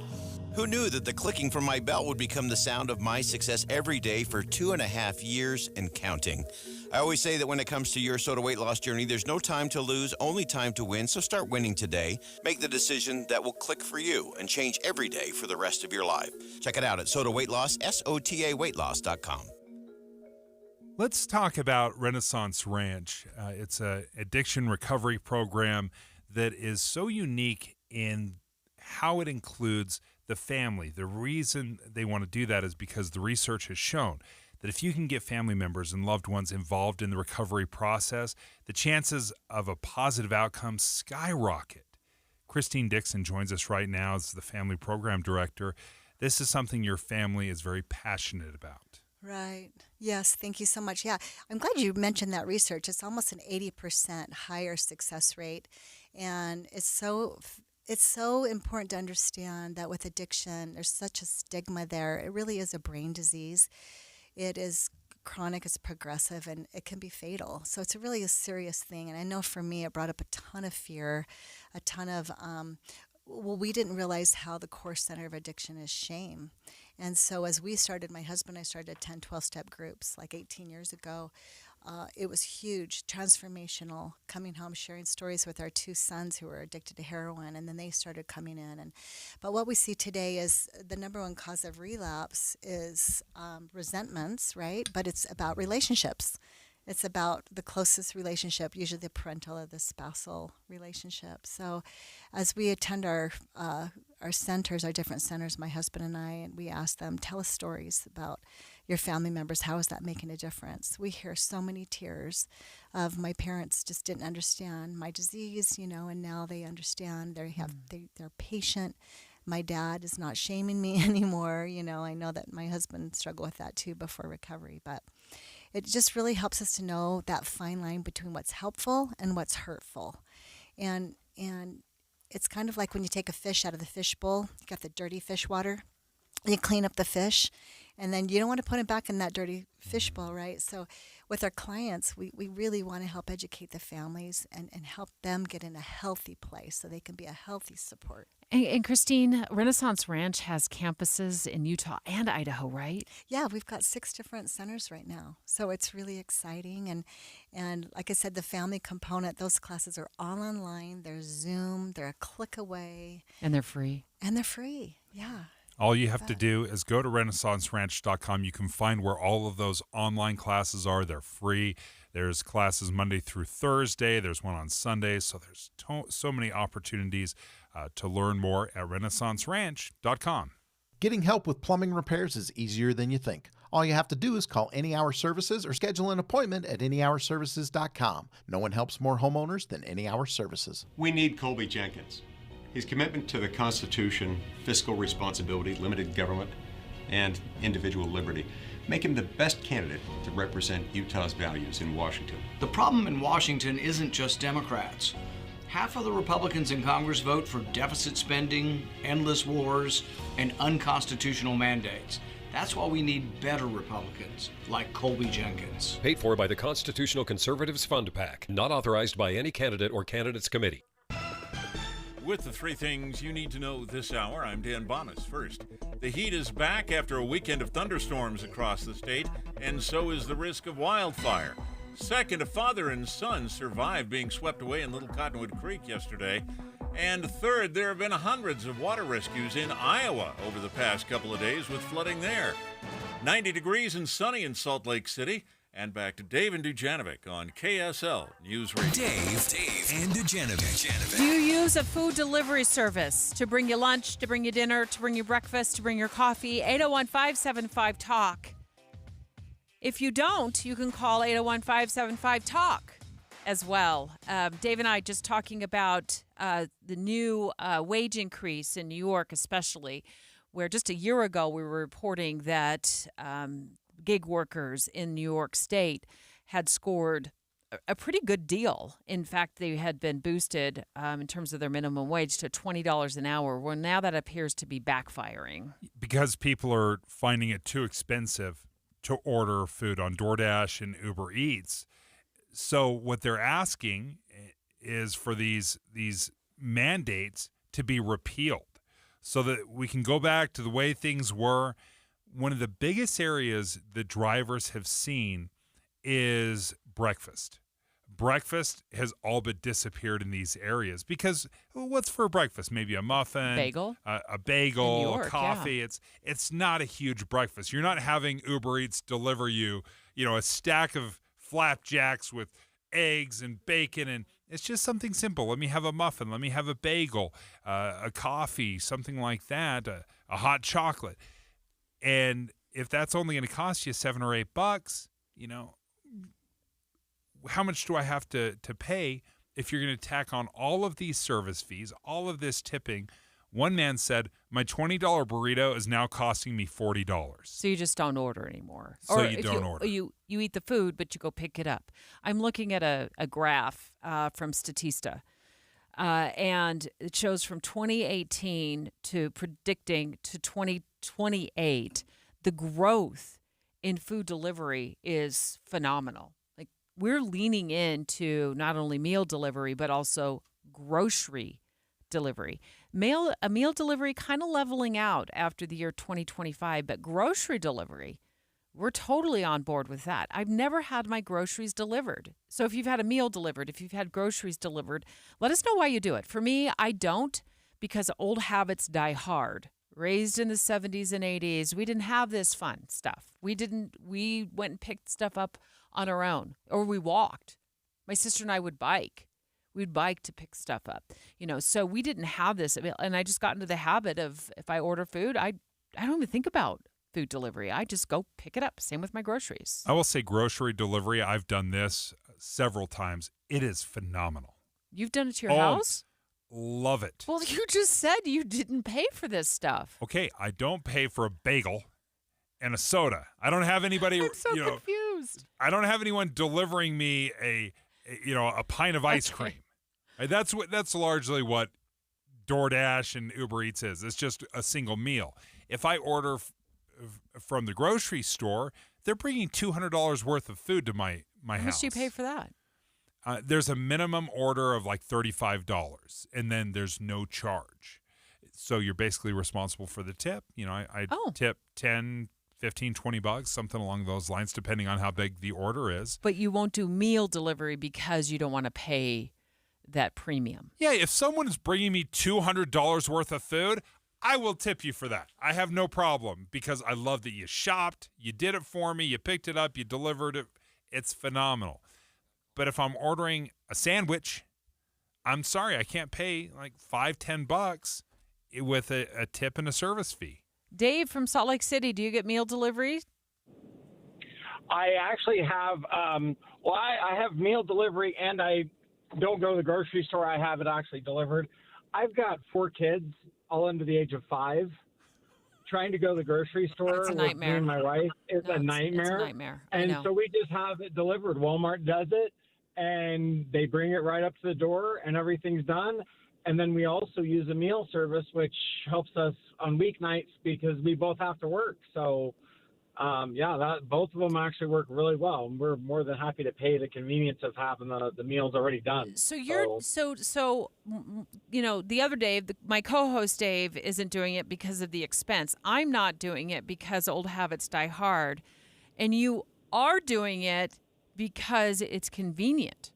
Who knew that the clicking from my belt would become the sound of my success every day for 2.5 years and counting? I always say that when it comes to your SOTA weight loss journey, there's no time to lose, only time to win. So start winning today. Make the decision that will click for you and change every day for the rest of your life. Check it out at SOTA Weight Loss, SOTAweightloss.com. Let's talk about Renaissance Ranch. It's an addiction recovery program that is so unique in how it includes the family. The reason they want to do that is because the research has shown that if you can get family members and loved ones involved in the recovery process, the chances of a positive outcome skyrocket. Christine Dixon joins us right now as the family program director. This is something your family is very passionate about. Right. Yes. Thank you so much. Yeah. I'm glad you mentioned that research. It's almost an 80% higher success rate. And it's so important to understand that with addiction, there's such a stigma there. It really is a brain disease. It is chronic, it's progressive, and it can be fatal. So it's really a serious thing. And I know for me, it brought up a ton of fear, a ton of, we didn't realize how the core center of addiction is shame. And so as my husband and I started 10, 12-step groups like 18 years ago. It was huge, transformational, coming home, sharing stories with our two sons who were addicted to heroin, and then they started coming in. But what we see today is the number one cause of relapse is resentments, right? But it's about relationships. It's about the closest relationship, usually the parental or the spousal relationship. So as we attend our centers, our different centers, my husband and I, and we ask them, tell us stories about your family members. How is that making a difference? We hear so many tears of my parents just didn't understand my disease, and now they understand. They're patient. My dad is not shaming me anymore. I know that my husband struggled with that too before recovery, but it just really helps us to know that fine line between what's helpful and what's hurtful. And it's kind of like when you take a fish out of the fish bowl, you got the dirty fish water, you clean up the fish, and then you don't want to put it back in that dirty fish bowl, right? So with our clients, we really want to help educate the families and help them get in a healthy place so they can be a healthy support. And Christine, Renaissance Ranch has campuses in Utah and Idaho, right? Yeah, we've got 6 different centers right now. So it's really exciting. And like I said, the family component, those classes are all online. They're Zoom. They're a click away. And they're free. Yeah. All you have to do is go to renaissanceranch.com. You can find where all of those online classes are. They're free. There's classes Monday through Thursday. There's one on Sunday. So there's so many opportunities to learn more at renaissanceranch.com. Getting help with plumbing repairs is easier than you think. All you have to do is call Any Hour Services or schedule an appointment at anyhourservices.com. No one helps more homeowners than Any Hour Services. We need Colby Jenkins. His commitment to the Constitution, fiscal responsibility, limited government, and individual liberty make him the best candidate to represent Utah's values in Washington. The problem in Washington isn't just Democrats. Half of the Republicans in Congress vote for deficit spending, endless wars, and unconstitutional mandates. That's why we need better Republicans, like Colby Jenkins. Paid for by the Constitutional Conservatives Fund PAC. Not authorized by any candidate or candidates committee. With the 3 things you need to know this hour, I'm Dan Bonas. First, the heat is back after a weekend of thunderstorms across the state, and so is the risk of wildfire. Second, a father and son survived being swept away in Little Cottonwood Creek yesterday. And third, there have been hundreds of water rescues in Iowa over the past couple of days with flooding there. 90 degrees and sunny in Salt Lake City. And back to Dave and Dujanovic on KSL News Radio. Dave and Dujanovic. Do you use a food delivery service to bring you lunch, to bring you dinner, to bring you breakfast, to bring your coffee? 801-575-TALK. If you don't, you can call 801-575-TALK as well. Dave and I just talking about the new wage increase in New York especially, where just a year ago we were reporting that gig workers in New York State had scored a pretty good deal. In fact, they had been boosted in terms of their minimum wage to $20 an hour. Well, now that appears to be backfiring. Because people are finding it too expensive to order food on DoorDash and Uber Eats. So what they're asking is for these mandates to be repealed so that we can go back to the way things were. One of the biggest areas the drivers have seen is breakfast. Breakfast has all but disappeared in these areas because what's for breakfast? Maybe a muffin, a bagel, New York, coffee. yeah. It's not a huge breakfast. You're not having Uber Eats deliver you, a stack of flapjacks with eggs and bacon, and it's just something simple. Let me have a muffin. Let me have a bagel, a coffee, something like that, a hot chocolate. And if that's only going to cost you $7 or $8, how much do I have to pay if you're going to tack on all of these service fees, all of this tipping? One man said, my $20 burrito is now costing me $40. So you just don't order anymore. So you don't order. You eat the food, but you go pick it up. I'm looking at a graph from Statista, and it shows from 2018 to predicting to 2028, the growth in food delivery is phenomenal. Like, we're leaning into not only meal delivery, but also grocery delivery. A meal delivery kind of leveling out after the year 2025, but grocery delivery, we're totally on board with that. I've never had my groceries delivered. So if you've had a meal delivered, if you've had groceries delivered, let us know why you do it. For me, I don't, because old habits die hard. Raised in the 70s and 80s, we didn't have this fun stuff. We went and picked stuff up on our own, or we walked. My sister and I would bike. We'd bike to pick stuff up, so we didn't have this. And I just got into the habit of, if I order food, I don't even think about food delivery. I just go pick it up. Same with my groceries. I will say grocery delivery, I've done this several times. It is phenomenal. You've done it to your house? Love it. Well, you just said you didn't pay for this stuff. Okay, I don't pay for a bagel and a soda. I don't have anybody. I'm so confused. I don't have anyone delivering me a pint of ice cream. That's largely what DoorDash and Uber Eats is. It's just a single meal. If I order from the grocery store, they're bringing $200 worth of food to my house. How much do you pay for that? There's a minimum order of like $35, and then there's no charge. So you're basically responsible for the tip. I tip 10, 15, $20, something along those lines, depending on how big the order is. But you won't do meal delivery because you don't want to pay that premium. Yeah, if someone is bringing me $200 worth of food, I will tip you for that. I have no problem, because I love that you shopped, you did it for me, you picked it up, you delivered it. It's phenomenal. But if I'm ordering a sandwich, I'm sorry, I can't pay like $5-10 with a tip and a service fee. Dave from Salt Lake City, do you get meal delivery? I actually have, I have meal delivery, and I don't go to the grocery store. I have it actually delivered. I've got 4 kids, all under the age of 5. Trying to go to the grocery store It's a with nightmare. me and my wife is a nightmare. It's a nightmare. I And know. so we just have it delivered. Walmart does it, and they bring it right up to the door, and everything's done. And then we also use a meal service, which helps us on weeknights because we both have to work. So, both of them actually work really well. And we're more than happy to pay the convenience of having the meals already done. So the other Dave, my co-host Dave, isn't doing it because of the expense. I'm not doing it because old habits die hard. And you are doing it because it's convenient.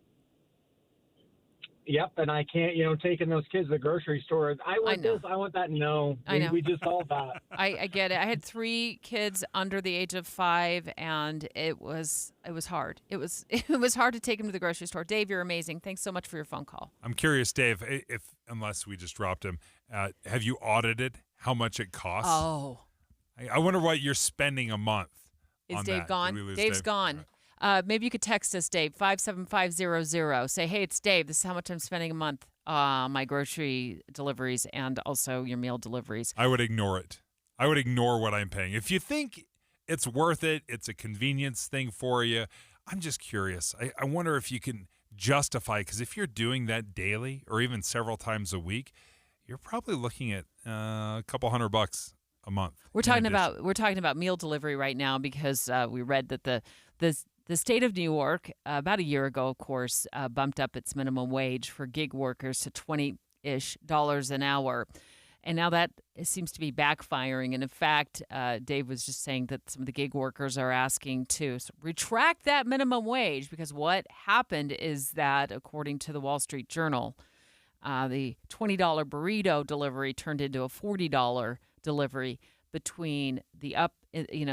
Yep, and I can't, taking those kids to the grocery store. I want this, I want that. No, I know. We just solved that. I get it. I had 3 kids under the age of 5, and it was hard. It was hard to take them to the grocery store. Dave, you're amazing. Thanks so much for your phone call. I'm curious, Dave, unless we just dropped him, have you audited how much it costs? Oh. I wonder what you're spending a month. Is Dave gone? Dave's gone. Maybe you could text us, Dave, 57500. Say, hey, it's Dave. This is how much I'm spending a month on my grocery deliveries and also your meal deliveries. I would ignore it. I would ignore what I'm paying. If you think it's worth it, it's a convenience thing for you, I'm just curious. I wonder if you can justify, because if you're doing that daily or even several times a week, you're probably looking at a couple $100 a month. We're talking about meal delivery right now because we read that the state of New York, about a year ago, of course, bumped up its minimum wage for gig workers to $20-ish an hour. And now that seems to be backfiring. And in fact, Dave was just saying that some of the gig workers are asking to retract that minimum wage because what happened is that, according to the Wall Street Journal, the $20 burrito delivery turned into a $40 delivery between the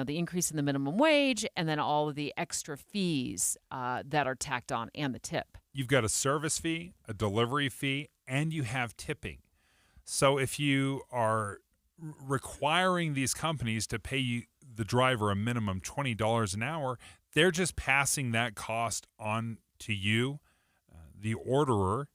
increase in the minimum wage and then all of the extra fees that are tacked on and the tip. You've got a service fee, a delivery fee, and you have tipping. So if you are requiring these companies to pay the driver a minimum $20 an hour. They're just passing that cost on to you, the orderer,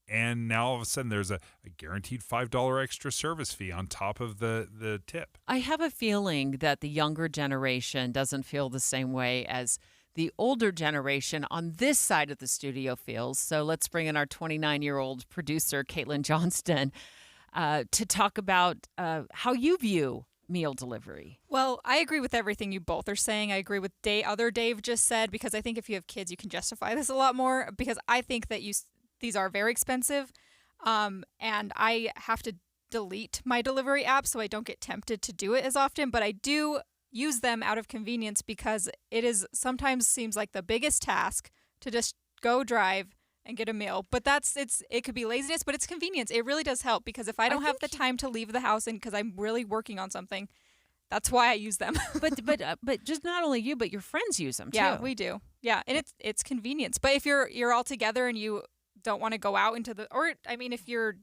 and now all of a sudden there's a guaranteed $5 extra service fee on top of the tip. I have a feeling that the younger generation doesn't feel the same way as the older generation on this side of the studio feels. So let's bring in our 29-year-old producer, Caitlin Johnston, to talk about how you view meal delivery. Well, I agree with everything you both are saying. I agree with Dave just said, because I think if you have kids, you can justify this a lot more, because I think that these are very expensive, and I have to delete my delivery app so I don't get tempted to do it as often, but I do use them out of convenience because it is sometimes seems like the biggest task to just go drive and get a meal. But it could be laziness, but it's convenience. It really does help, because if I don't have the time to leave the house and because I'm really working on something, that's why I use them. but just not only you, but your friends use them too. Yeah, we do. Yeah, and it's convenience. But if you're all together and you don't want to go out into if you're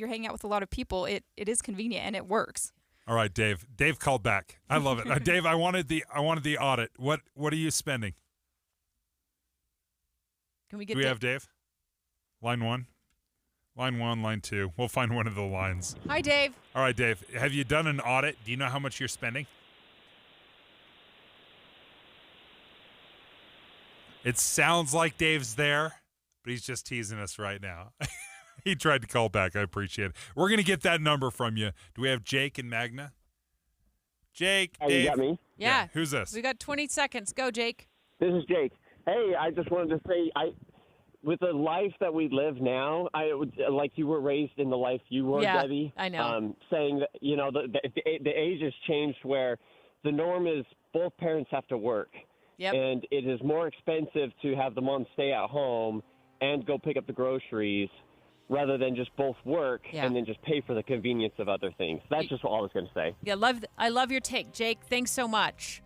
hanging out with a lot of people, it is convenient and it works. All right, Dave. Dave called back. I love it. Dave, I wanted the audit. What are you spending? Can we get? Do we have Dave? Line 1, line 2. We'll find one of the lines. Hi, Dave. All right, Dave. Have you done an audit? Do you know how much you're spending? It sounds like Dave's there, but he's just teasing us right now. He tried to call back. I appreciate it. We're going to get that number from you. Do we have Jake and Magna? Jake, Dave. You got me? Yeah. Who's this? We got 20 seconds. Go, Jake. This is Jake. Hey, I just wanted to say, with the life that we live now, like you were raised in the life you were, Debbie. I know. Saying that, the age has changed where the norm is both parents have to work. Yep. And it is more expensive to have the mom stay at home and go pick up the groceries rather than just both work and then just pay for the convenience of other things. That's just all I was going to say. Yeah, I love your take, Jake. Thanks so much.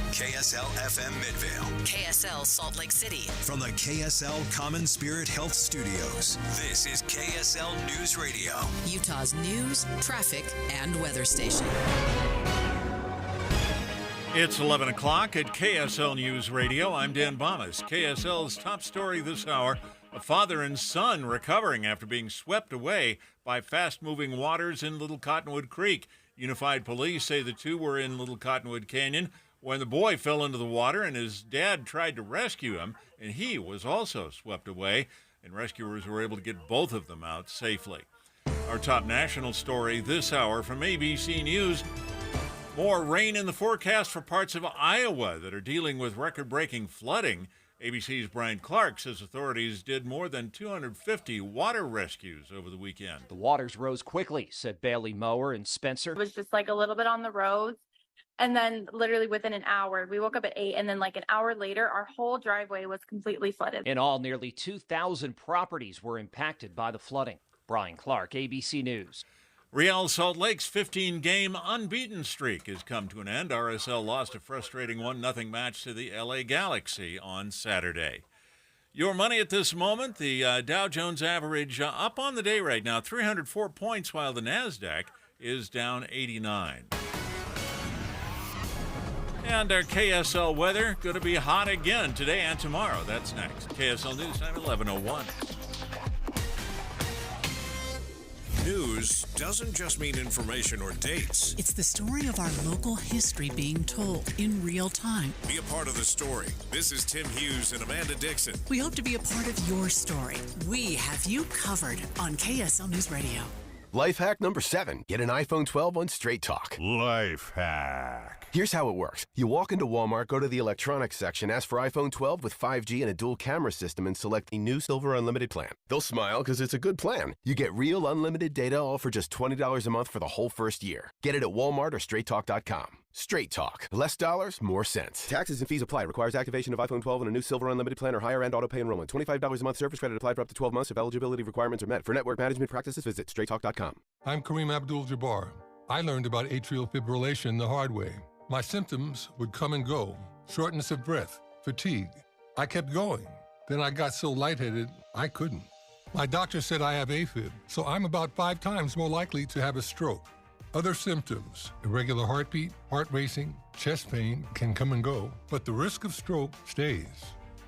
KSL FM Midvale. KSL Salt Lake City. From the KSL Common Spirit Health Studios, this is KSL News Radio. Utah's news, traffic, and weather station. It's 11 o'clock at KSL News Radio. I'm Dan Bomas. KSL's top story this hour, a father and son recovering after being swept away by fast-moving waters in Little Cottonwood Creek. Unified police say the two were in Little Cottonwood Canyon when the boy fell into the water and his dad tried to rescue him, and he was also swept away, and rescuers were able to get both of them out safely. Our top national story this hour from ABC News. More rain in the forecast for parts of Iowa that are dealing with record-breaking flooding. ABC's Brian Clark says authorities did more than 250 water rescues over the weekend. The waters rose quickly, said Bailey Mower and Spencer. It was just like a little bit on the roads. And then literally within an hour, we woke up at 8, and then like an hour later, our whole driveway was completely flooded. In all, nearly 2,000 properties were impacted by the flooding. Brian Clark, ABC News. Real Salt Lake's 15-game unbeaten streak has come to an end. RSL lost a frustrating 1-0 match to the LA Galaxy on Saturday. Your money at this moment, the Dow Jones average up on the day right now, 304 points, while the NASDAQ is down 89. And our KSL weather going to be hot again today and tomorrow. That's next. KSL News time 11:01. News doesn't just mean information or dates. It's the story of our local history being told in real time. Be a part of the story. This is Tim Hughes and Amanda Dixon. We hope to be a part of your story. We have you covered on KSL News Radio. Life hack number 7. Get an iPhone 12 on Straight Talk. Life hack. Here's how it works. You walk into Walmart, go to the electronics section, ask for iPhone 12 with 5G and a dual camera system, and select the new Silver Unlimited plan. They'll smile because it's a good plan. You get real unlimited data all for just $20 a month for the whole first year. Get it at Walmart or StraightTalk.com. Straight Talk. Less dollars, more sense. Taxes and fees apply. Requires activation of iPhone 12 and a new Silver Unlimited plan or higher end auto pay enrollment. $25 a month service credit applied for up to 12 months if eligibility requirements are met. For network management practices, visit StraightTalk.com. I'm Kareem Abdul-Jabbar. I learned about atrial fibrillation the hard way. My symptoms would come and go. Shortness of breath, fatigue. I kept going. Then I got so lightheaded, I couldn't. My doctor said I have AFib, so I'm about 5 times more likely to have a stroke. Other symptoms, irregular heartbeat, heart racing, chest pain can come and go, but the risk of stroke stays.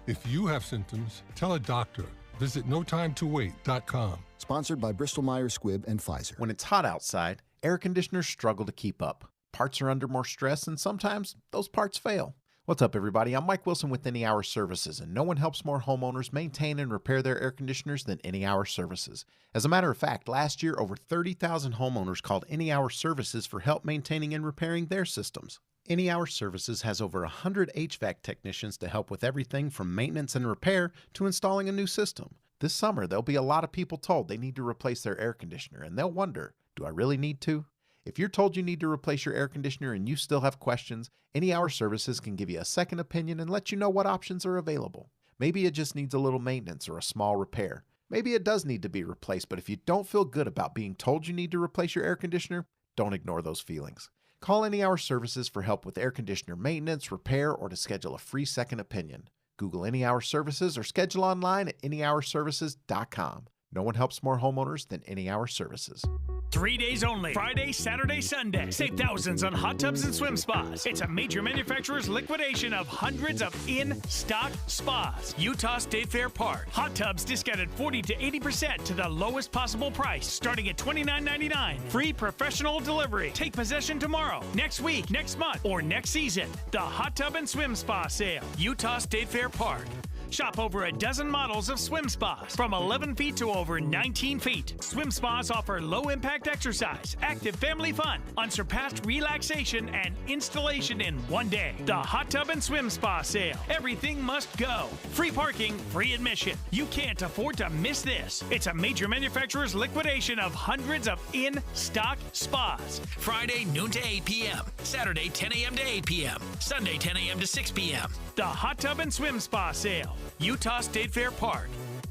If you have symptoms, tell a doctor. Visit notimetowait.com. Sponsored by Bristol-Myers Squibb and Pfizer. When it's hot outside, air conditioners struggle to keep up. Parts are under more stress, and sometimes those parts fail. What's up, everybody? I'm Mike Wilson with Any Hour Services, and no one helps more homeowners maintain and repair their air conditioners than Any Hour Services. As a matter of fact, last year, over 30,000 homeowners called Any Hour Services for help maintaining and repairing their systems. Any Hour Services has over 100 HVAC technicians to help with everything from maintenance and repair to installing a new system. This summer, there'll be a lot of people told they need to replace their air conditioner, and they'll wonder, do I really need to? If you're told you need to replace your air conditioner and you still have questions, Any Hour Services can give you a second opinion and let you know what options are available. Maybe it just needs a little maintenance or a small repair. Maybe it does need to be replaced, but if you don't feel good about being told you need to replace your air conditioner, don't ignore those feelings. Call Any Hour Services for help with air conditioner maintenance, repair, or to schedule a free second opinion. Google Any Hour Services or schedule online at anyhourservices.com. No one helps more homeowners than Any Hour Services. 3 days only. Friday, Saturday, Sunday. Save thousands on hot tubs and swim spas. It's a major manufacturer's liquidation of hundreds of in-stock spas. Utah State Fair Park. Hot tubs discounted 40 to 80% to the lowest possible price, starting at $29.99. Free professional delivery. Take possession tomorrow, next week, next month, or next season. The Hot Tub and Swim Spa Sale. Utah State Fair Park. Shop over a dozen models of swim spas from 11 feet to over 19 feet. Swim spas offer low-impact exercise, active family fun, unsurpassed relaxation, and installation in one day. The Hot Tub and Swim Spa Sale. Everything must go. Free parking, free admission. You can't afford to miss this. It's a major manufacturer's liquidation of hundreds of in-stock spas. Friday, noon to 8 p.m. Saturday, 10 a.m. to 8 p.m. Sunday, 10 a.m. to 6 p.m. The Hot Tub and Swim Spa Sale. Utah State Fair Park.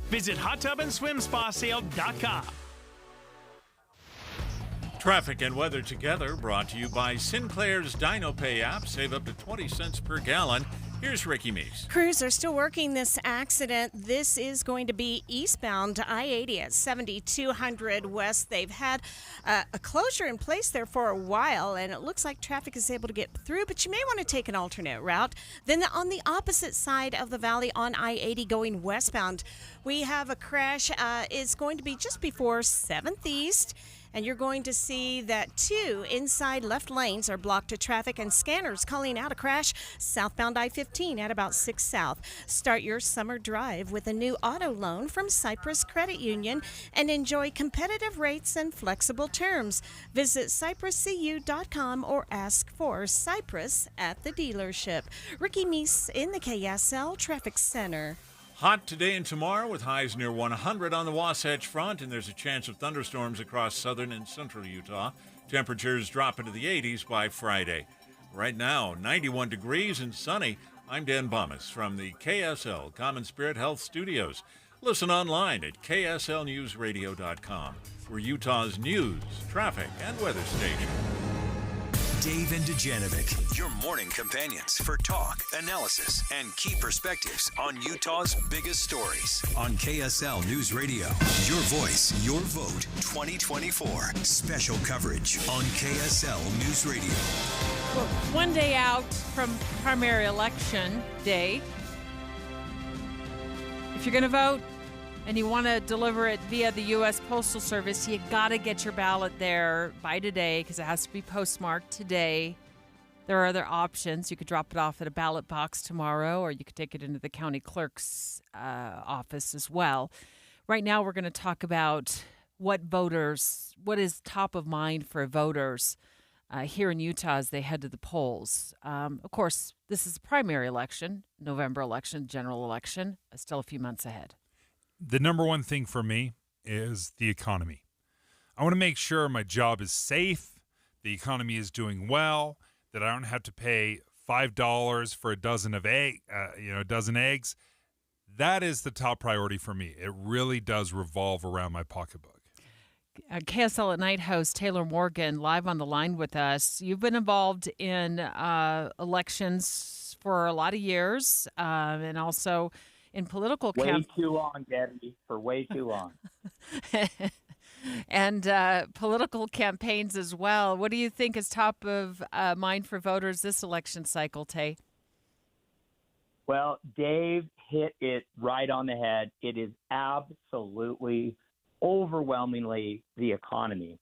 Visit hottubandSwimSpaSale.com. Traffic and weather together brought to you by Sinclair's DinoPay app. Save up to 20 cents per gallon. Here's Ricky Meeks. Crews are still working this accident. This is going to be eastbound I-80 at 7200 West. They've had a closure in place there for a while, and it looks like traffic is able to get through, but you may want to take an alternate route. Then on the opposite side of the valley on I-80 going westbound, we have a crash. It's going to be just before 7th East. And you're going to see that 2 inside left lanes are blocked to traffic, and scanners calling out a crash southbound I-15 at about 6 South. Start your summer drive with a new auto loan from Cypress Credit Union and enjoy competitive rates and flexible terms. Visit cypresscu.com or ask for Cypress at the dealership. Ricky Meese in the KSL Traffic Center. Hot today and tomorrow with highs near 100 on the Wasatch Front, and there's a chance of thunderstorms across southern and central Utah. Temperatures drop into the 80s by Friday. Right now, 91 degrees and sunny. I'm Dan Bomas from the KSL Common Spirit Health Studios. Listen online at kslnewsradio.com. We're Utah's news, traffic, and weather station. Dave and Dujanovic, your morning companions for talk, analysis, and key perspectives on Utah's biggest stories on KSL News Radio. Your voice, your vote, 2024. Special coverage on KSL News Radio. Well, one day out from primary election day. If you're going to vote and you want to deliver it via the U.S. Postal Service, you got to get your ballot there by today because it has to be postmarked today. There are other options. You could drop it off at a ballot box tomorrow, or you could take it into the county clerk's office as well. Right now, we're going to talk about what is top of mind for voters here in Utah as they head to the polls. Of course, this is a primary election, November election, general election, still a few months ahead. The number one thing for me is the economy. I want to make sure my job is safe, the economy is doing well, that I don't have to pay $5 for a dozen eggs. That is the top priority for me. It really does revolve around my pocketbook. KSL at Night host Taylor Morgan live on the line with us. You've been involved in elections for a lot of years, and also in political Way too long, Debbie, for way too long. and political campaigns as well. What do you think is top of mind for voters this election cycle, Tay? Well, Dave hit it right on the head. It is absolutely, overwhelmingly the economy.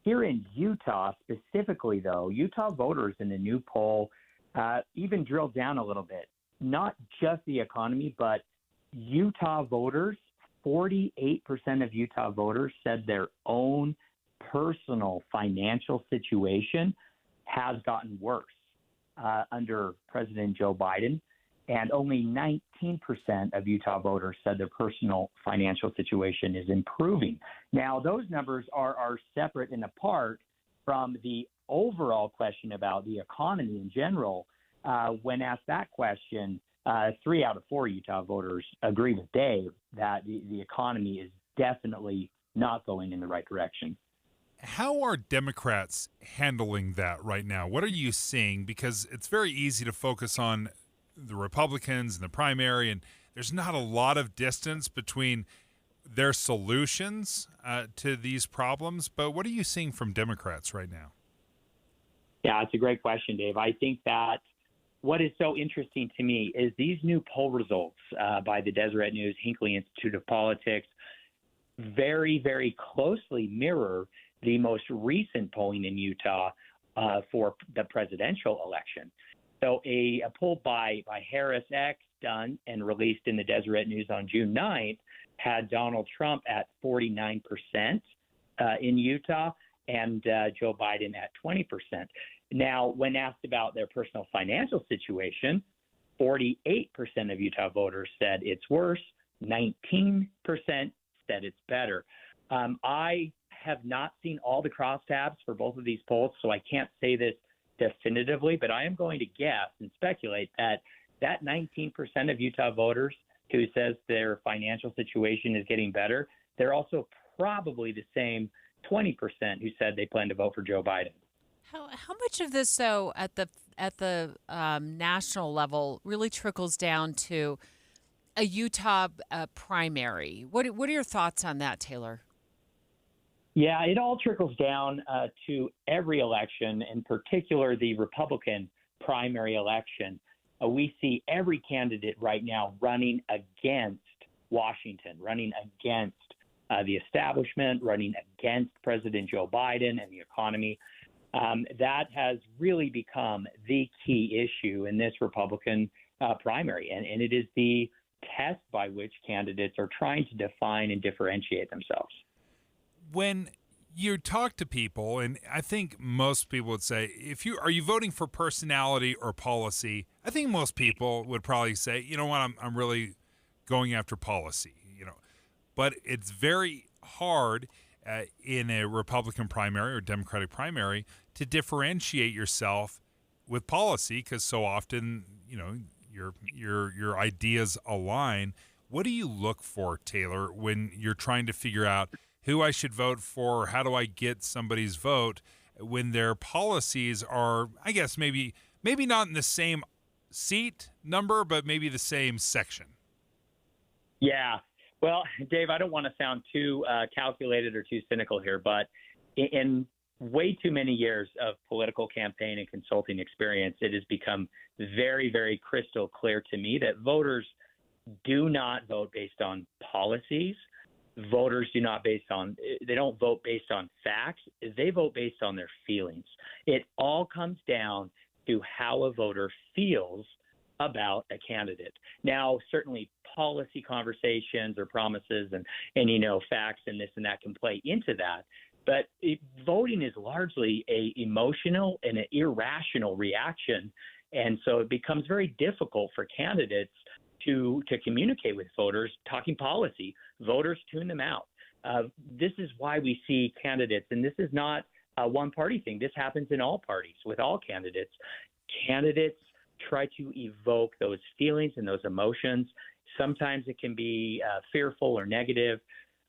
Here in Utah specifically, though, Utah voters in the new poll even drilled down a little bit. Not just the economy, but Utah voters, 48% of Utah voters said their own personal financial situation has gotten worse under President Joe Biden. And only 19% of Utah voters said their personal financial situation is improving. Now, those numbers are separate and apart from the overall question about the economy in general. When asked that question, 3 out of 4 Utah voters agree with Dave that the economy is definitely not going in the right direction. How are Democrats handling that right now? What are you seeing? Because it's very easy to focus on the Republicans and the primary, and there's not a lot of distance between their solutions to these problems. But what are you seeing from Democrats right now? Yeah, it's a great question, Dave. I think that what is so interesting to me is these new poll results by the Deseret News Hinckley Institute of Politics very, very closely mirror the most recent polling in Utah for the presidential election. So a poll by Harris X done and released in the Deseret News on June 9th had Donald Trump at 49% in Utah and Joe Biden at 20%. Now, when asked about their personal financial situation, 48% of Utah voters said it's worse, 19% said it's better. I have not seen all the crosstabs for both of these polls, so I can't say this definitively, but I am going to guess and speculate that 19% of Utah voters who says their financial situation is getting better, they're also probably the same 20% who said they plan to vote for Joe Biden. How much of this, though, at the national level, really trickles down to a Utah primary? What are your thoughts on that, Taylor? Yeah, it all trickles down to every election, in particular the Republican primary election. We see every candidate right now running against Washington, running against the establishment, running against President Joe Biden and the economy. That has really become the key issue in this Republican primary, and it is the test by which candidates are trying to define and differentiate themselves. When you talk to people, and I think most people would say, are you voting for personality or policy? I think most people would probably say, you know what, I'm really going after policy, but it's very hard in a Republican primary or Democratic primary to differentiate yourself with policy, because so often, your ideas align. What do you look for, Taylor, when you're trying to figure out who I should vote for, or how do I get somebody's vote when their policies are, I guess, maybe not in the same seat number, but maybe the same section? Yeah. Well, Dave, I don't want to sound too calculated or too cynical here, but in way too many years of political campaign and consulting experience, it has become very, very crystal clear to me that voters do not vote based on policies. Voters they don't vote based on facts. They vote based on their feelings. It all comes down to how a voter feels about a candidate. Now, certainly policy conversations or promises and facts and this and that can play into that. But voting is largely a emotional and an irrational reaction. And so it becomes very difficult for candidates to communicate with voters talking policy. Voters tune them out. This is why we see candidates, and this is not a one-party thing. This happens in all parties with all candidates. Candidates try to evoke those feelings and those emotions. Sometimes it can be fearful or negative.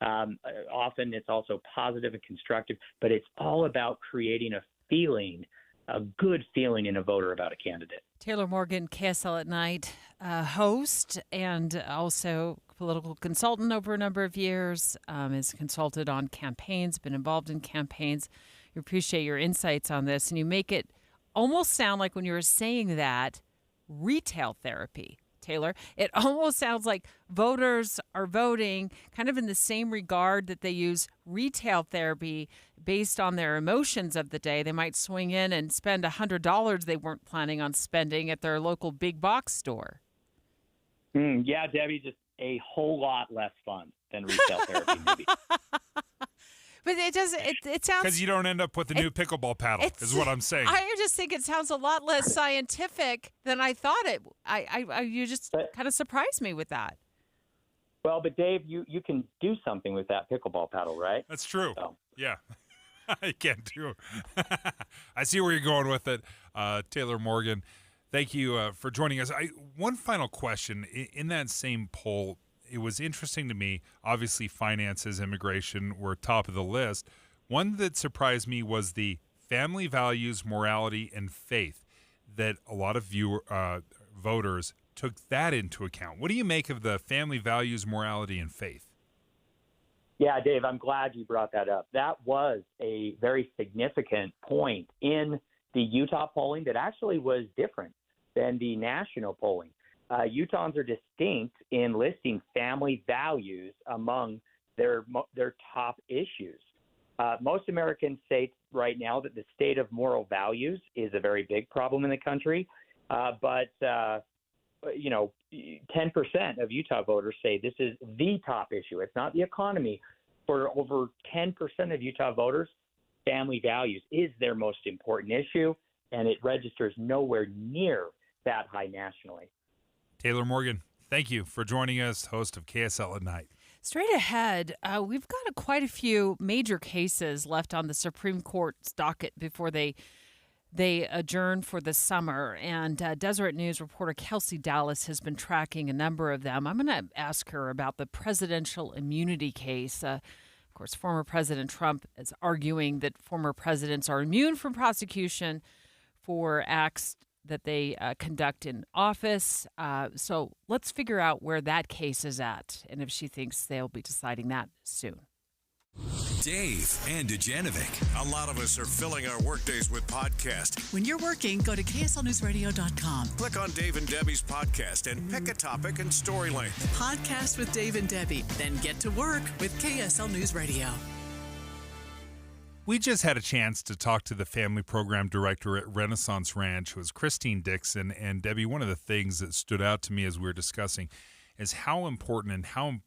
Often it's also positive and constructive, but it's all about creating a feeling a good feeling in a voter about a candidate. Taylor Morgan, KSL at Night host and also political consultant over a number of years, has consulted on campaigns, been involved in campaigns. We appreciate your insights on this, and you make it almost sound like when you were saying that, retail therapy, Taylor. It almost sounds like voters are voting kind of in the same regard that they use retail therapy based on their emotions of the day. They might swing in and spend $100 they weren't planning on spending at their local big box store. Yeah, Debbie, just a whole lot less fun than retail therapy, maybe. But it does. It sounds because you don't end up with a new pickleball paddle. Is what I'm saying. I just think it sounds a lot less scientific than I thought it. You just kind of surprised me with that. Well, but Dave, you can do something with that pickleball paddle, right? That's true. So. Yeah, I can't do. I see where you're going with it, Taylor Morgan. Thank you for joining us. One final question in that same poll. It was interesting to me. Obviously, finances, immigration were top of the list. One that surprised me was the family values, morality, and faith, that a lot of voters took that into account. What do you make of the family values, morality, and faith? Yeah, Dave, I'm glad you brought that up. That was a very significant point in the Utah polling that actually was different than the national polling. Utahns are distinct in listing family values among their top issues. Most Americans say right now that the state of moral values is a very big problem in the country, but 10% of Utah voters say this is the top issue. It's not the economy. For over 10% of Utah voters, family values is their most important issue, and it registers nowhere near that high nationally. Taylor Morgan, thank you for joining us, host of KSL at Night. Straight ahead, we've got quite a few major cases left on the Supreme Court's docket before they adjourn for the summer. And Deseret News reporter Kelsey Dallas has been tracking a number of them. I'm going to ask her about the presidential immunity case. Of course, former President Trump is arguing that former presidents are immune from prosecution for acts that they conduct in office. So let's figure out where that case is at and if she thinks they'll be deciding that soon. Dave and Dujanovic. A lot of us are filling our workdays with podcasts. When you're working, go to KSLNewsRadio.com. Click on Dave and Debbie's podcast and pick a topic and story length. Podcast with Dave and Debbie. Then get to work with KSL News Radio. We just had a chance to talk to the family program director at Renaissance Ranch, who is Christine Dixon. And Debbie, one of the things that stood out to me as we were discussing is how important and how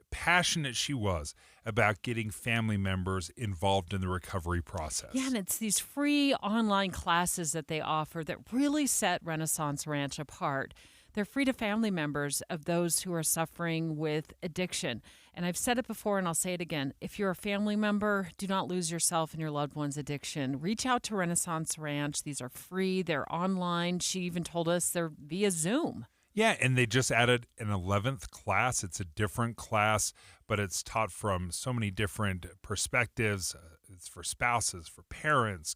passionate she was about getting family members involved in the recovery process. Yeah, and it's these free online classes that they offer that really set Renaissance Ranch apart. They're free to family members of those who are suffering with addiction. And I've said it before and I'll say it again. If you're a family member, do not lose yourself in your loved one's addiction. Reach out to Renaissance Ranch. These are free. They're online. She even told us they're via Zoom. Yeah, and they just added an 11th class. It's a different class, but it's taught from so many different perspectives. It's for spouses, for parents.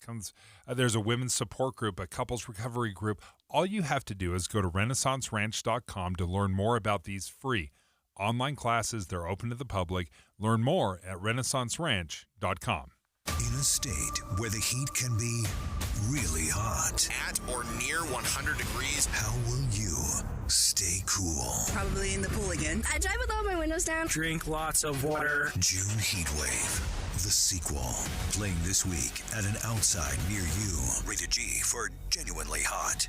There's a women's support group, a couples recovery group. All you have to do is go to renaissanceranch.com to learn more about these free online classes. They're open to the public. Learn more at renaissanceranch.com. In a state where the heat can be really hot. At or near 100 degrees. How will you stay cool? Probably in the pool again. I drive with all my windows down. Drink lots of water. June heat wave. The sequel. Playing this week at an outside near you. Rated G for genuinely hot.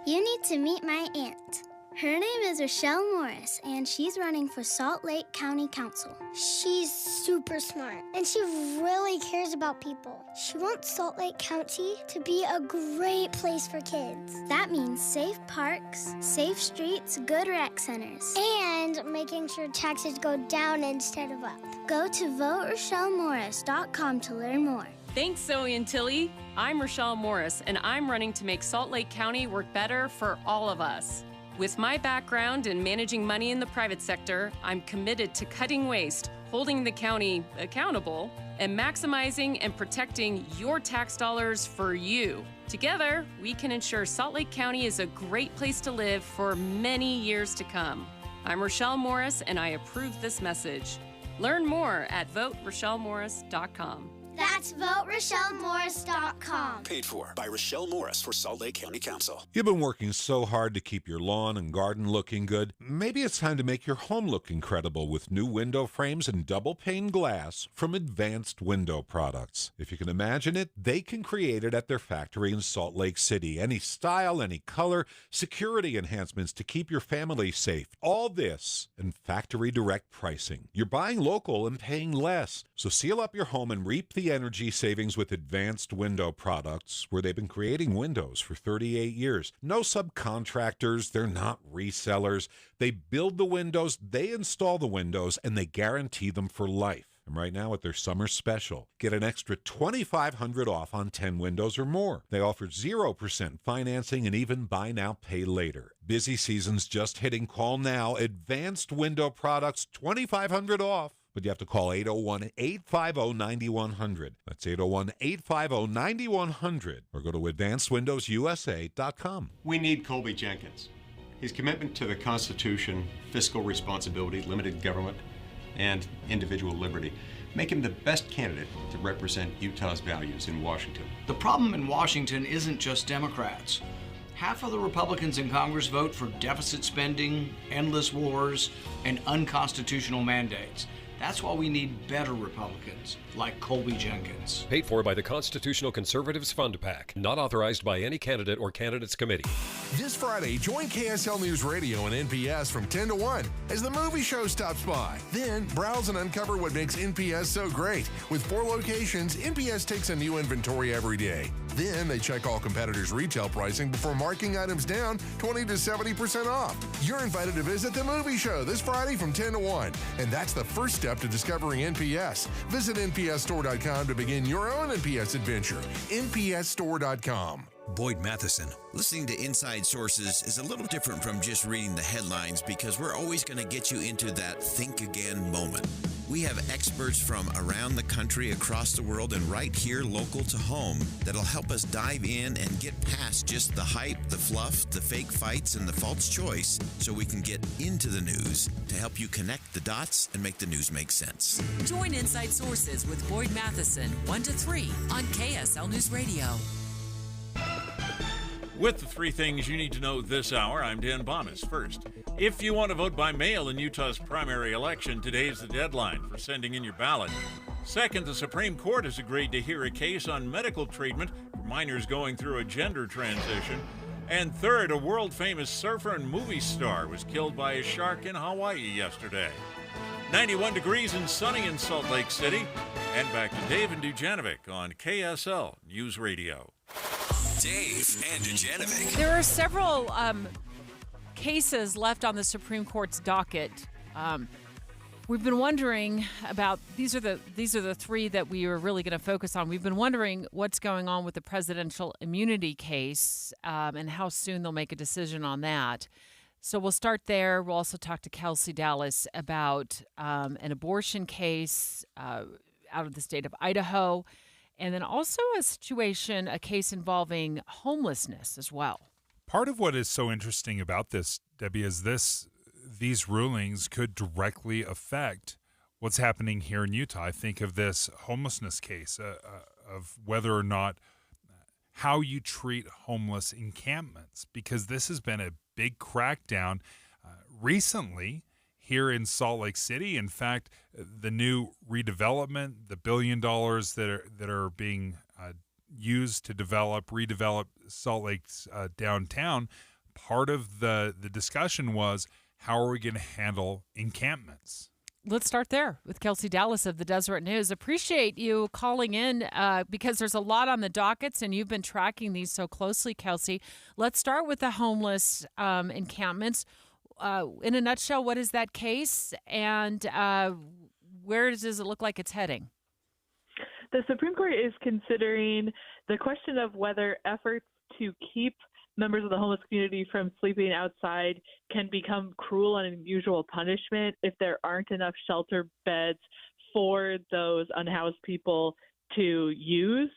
You need to meet my aunt. Her name is Rochelle Morris, and she's running for Salt Lake County Council. She's super smart, and she really cares about people. She wants Salt Lake County to be a great place for kids. That means safe parks, safe streets, good rec centers, and making sure taxes go down instead of up. Go to voterochellemorris.com to learn more. Thanks, Zoe and Tilly. I'm Rochelle Morris, and I'm running to make Salt Lake County work better for all of us. With my background in managing money in the private sector, I'm committed to cutting waste, holding the county accountable, and maximizing and protecting your tax dollars for you. Together, we can ensure Salt Lake County is a great place to live for many years to come. I'm Rochelle Morris, and I approve this message. Learn more at voterochellemorris.com. That's voterochellemorris.com. Paid for by Rochelle Morris for Salt Lake County Council. You've been working so hard to keep your lawn and garden looking good. Maybe it's time to make your home look incredible with new window frames and double-pane glass from Advanced Window Products. If you can imagine it, they can create it at their factory in Salt Lake City. Any style, any color, security enhancements to keep your family safe. All this and factory direct pricing. You're buying local and paying less. So seal up your home and reap the energy savings with Advanced Window Products, where they've been creating windows for 38 years. No subcontractors, they're not resellers. They build the windows, they install the windows, and they guarantee them for life. And right now at their summer special, get an extra $2,500 off on 10 windows or more. They offer 0% financing and even buy now, pay later. Busy season's just hitting. Call now. Advanced Window Products, $2,500 off. But you have to call 801-850-9100. That's 801-850-9100. Or go to advancedwindowsusa.com. We need Colby Jenkins. His commitment to the Constitution, fiscal responsibility, limited government, and individual liberty make him the best candidate to represent Utah's values in Washington. The problem in Washington isn't just Democrats. Half of the Republicans in Congress vote for deficit spending, endless wars, and unconstitutional mandates. That's why we need better Republicans, like Colby Jenkins. Paid for by the Constitutional Conservatives Fund PAC. Not authorized by any candidate or candidates committee. This Friday, join KSL News Radio and NPS from 10 to 1 as the movie show stops by. Then, browse and uncover what makes NPS so great. With 4 locations, NPS takes a new inventory every day. Then, they check all competitors' retail pricing before marking items down 20 to 70% off. You're invited to visit the movie show this Friday from 10 to 1. And that's the first step to discovering NPS. Visit npsstore.com to begin your own NPS adventure. npsstore.com. Boyd Matheson. Listening to Inside Sources is a little different from just reading the headlines because we're always going to get you into that think again moment. We have experts from around the country, across the world, and right here local to home that'll help us dive in and get past just the hype, the fluff, the fake fights, and the false choice so we can get into the news to help you connect the dots and make the news make sense. Join Inside Sources with Boyd Matheson, 1 to 3 on KSL News Radio. With the 3 things you need to know this hour, I'm Dan Bonas. First, if you want to vote by mail in Utah's primary election, today's the deadline for sending in your ballot. Second, the Supreme Court has agreed to hear a case on medical treatment for minors going through a gender transition. And third, a world-famous surfer and movie star was killed by a shark in Hawaii yesterday. 91 degrees and sunny in Salt Lake City. And back to Dave and Dujanovic on KSL News Radio. Dave and Dujanovic. There are several cases left on the Supreme Court's docket. We've been wondering about these are the 3 that we are really going to focus on. We've been wondering what's going on with the presidential immunity case and how soon they'll make a decision on that. So we'll start there. We'll also talk to Kelsey Dallas about an abortion case out of the state of Idaho. And then also a case involving homelessness as well. Part of what is so interesting about this, Debbie, is these rulings could directly affect what's happening here in Utah. I think of this homelessness case of whether or not how you treat homeless encampments, because this has been a big crackdown recently here in Salt Lake City. In fact, the new redevelopment, the $1 billion that are being used to redevelop Salt Lake's downtown, part of the discussion was, how are we going to handle encampments? Let's start there with Kelsey Dallas of the Deseret News. Appreciate you calling in because there's a lot on the dockets, and you've been tracking these so closely, Kelsey. Let's start with the homeless encampments. In a nutshell, what is that case, and where does it look like it's heading? The Supreme Court is considering the question of whether efforts to keep members of the homeless community from sleeping outside can become cruel and unusual punishment if there aren't enough shelter beds for those unhoused people to use.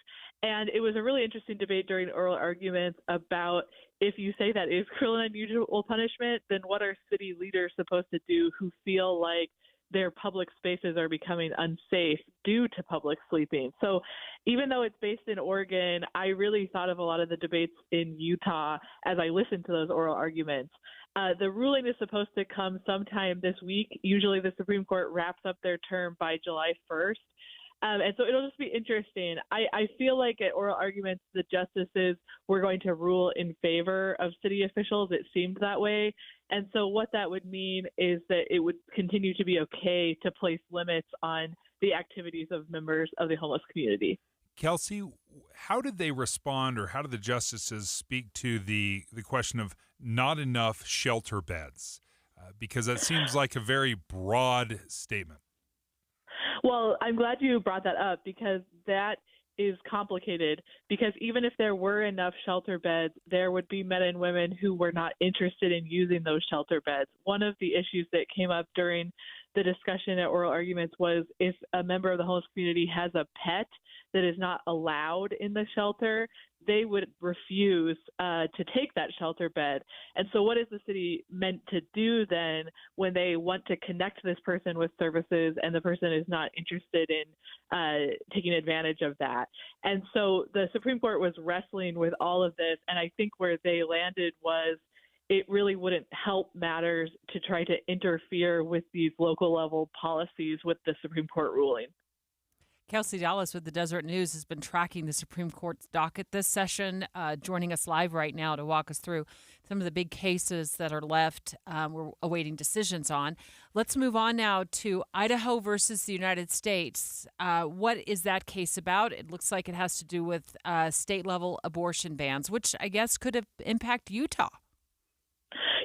And it was a really interesting debate during oral arguments about, if you say that is cruel and unusual punishment, then what are city leaders supposed to do who feel like their public spaces are becoming unsafe due to public sleeping? So even though it's based in Oregon, I really thought of a lot of the debates in Utah as I listened to those oral arguments. The ruling is supposed to come sometime this week. Usually the Supreme Court wraps up their term by July 1st. And so it'll just be interesting. I feel like at oral arguments, the justices were going to rule in favor of city officials. It seemed that way. And so what that would mean is that it would continue to be okay to place limits on the activities of members of the homeless community. Kelsey, how did they respond, or how did the justices speak to the question of not enough shelter beds? Because that seems like a very broad statement. Well, I'm glad you brought that up, because that is complicated, because even if there were enough shelter beds, there would be men and women who were not interested in using those shelter beds. One of the issues that came up during the discussion at oral arguments was if a member of the homeless community has a pet that is not allowed in the shelter, they would refuse to take that shelter bed. And so what is the city meant to do then when they want to connect this person with services and the person is not interested in taking advantage of that? And so the Supreme Court was wrestling with all of this, and I think where they landed was it really wouldn't help matters to try to interfere with these local level policies with the Supreme Court ruling. Kelsey Dallas with the Deseret News has been tracking the Supreme Court's docket this session, joining us live right now to walk us through some of the big cases that are left we're awaiting decisions on. Let's move on now to Idaho versus the United States. What is that case about? It looks like it has to do with state-level abortion bans, which I guess could impact Utah.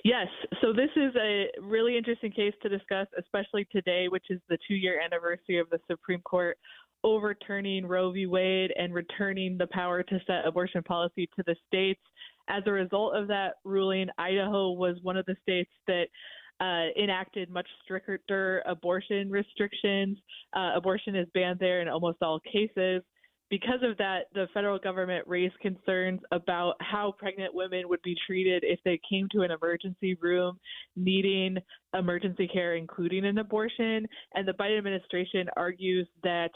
Yes. So this is a really interesting case to discuss, especially today, which is the 2-year anniversary of the Supreme Court overturning Roe v. Wade and returning the power to set abortion policy to the states. As a result of that ruling, Idaho was one of the states that enacted much stricter abortion restrictions. Abortion is banned there in almost all cases. Because of that, the federal government raised concerns about how pregnant women would be treated if they came to an emergency room needing emergency care, including an abortion. And the Biden administration argues that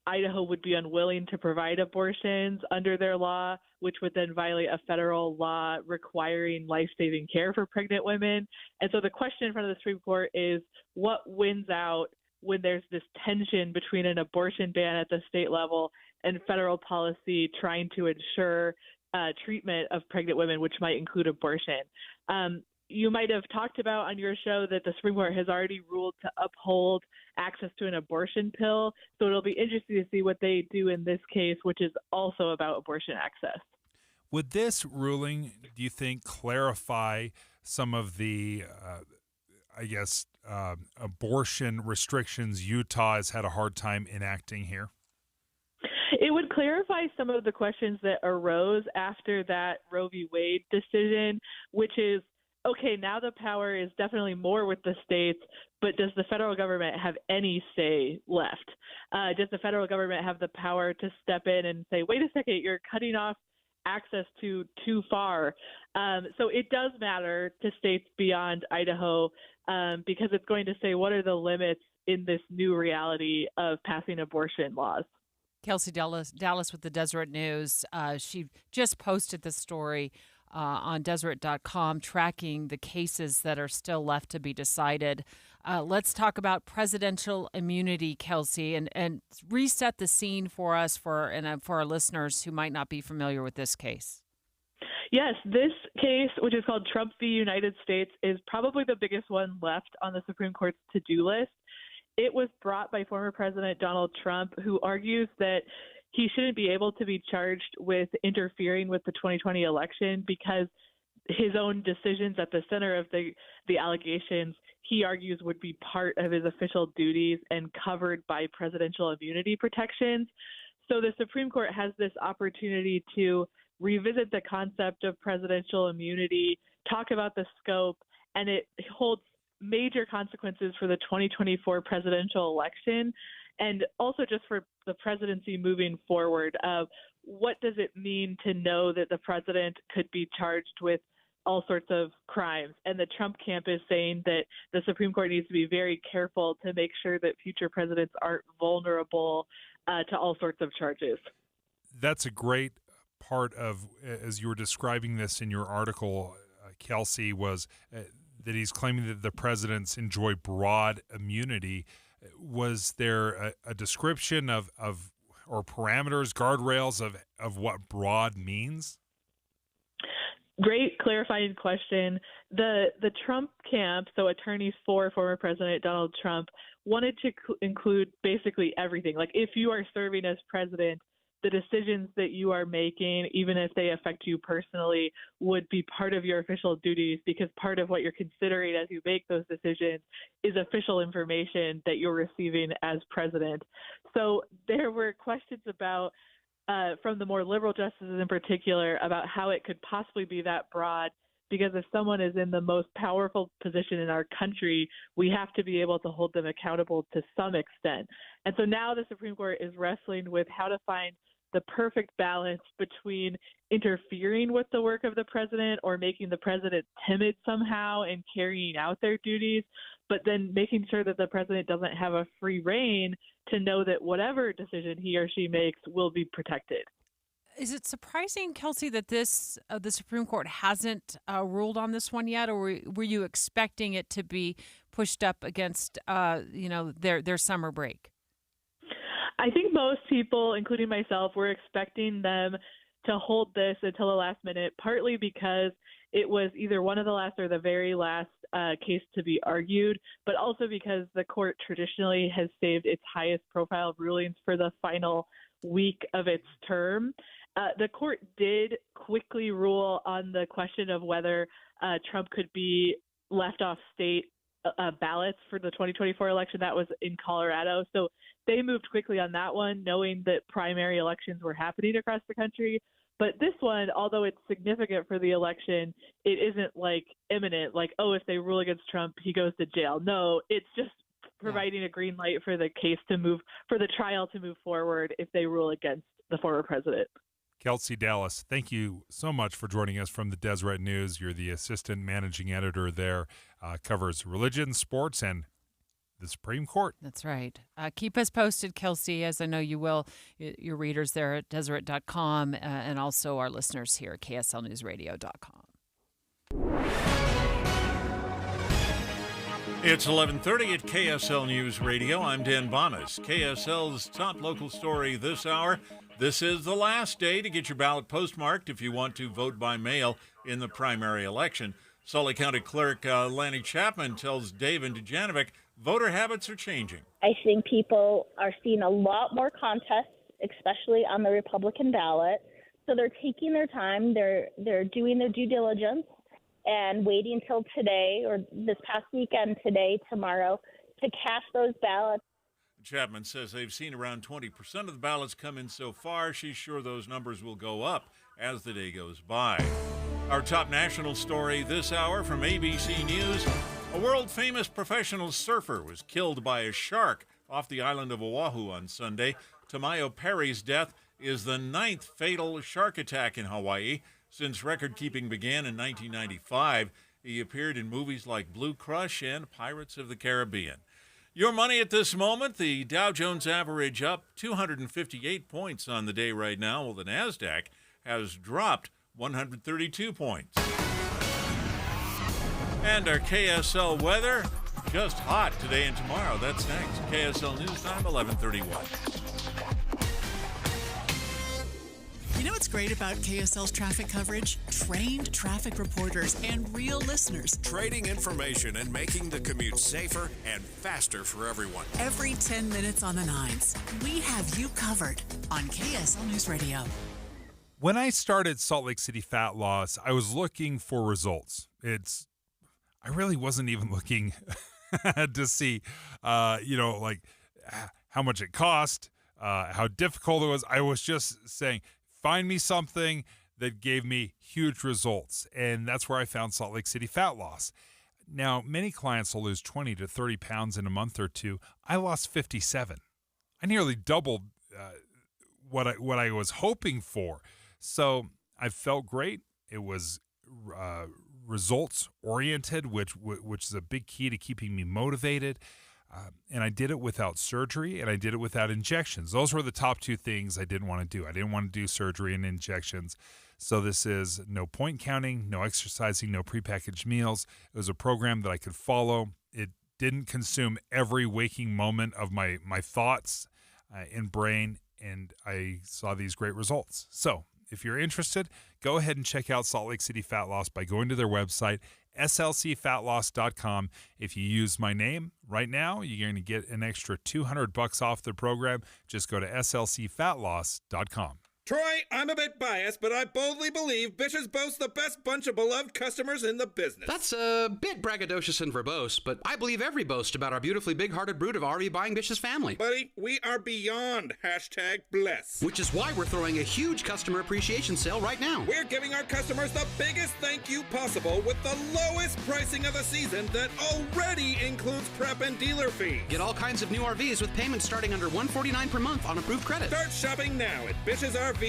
Idaho would be unwilling to provide abortions under their law, which would then violate a federal law requiring life-saving care for pregnant women. And so the question in front of the Supreme Court is, what wins out when there's this tension between an abortion ban at the state level and federal policy trying to ensure treatment of pregnant women, which might include abortion? You might have talked about on your show that the Supreme Court has already ruled to uphold access to an abortion pill. So it'll be interesting to see what they do in this case, which is also about abortion access. Would this ruling, do you think, clarify some of the, abortion restrictions Utah has had a hard time enacting here? It would clarify some of the questions that arose after that Roe v. Wade decision, which is, okay, now the power is definitely more with the states, but does the federal government have any say left? Does the federal government have the power to step in and say, wait a second, you're cutting off access to too far? So it does matter to states beyond Idaho because it's going to say what are the limits in this new reality of passing abortion laws. Kelsey Dallas with the Deseret News. She just posted the story on Deseret.com, tracking the cases that are still left to be decided. Let's talk about presidential immunity, Kelsey, and reset the scene for us for our listeners who might not be familiar with this case. Yes, this case, which is called Trump v. United States, is probably the biggest one left on the Supreme Court's to-do list. It was brought by former President Donald Trump, who argues that he shouldn't be able to be charged with interfering with the 2020 election because his own decisions at the center of the allegations, he argues, would be part of his official duties and covered by presidential immunity protections. So the Supreme Court has this opportunity to revisit the concept of presidential immunity, talk about the scope, and it holds major consequences for the 2024 presidential election and also just for the presidency moving forward. What does it mean to know that the president could be charged with all sorts of crimes? And the Trump camp is saying that the Supreme Court needs to be very careful to make sure that future presidents aren't vulnerable to all sorts of charges. That's a great part of, as you were describing this in your article, Kelsey, was that he's claiming that the presidents enjoy broad immunity. Was there a description of or parameters, guardrails of what broad means? Great clarifying question. The Trump camp, so attorneys for former President Donald Trump, wanted to include basically everything. Like if you are serving as president, the decisions that you are making, even if they affect you personally, would be part of your official duties, because part of what you're considering as you make those decisions is official information that you're receiving as president. So there were questions about, from the more liberal justices in particular, about how it could possibly be that broad, because if someone is in the most powerful position in our country, we have to be able to hold them accountable to some extent. And so now the Supreme Court is wrestling with how to find the perfect balance between interfering with the work of the president or making the president timid somehow in carrying out their duties, but then making sure that the president doesn't have a free rein to know that whatever decision he or she makes will be protected. Is it surprising, Kelsey, that the Supreme Court hasn't ruled on this one yet, or were you expecting it to be pushed up against their summer break? I think most people, including myself, were expecting them to hold this until the last minute, partly because it was either one of the last or the very last case to be argued, but also because the court traditionally has saved its highest profile rulings for the final week of its term. The court did quickly rule on the question of whether Trump could be left off state ballots for the 2024 election. That was in Colorado. So they moved quickly on that one, knowing that primary elections were happening across the country. But this one, although it's significant for the election, it isn't like imminent, like, oh, if they rule against Trump, he goes to jail. No, it's just providing a green light for the case to move, for the trial to move forward if they rule against the former president. Kelsey Dallas, thank you so much for joining us from the Deseret News. You're the assistant managing editor there, covers religion, sports, and the Supreme Court. That's right. Keep us posted, Kelsey, as I know you will, your readers there at Deseret.com and also our listeners here at KSLNewsRadio.com. It's 11:30 at KSL News Radio. I'm Dan Bonas. KSL's top local story this hour. This is the last day to get your ballot postmarked if you want to vote by mail in the primary election. Salt Lake County Clerk Lanny Chapman tells Dave and Dujanovic voter habits are changing. I think people are seeing a lot more contests, especially on the Republican ballot. So they're taking their time. They're doing their due diligence and waiting till today or this past weekend, today, tomorrow, to cast those ballots. Chapman says they've seen around 20% of the ballots come in so far. She's sure those numbers will go up as the day goes by. Our top national story this hour from ABC News. A world-famous professional surfer was killed by a shark off the island of Oahu on Sunday. Tamayo Perry's death is the 9th fatal shark attack in Hawaii since record-keeping began in 1995. He appeared in movies like Blue Crush and Pirates of the Caribbean. Your money at this moment, the Dow Jones average up 258 points on the day right now, while the NASDAQ has dropped 132 points. And our KSL weather, just hot today and tomorrow. That's next. KSL News Time, 11:31. You know what's great about KSL's traffic coverage? Trained traffic reporters and real listeners. Trading information and making the commute safer and faster for everyone. Every 10 minutes on the 9s, we have you covered on KSL News Radio. When I started Salt Lake City Fat Loss, I was looking for results. I really wasn't even looking to see, like how much it cost, how difficult it was. I was just saying, find me something that gave me huge results. And that's where I found Salt Lake City Fat Loss. Now, many clients will lose 20 to 30 pounds in a month or two. I lost 57. I nearly doubled what I was hoping for. So I felt great. It was results oriented, which is a big key to keeping me motivated. And I did it without surgery, and I did it without injections. Those were the top two things I didn't want to do. I didn't want to do surgery and injections. So this is no point counting, no exercising, no prepackaged meals. It was a program that I could follow. It didn't consume every waking moment of my thoughts and brain, and I saw these great results. So if you're interested, go ahead and check out Salt Lake City Fat Loss by going to their website, slcfatloss.com. If you use my name right now, you're going to get an extra $200 off the program. Just go to slcfatloss.com. Troy, I'm a bit biased, but I boldly believe Bish's boasts the best bunch of beloved customers in the business. That's a bit braggadocious and verbose, but I believe every boast about our beautifully big-hearted brood of RV buying Bish's family. Buddy, we are beyond #bless. Which is why we're throwing a huge customer appreciation sale right now. We're giving our customers the biggest thank you possible with the lowest pricing of the season that already includes prep and dealer fees. Get all kinds of new RVs with payments starting under $149 per month on approved credit. Start shopping now at Bish's RV/RV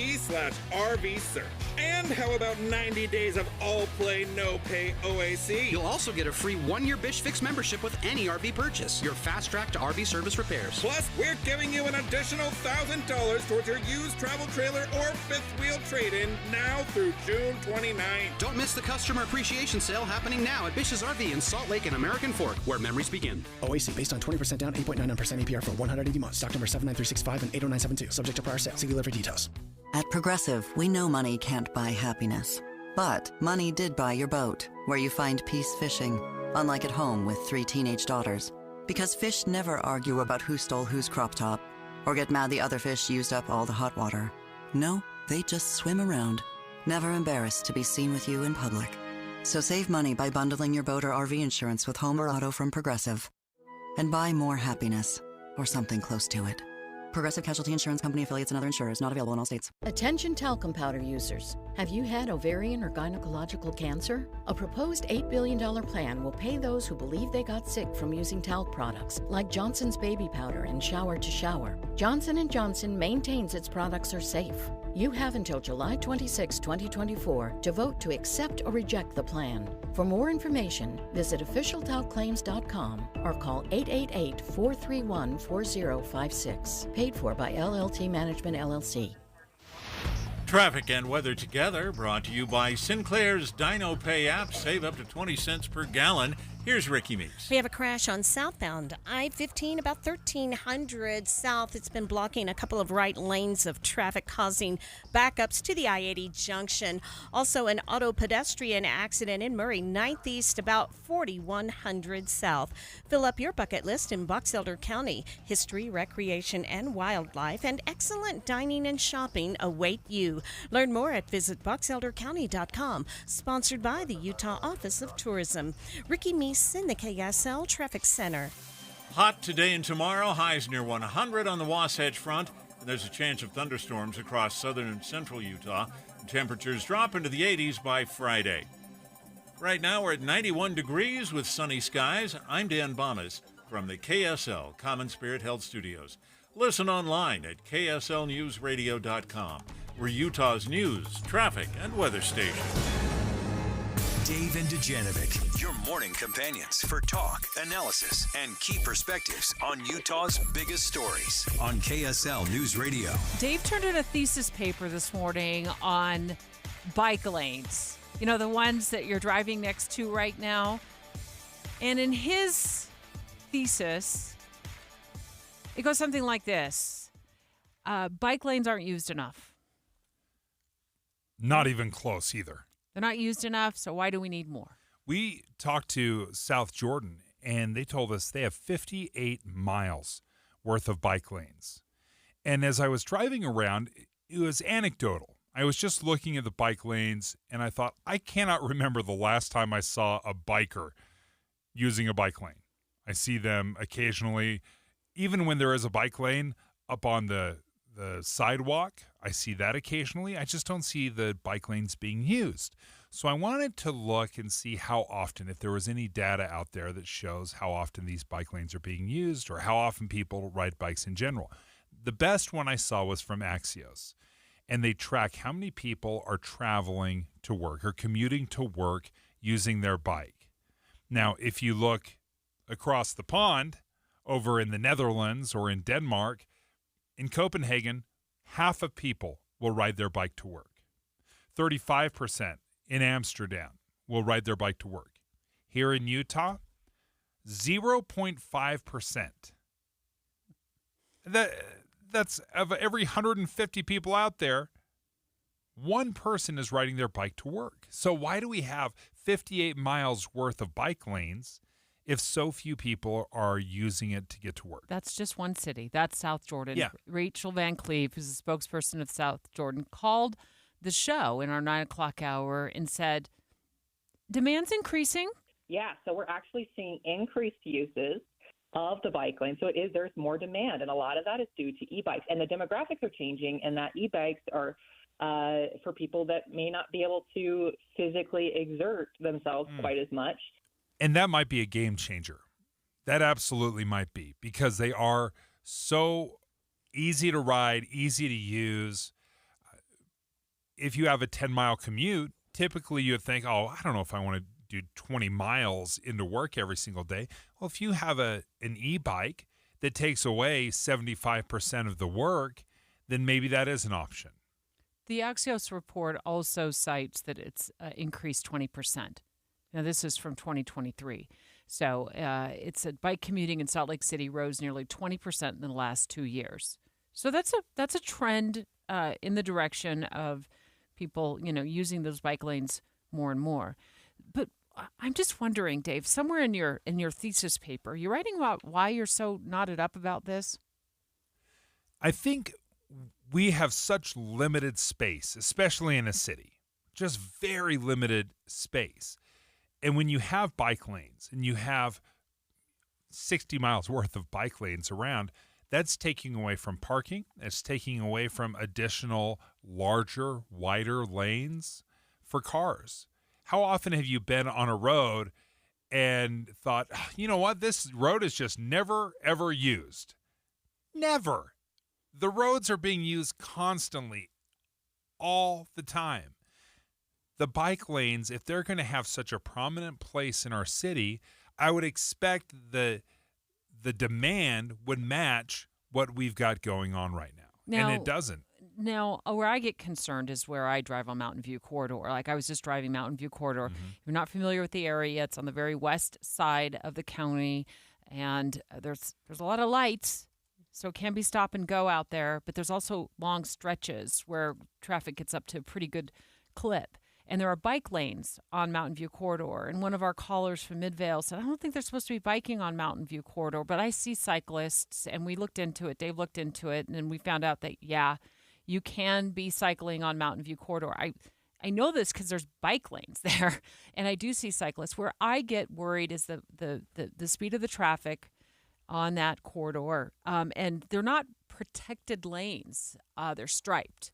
Search. And how about 90 days of all play, no pay OAC? You'll also get a free 1-year Bish Fix membership with any RV purchase. Your fast track to RV service repairs. Plus, we're giving you an additional $1,000 towards your used travel trailer or fifth wheel trade-in now through June 29th. Don't miss the customer appreciation sale happening now at Bish's RV in Salt Lake and American Fork, where memories begin. OAC based on 20% down, 8.99% APR for 180 months. Stock number 79365 and 80972. Subject to prior sale. See dealer for details. At Progressive, we know money can't buy happiness. But money did buy your boat, where you find peace fishing, unlike at home with 3 teenage daughters. Because fish never argue about who stole whose crop top, or get mad the other fish used up all the hot water. No, they just swim around, never embarrassed to be seen with you in public. So save money by bundling your boat or RV insurance with home or auto from Progressive. And buy more happiness, or something close to it. Progressive Casualty Insurance Company, affiliates, and other insurers. Not available in all states. Attention talcum powder users. Have you had ovarian or gynecological cancer? A proposed $8 billion plan will pay those who believe they got sick from using talc products, like Johnson's Baby Powder and Shower to Shower. Johnson & Johnson maintains its products are safe. You have until July 26, 2024 to vote to accept or reject the plan. For more information, visit officialtalclaims.com or call 888-431-4056. Paid for by LLT Management, LLC. Traffic and weather together, brought to you by Sinclair's Dino Pay app. Save up to 20 cents per gallon. Here's Ricky Meeks. We have a crash on southbound I-15, about 1300 south. It's been blocking a couple of right lanes of traffic, causing backups to the I-80 junction. Also, an auto pedestrian accident in Murray, 9th East, about 4100 south. Fill up your bucket list in Box Elder County. History, recreation, and wildlife, and excellent dining and shopping await you. Learn more at visitboxeldercounty.com. Sponsored by the Utah Office of Tourism. Ricky Meeks in the KSL Traffic Center. Hot today and tomorrow, highs near 100 on the Wasatch Front. And there's a chance of thunderstorms across southern and central Utah. Temperatures drop into the 80s by Friday. Right now we're at 91 degrees with sunny skies. I'm Dan Bomas from the KSL Common Spirit Health Studios. Listen online at kslnewsradio.com. We're Utah's news, traffic, and weather station. Dave and Dujanovic, your morning companions for talk, analysis, and key perspectives on Utah's biggest stories on KSL News Radio. Dave turned in a thesis paper this morning on bike lanes. You know, the ones that you're driving next to right now. And in his thesis, it goes something like this. Bike lanes aren't used enough. Not even close either. They're not used enough, so why do we need more? We talked to South Jordan, and they told us they have 58 miles worth of bike lanes. And as I was driving around, it was anecdotal. I was just looking at the bike lanes, and I thought, I cannot remember the last time I saw a biker using a bike lane. I see them occasionally, even when there is a bike lane up on the sidewalk. I see that occasionally. I just don't see the bike lanes being used. So I wanted to look and see how often, if there was any data out there that shows how often these bike lanes are being used or how often people ride bikes in general. The best one I saw was from Axios, and they track how many people are traveling to work or commuting to work using their bike. Now, if you look across the pond over in the Netherlands or in Denmark, in Copenhagen, half of people will ride their bike to work. 35% in Amsterdam will ride their bike to work. Here in Utah, 0.5%. That's of every 150 people out there, one person is riding their bike to work. So why do we have 58 miles worth of bike lanes if so few people are using it to get to work? That's just one city. That's South Jordan. Yeah. Rachel Van Cleve, who's the spokesperson of South Jordan, called the show in our 9 o'clock hour and said, demand's increasing. Yeah, so we're actually seeing increased uses of the bike lane. So there's more demand, and a lot of that is due to e-bikes. And the demographics are changing, and that e-bikes are for people that may not be able to physically exert themselves quite as much. And that might be a game changer. That absolutely might be, because they are so easy to ride, easy to use. If you have a 10-mile commute, typically you would think, oh, I don't know if I want to do 20 miles into work every single day. Well, if you have an e-bike that takes away 75% of the work, then maybe that is an option. The Axios report also cites that it's increased 20%. Now, this is from 2023. So it's a bike commuting in Salt Lake City rose nearly 20% in the last 2 years. So that's a trend in the direction of people, using those bike lanes more and more. But I'm just wondering, Dave, somewhere in your thesis paper, you're writing about why you're so knotted up about this? I think we have such limited space, especially in a city, just very limited space. And when you have bike lanes and you have 60 miles worth of bike lanes around, that's taking away from parking. It's taking away from additional larger, wider lanes for cars. How often have you been on a road and thought, you know what, this road is just never, ever used? Never. The roads are being used constantly, all the time. The bike lanes, if they're going to have such a prominent place in our city, I would expect the demand would match what we've got going on right now. And it doesn't. Now, where I get concerned is where I drive on Mountain View Corridor. Like I was just driving Mountain View Corridor. If you're not familiar with the area, it's on the very west side of the county, and there's a lot of lights, so it can be stop and go out there, but there's also long stretches where traffic gets up to a pretty good clip. And there are bike lanes on Mountain View Corridor. And one of our callers from Midvale said, I don't think they're supposed to be biking on Mountain View Corridor, but I see cyclists. And we looked into it. Dave looked into it. And we found out that, yeah, you can be cycling on Mountain View Corridor. I know this because there's bike lanes there. And I do see cyclists. Where I get worried is the speed of the traffic on that corridor. And they're not protected lanes. They're striped.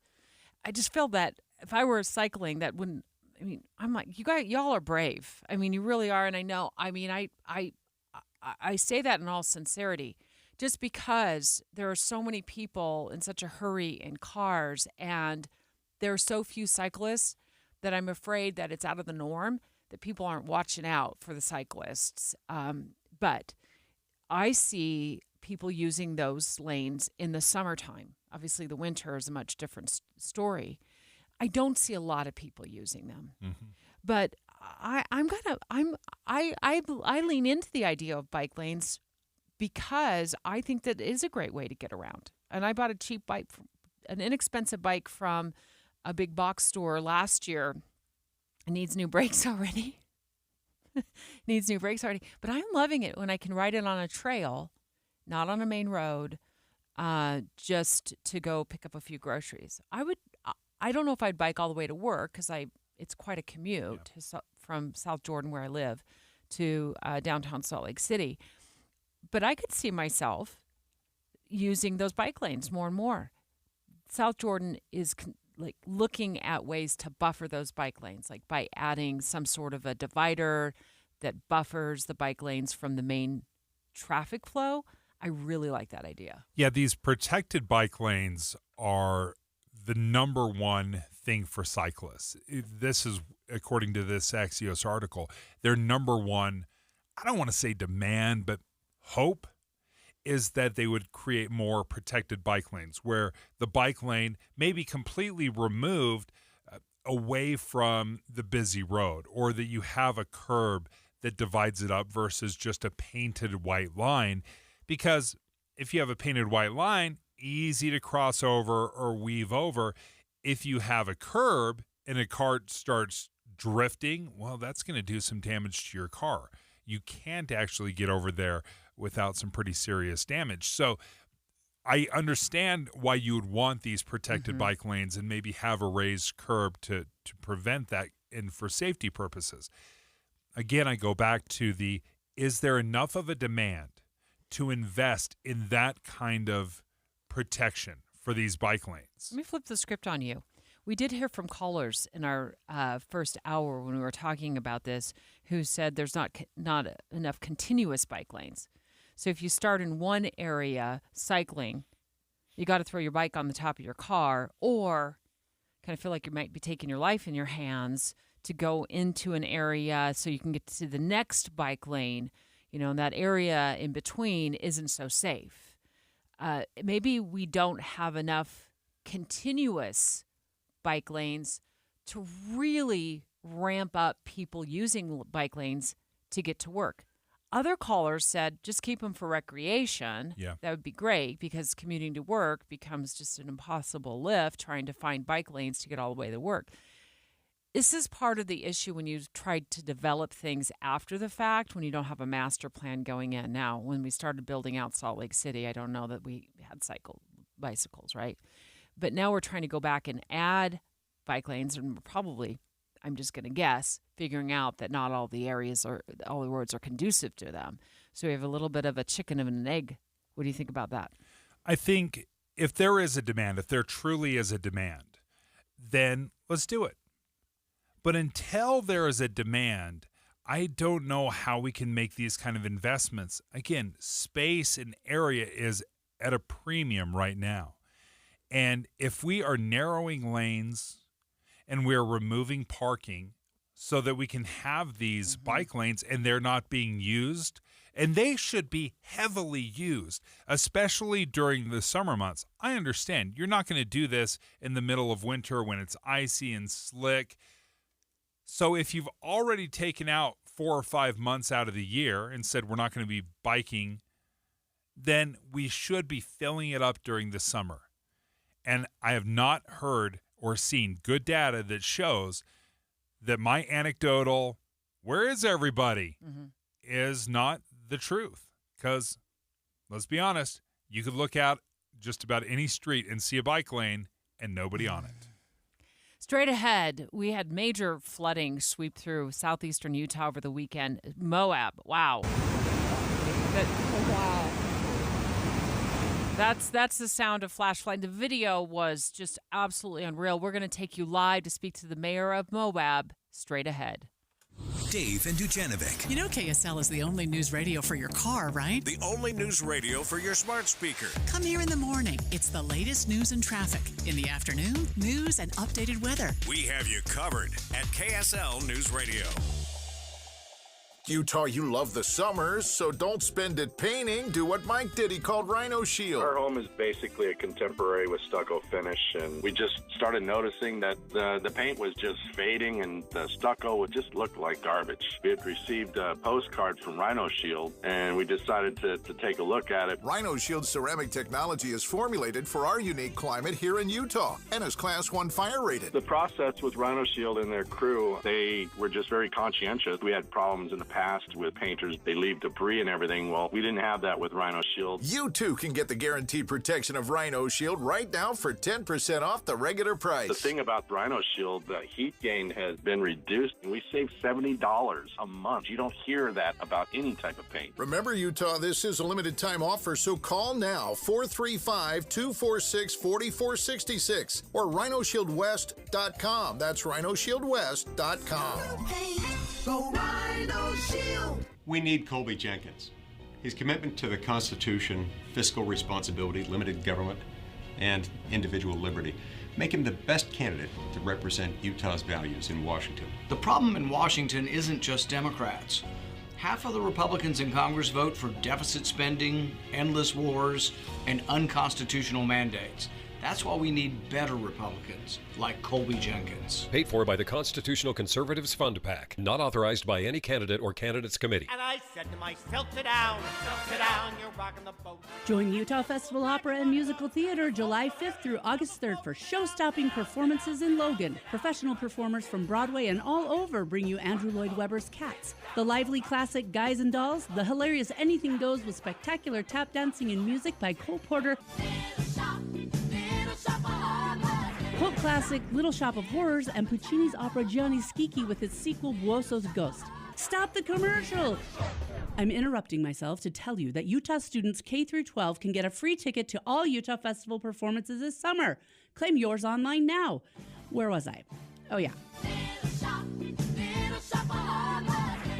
I just feel that if I were cycling, that wouldn't. I mean, I'm like, y'all are brave. I mean, you really are, and I know. I mean, I say that in all sincerity, just because there are so many people in such a hurry in cars, and there are so few cyclists that I'm afraid that it's out of the norm that people aren't watching out for the cyclists. But I see people using those lanes in the summertime. Obviously, the winter is a much different story. I don't see a lot of people using them, but I lean into the idea of bike lanes because I think that it is a great way to get around. And I bought a cheap bike, an inexpensive bike from a big box store last year. It needs new brakes already. But I'm loving it when I can ride it on a trail, not on a main road, just to go pick up a few groceries. I don't know if I'd bike all the way to work because it's quite a commute from South Jordan, where I live, to downtown Salt Lake City. But I could see myself using those bike lanes more and more. South Jordan is like looking at ways to buffer those bike lanes, like by adding some sort of a divider that buffers the bike lanes from the main traffic flow. I really like that idea. Yeah, these protected bike lanes are the number one thing for cyclists. This is, according to this Axios article, their number one, I don't want to say demand, but hope is that they would create more protected bike lanes where the bike lane may be completely removed away from the busy road, or that you have a curb that divides it up versus just a painted white line. Because if you have a painted white line, easy to cross over or weave over. If you have a curb and a car starts drifting, well, that's going to do some damage to your car. You can't actually get over there without some pretty serious damage. So I understand why you would want these protected bike lanes and maybe have a raised curb to prevent that and for safety purposes. Again, I go back to is there enough of a demand to invest in that kind of protection for these bike lanes? Let me flip the script on you. We did hear from callers in our first hour when we were talking about this who said there's not enough continuous bike lanes. So if you start in one area cycling, you got to throw your bike on the top of your car, or kind of feel like you might be taking your life in your hands to go into an area so you can get to the next bike lane. And that area in between isn't so safe. Maybe we don't have enough continuous bike lanes to really ramp up people using bike lanes to get to work. Other callers said just keep them for recreation. Yeah. That would be great, because commuting to work becomes just an impossible lift trying to find bike lanes to get all the way to work. This is part of the issue when you tried to develop things after the fact, when you don't have a master plan going in. Now, when we started building out Salt Lake City, I don't know that we had bicycles, right? But now we're trying to go back and add bike lanes, and we're probably, I'm just going to guess, figuring out that not all the areas all the roads are conducive to them. So we have a little bit of a chicken and an egg. What do you think about that? I think if there is a demand, if there truly is a demand, then let's do it. But until there is a demand, I don't know how we can make these kind of investments. Again, space and area is at a premium right now. And if we are narrowing lanes and we're removing parking so that we can have these bike lanes and they're not being used, and they should be heavily used, especially during the summer months. I understand you're not going to do this in the middle of winter when it's icy and slick. So if you've already taken out 4 or 5 months out of the year and said we're not going to be biking, then we should be filling it up during the summer. And I have not heard or seen good data that shows that my anecdotal, where is everybody, is not the truth. Because, let's be honest, you could look out just about any street and see a bike lane and nobody on it. Straight ahead, we had major flooding sweep through southeastern Utah over the weekend. Moab, wow. Wow. That's the sound of flash flooding. The video was just absolutely unreal. We're going to take you live to speak to the mayor of Moab straight ahead. Dave and Dujanovic. You know KSL is the only news radio for your car, right? The only news radio for your smart speaker. Come here in the morning. It's the latest news and traffic. In the afternoon, news and updated weather. We have you covered at KSL News Radio. Utah, you love the summers, so don't spend it painting. Do what Mike did. He called Rhino Shield. Our home is basically a contemporary with stucco finish, and we just started noticing that the paint was just fading and the stucco would just look like garbage. We had received a postcard from Rhino Shield, and we decided to take a look at it. Rhino Shield ceramic technology is formulated for our unique climate here in Utah and is Class 1 fire rated. The process with Rhino Shield and their crew, they were just very conscientious. We had problems in the past past with painters, they leave debris and everything. Well, we didn't have that with Rhino Shield. You too can get the guaranteed protection of Rhino Shield right now for 10% off the regular price. The thing about Rhino Shield, the heat gain has been reduced, and we save $70 a month. You don't hear that about any type of paint. Remember, Utah, this is a limited time offer, so call now, 435-246-4466 or rhinoshieldwest.com. That's rhinoshieldwest.com. Go Rhino Shield. We need Colby Jenkins. His commitment to the Constitution, fiscal responsibility, limited government, and individual liberty make him the best candidate to represent Utah's values in Washington. The problem in Washington isn't just Democrats. Half of the Republicans in Congress vote for deficit spending, endless wars, and unconstitutional mandates. That's why we need better Republicans, like Colby Jenkins. Paid for by the Constitutional Conservatives Fund PAC. Not authorized by any candidate or candidates committee. And I said to myself, sit down, you're rocking the boat. Join Utah Festival Opera and Musical Theater July 5th through August 3rd for show-stopping performances in Logan. Professional performers from Broadway and all over bring you Andrew Lloyd Webber's Cats, the lively classic Guys and Dolls, the hilarious Anything Goes with spectacular tap dancing and music by Cole Porter, cult classic Little Shop of Horrors, and Puccini's opera Gianni Schicchi with its sequel Buoso's Ghost. Stop the commercial! I'm interrupting myself to tell you that Utah students K through 12 can get a free ticket to all Utah Festival performances this summer. Claim yours online now. Where was I? Oh yeah.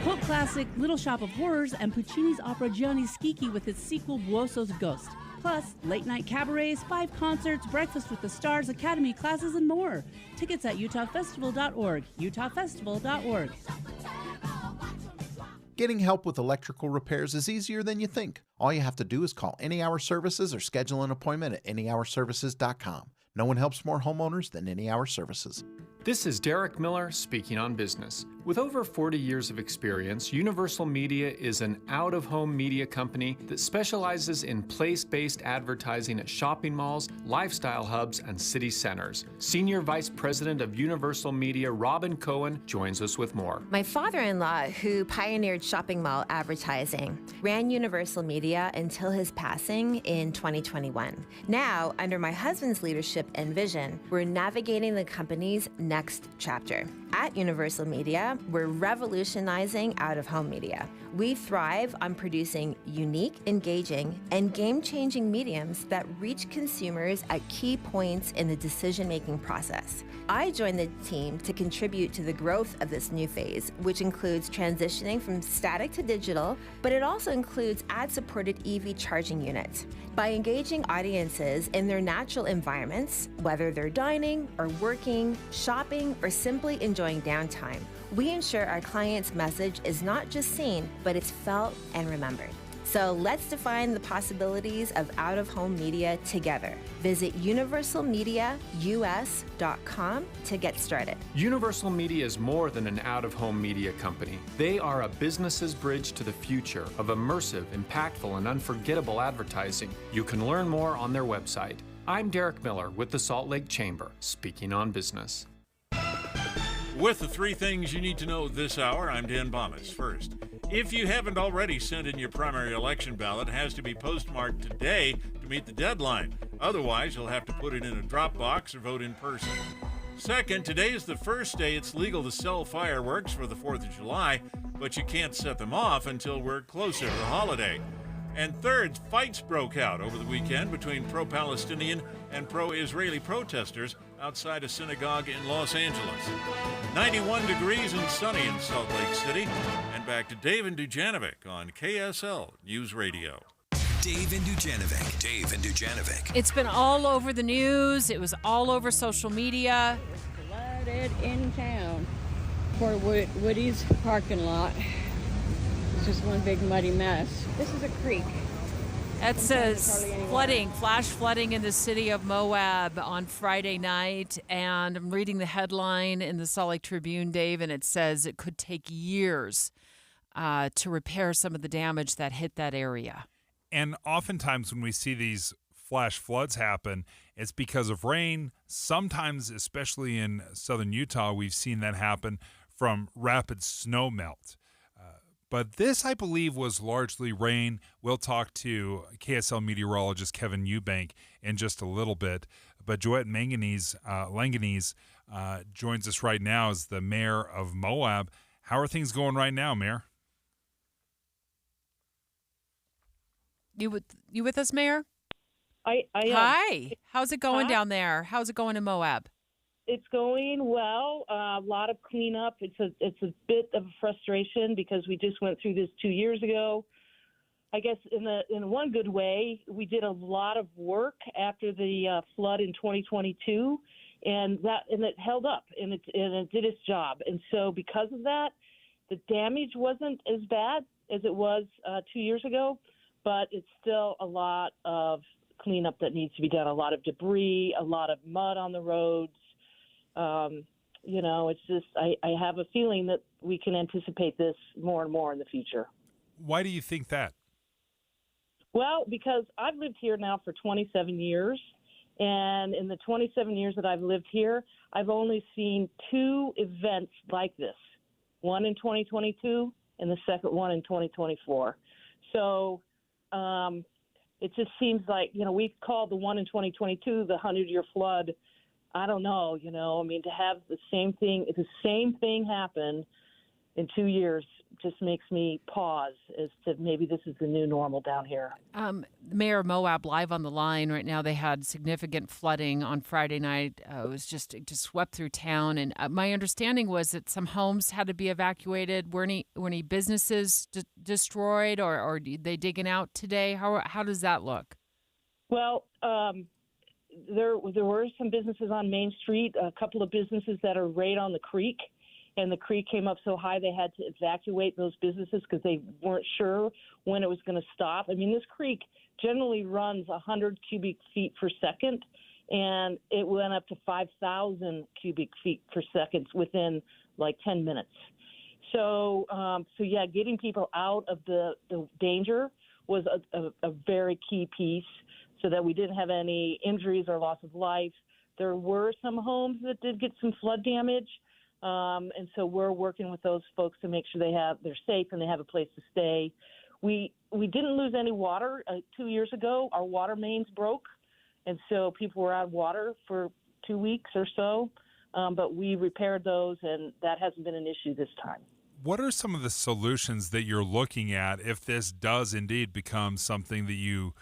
Cult classic Little Shop of Horrors and Puccini's opera Gianni Schicchi with its sequel Buoso's Ghost. Plus, late-night cabarets, 5 concerts, breakfast with the stars, academy classes, and more. Tickets at utahfestival.org. utahfestival.org. Getting help with electrical repairs is easier than you think. All you have to do is call Any Hour Services or schedule an appointment at anyhourservices.com. No one helps more homeowners than Any Hour Services. This is Derek Miller speaking on business. With over 40 years of experience, Universal Media is an out-of-home media company that specializes in place-based advertising at shopping malls, lifestyle hubs, and city centers. Senior Vice President of Universal Media, Robin Cohen, joins us with more. My father-in-law, who pioneered shopping mall advertising, ran Universal Media until his passing in 2021. Now, under my husband's leadership and vision, we're navigating the company's next chapter. At Universal Media, we're revolutionizing out-of-home media. We thrive on producing unique, engaging, and game-changing mediums that reach consumers at key points in the decision-making process. I joined the team to contribute to the growth of this new phase, which includes transitioning from static to digital, but it also includes ad-supported EV charging units. By engaging audiences in their natural environments, whether they're dining or working, shopping, or simply enjoying downtime, we ensure our client's message is not just seen, but it's felt and remembered. So let's define the possibilities of out-of-home media together. Visit universalmediaus.com to get started. Universal Media is more than an out-of-home media company. They are a business's bridge to the future of immersive, impactful, and unforgettable advertising. You can learn more on their website. I'm Derek Miller with the Salt Lake Chamber, speaking on business. With the 3 things you need to know this hour, I'm Dan Bomas. First, if you haven't already sent in your primary election ballot, it has to be postmarked today to meet the deadline. Otherwise, you'll have to put it in a drop box or vote in person. Second, today is the first day it's legal to sell fireworks for the 4th of July, but you can't set them off until we're closer to the holiday. And third, fights broke out over the weekend between pro-Palestinian and pro-Israeli protesters outside a synagogue in Los Angeles. 91 degrees and sunny in Salt Lake City. And back to Dave and Dujanovic on KSL News Radio. Dave and Dujanovic. Dave and Dujanovic. It's been all over the news. It was all over social media. Flooded in town for Woody's parking lot. It's just one big muddy mess. This is a creek. It says flooding, flash flooding in the city of Moab on Friday night. And I'm reading the headline in the Salt Lake Tribune, Dave, and it says it could take years to repair some of the damage that hit that area. And oftentimes when we see these flash floods happen, it's because of rain. Sometimes, especially in southern Utah, we've seen that happen from rapid snow melt. But this, I believe, was largely rain. We'll talk to KSL meteorologist Kevin Eubank in just a little bit. But Joette Langanese joins us right now as the mayor of Moab. How are things going right now, Mayor? You with us, Mayor? I am. Hi. How's it going down there? How's it going in Moab? It's going well. A lot of cleanup. It's a bit of a frustration because we just went through this 2 years ago. I guess in one good way, we did a lot of work after the flood in 2022, and it held up and it did its job. And so because of that, the damage wasn't as bad as it was 2 years ago, but it's still a lot of cleanup that needs to be done. A lot of debris, a lot of mud on the roads. It's just I have a feeling that we can anticipate this more and more in the future. Why do you think that? Well, because I've lived here now for 27 years, and in the 27 years that I've lived here, I've only seen two events like this, one in 2022 and the second one in 2024. So it just seems like, we called the one in 2022 the 100-year flood. I don't know, to have the same thing happen in 2 years just makes me pause as to maybe this is the new normal down here. Mayor of Moab live on the line right now. They had significant flooding on Friday night. It was just swept through town. And my understanding was that some homes had to be evacuated. Were any businesses destroyed or are they digging out today? How does that look? Well, there were some businesses on Main Street, a couple of businesses that are right on the creek, and the creek came up so high they had to evacuate those businesses because they weren't sure when it was going to stop. I mean, this creek generally runs 100 cubic feet per second, and it went up to 5,000 cubic feet per second within like 10 minutes. So getting people out of the danger was a very key piece, so that we didn't have any injuries or loss of life. There were some homes that did get some flood damage, and so we're working with those folks to make sure they're safe and they have a place to stay. We didn't lose any water 2 years ago. Our water mains broke, and so people were out of water for 2 weeks or so, but we repaired those, and that hasn't been an issue this time. What are some of the solutions that you're looking at if this does indeed become something that you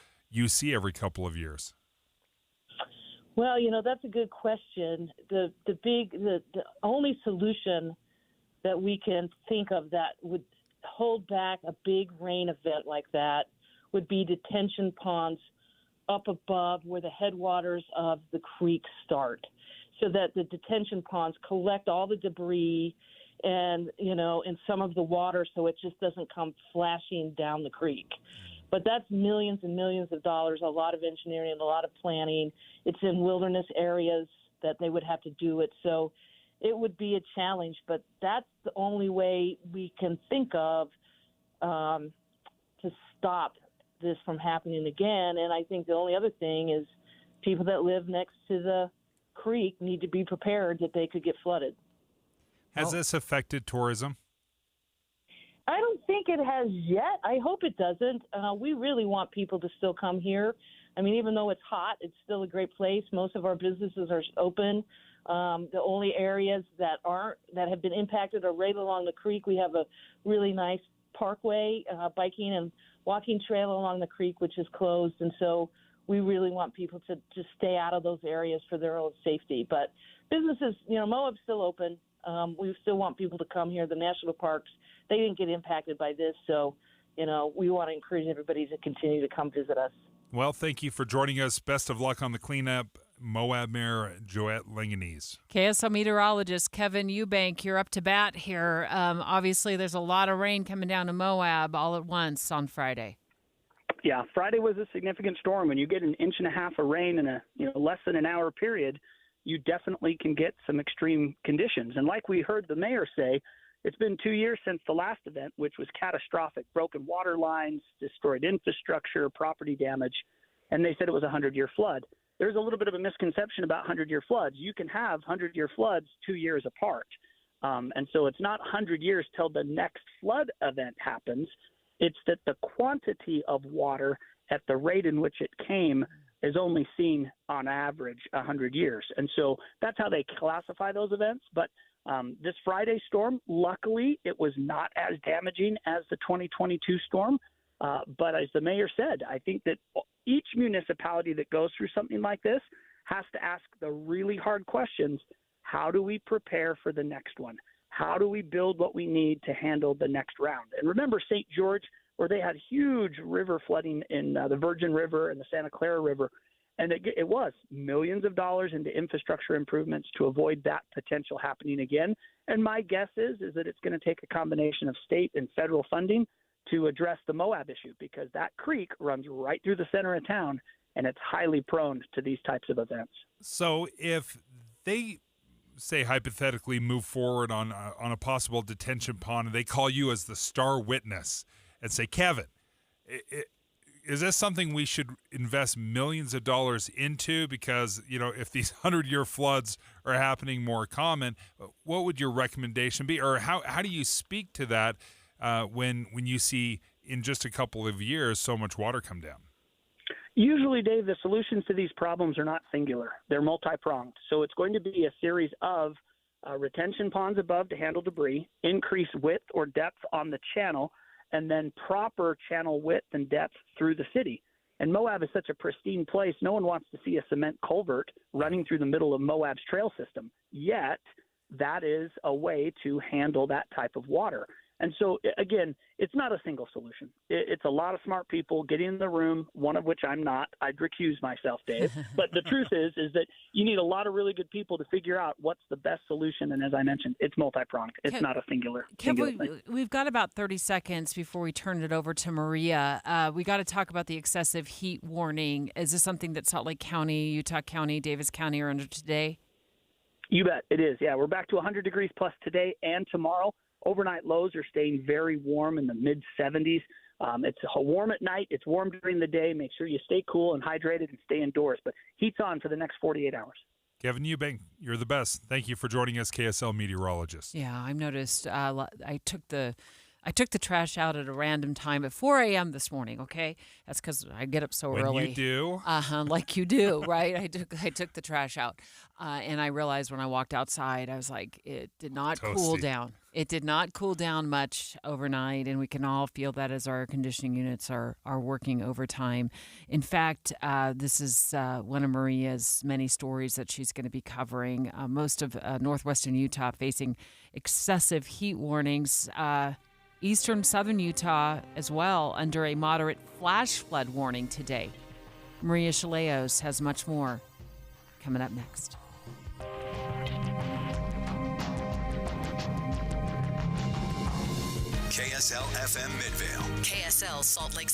see every couple of years? Well, that's a good question. The only solution that we can think of that would hold back a big rain event like that would be detention ponds up above where the headwaters of the creek start, so that the detention ponds collect all the debris and some of the water, so it just doesn't come flashing down the creek. But that's millions and millions of dollars, a lot of engineering, and a lot of planning. It's in wilderness areas that they would have to do it. So it would be a challenge, but that's the only way we can think of to stop this from happening again. And I think the only other thing is people that live next to the creek need to be prepared that they could get flooded. Has this affected tourism? I don't think it has yet. I hope it doesn't. We really want people to still come here. I mean, even though it's hot, it's still a great place. Most of our businesses are open. The only areas that have been impacted are right along the creek. We have a really nice parkway, biking and walking trail along the creek, which is closed. And so we really want people to just stay out of those areas for their own safety. But businesses, Moab's still open. We still want people to come here. The national parks, they didn't get impacted by this. So, we want to encourage everybody to continue to come visit us. Well, thank you for joining us. Best of luck on the cleanup. Moab Mayor Joette Langanese. KSL meteorologist Kevin Eubank, you're up to bat here. Obviously, there's a lot of rain coming down to Moab all at once on Friday. Yeah, Friday was a significant storm. When you get 1.5 inches of rain in a less than an hour period, you definitely can get some extreme conditions. And like we heard the mayor say, it's been 2 years since the last event, which was catastrophic. Broken water lines, destroyed infrastructure, property damage, and they said it was a 100-year flood. There's a little bit of a misconception about 100-year floods. You can have 100-year floods 2 years apart. And so it's not 100 years till the next flood event happens. It's that the quantity of water at the rate in which it came is only seen on average 100 years. And so that's how they classify those events. But this Friday storm, luckily, it was not as damaging as the 2022 storm. But as the mayor said, I think that each municipality that goes through something like this has to ask the really hard questions. How do we prepare for the next one? How do we build what we need to handle the next round? And remember St. George, where they had huge river flooding in the Virgin River and the Santa Clara River. And it was millions of dollars into infrastructure improvements to avoid that potential happening again. And my guess is that it's going to take a combination of state and federal funding to address the Moab issue, because that creek runs right through the center of town, and it's highly prone to these types of events. So if they, say, hypothetically move forward on a possible detention pond, and they call you as the star witness and say, Kevin, is this something we should invest millions of dollars into? Because, if these 100-year floods are happening more common, what would your recommendation be? Or how do you speak to that when you see in just a couple of years so much water come down? Usually, Dave, the solutions to these problems are not singular. They're multi-pronged. So it's going to be a series of retention ponds above to handle debris, increase width or depth on the channel, and then proper channel width and depth through the city. And Moab is such a pristine place, no one wants to see a cement culvert running through the middle of Moab's trail system. Yet, that is a way to handle that type of water. And so, again, it's not a single solution. It's a lot of smart people getting in the room, one of which I'm not. I'd recuse myself, Dave. But the truth is that you need a lot of really good people to figure out what's the best solution. And as I mentioned, it's multi-pronged. It's not a singular thing. We've got about 30 seconds before we turn it over to Maria. We got to talk about the excessive heat warning. Is this something that Salt Lake County, Utah County, Davis County are under today? You bet. It is. Yeah, we're back to 100 degrees plus today and tomorrow. Overnight lows are staying very warm in the mid-70s. It's warm at night. It's warm during the day. Make sure you stay cool and hydrated and stay indoors. But heat's on for the next 48 hours. Kevin Eubank, you're the best. Thank you for joining us, KSL meteorologist. Yeah, I've noticed I took the trash out at a random time at 4 a.m. this morning, okay? That's because I get up so early. When you do? Like you do, right? I took the trash out, and I realized when I walked outside, I was like, it did not cool down. It did not cool down much overnight, and we can all feel that as our air conditioning units are working overtime. In fact, this is one of Maria's many stories that she's going to be covering. Most of northwestern Utah facing excessive heat warnings. Eastern southern Utah as well under a moderate flash flood warning today. Maria Chaleos has much more coming up next. KSL FM Midvale. KSL Salt Lake City.